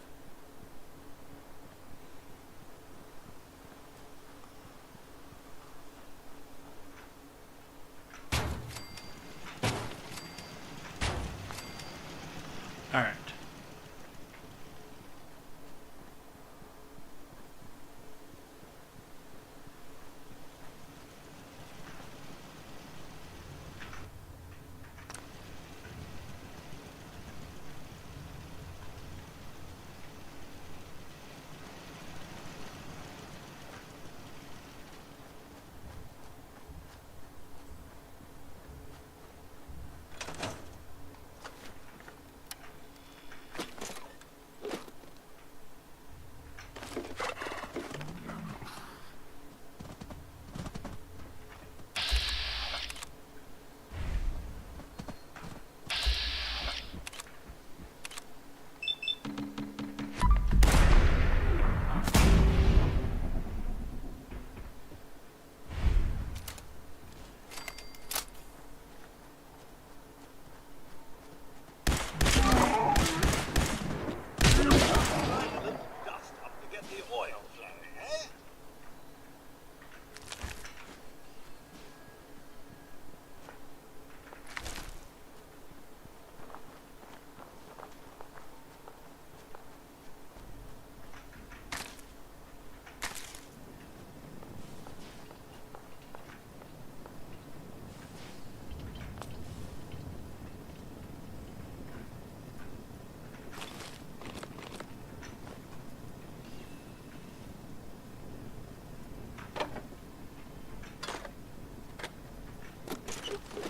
Alright.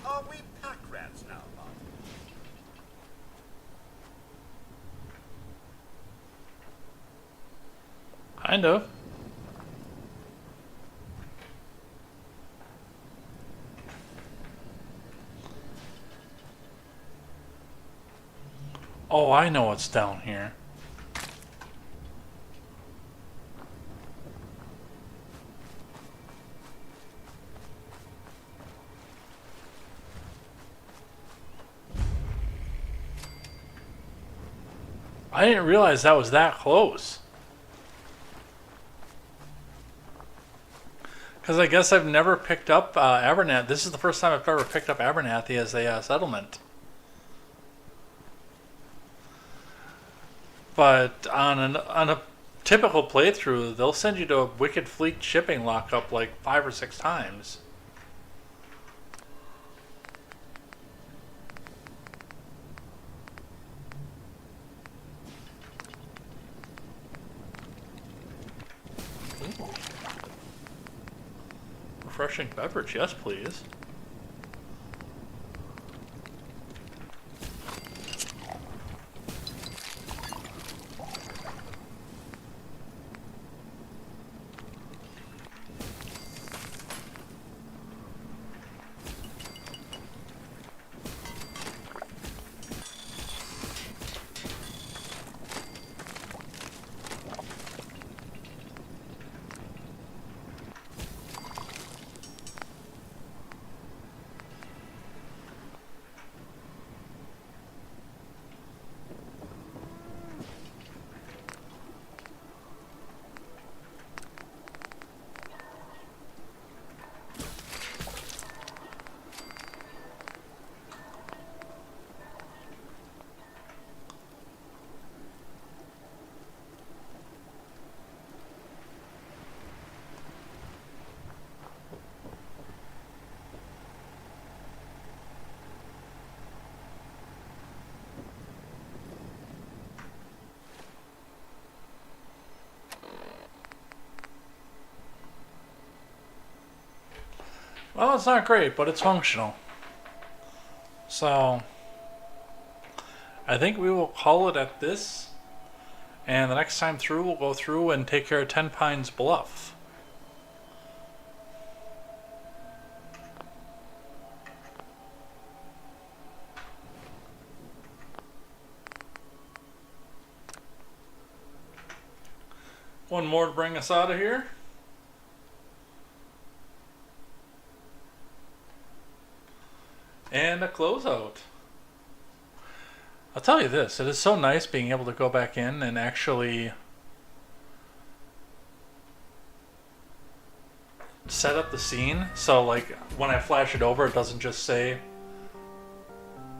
Are we pack rats now, Mom? Kind of. Oh, I know what's down here. I didn't realize that was that close. Because I guess I've never picked up Abernathy. This is the first time I've ever picked up Abernathy as a settlement. But on a typical playthrough, they'll send you to a Wicked Fleet shipping lockup like 5 or 6 times. Refreshing beverage, yes please. Well, it's not great, but it's functional. So, I think we will call it at this. And the next time through, we'll go through and take care of 10 Pines Bluff. One more to bring us out of here. And a closeout. I'll tell you this, it is so nice being able to go back in and actually set up the scene. So like when I flash it over, it doesn't just say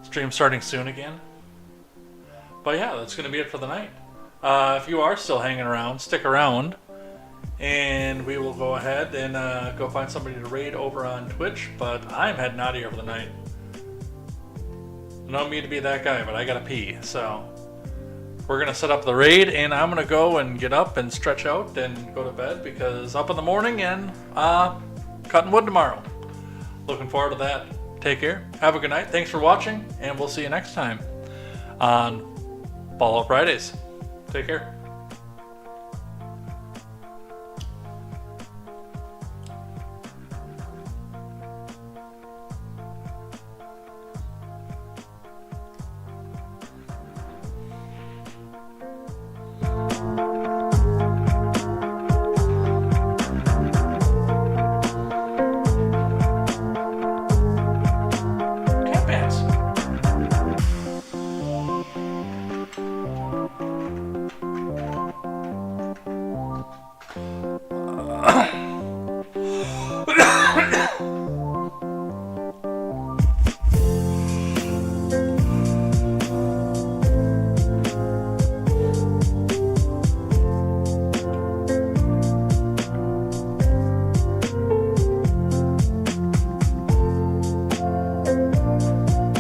stream starting soon again. But yeah, that's going to be it for the night. If you are still hanging around, stick around. And we will go ahead and go find somebody to raid over on Twitch. But I'm heading out of here for the night. I don't mean to be that guy, but I gotta pee. So we're gonna set up the raid, and I'm gonna go and get up and stretch out and go to bed because up in the morning and cutting wood tomorrow. Looking forward to that. Take care. Have a good night. Thanks for watching, and we'll see you next time on Fallout Fridays. Take care.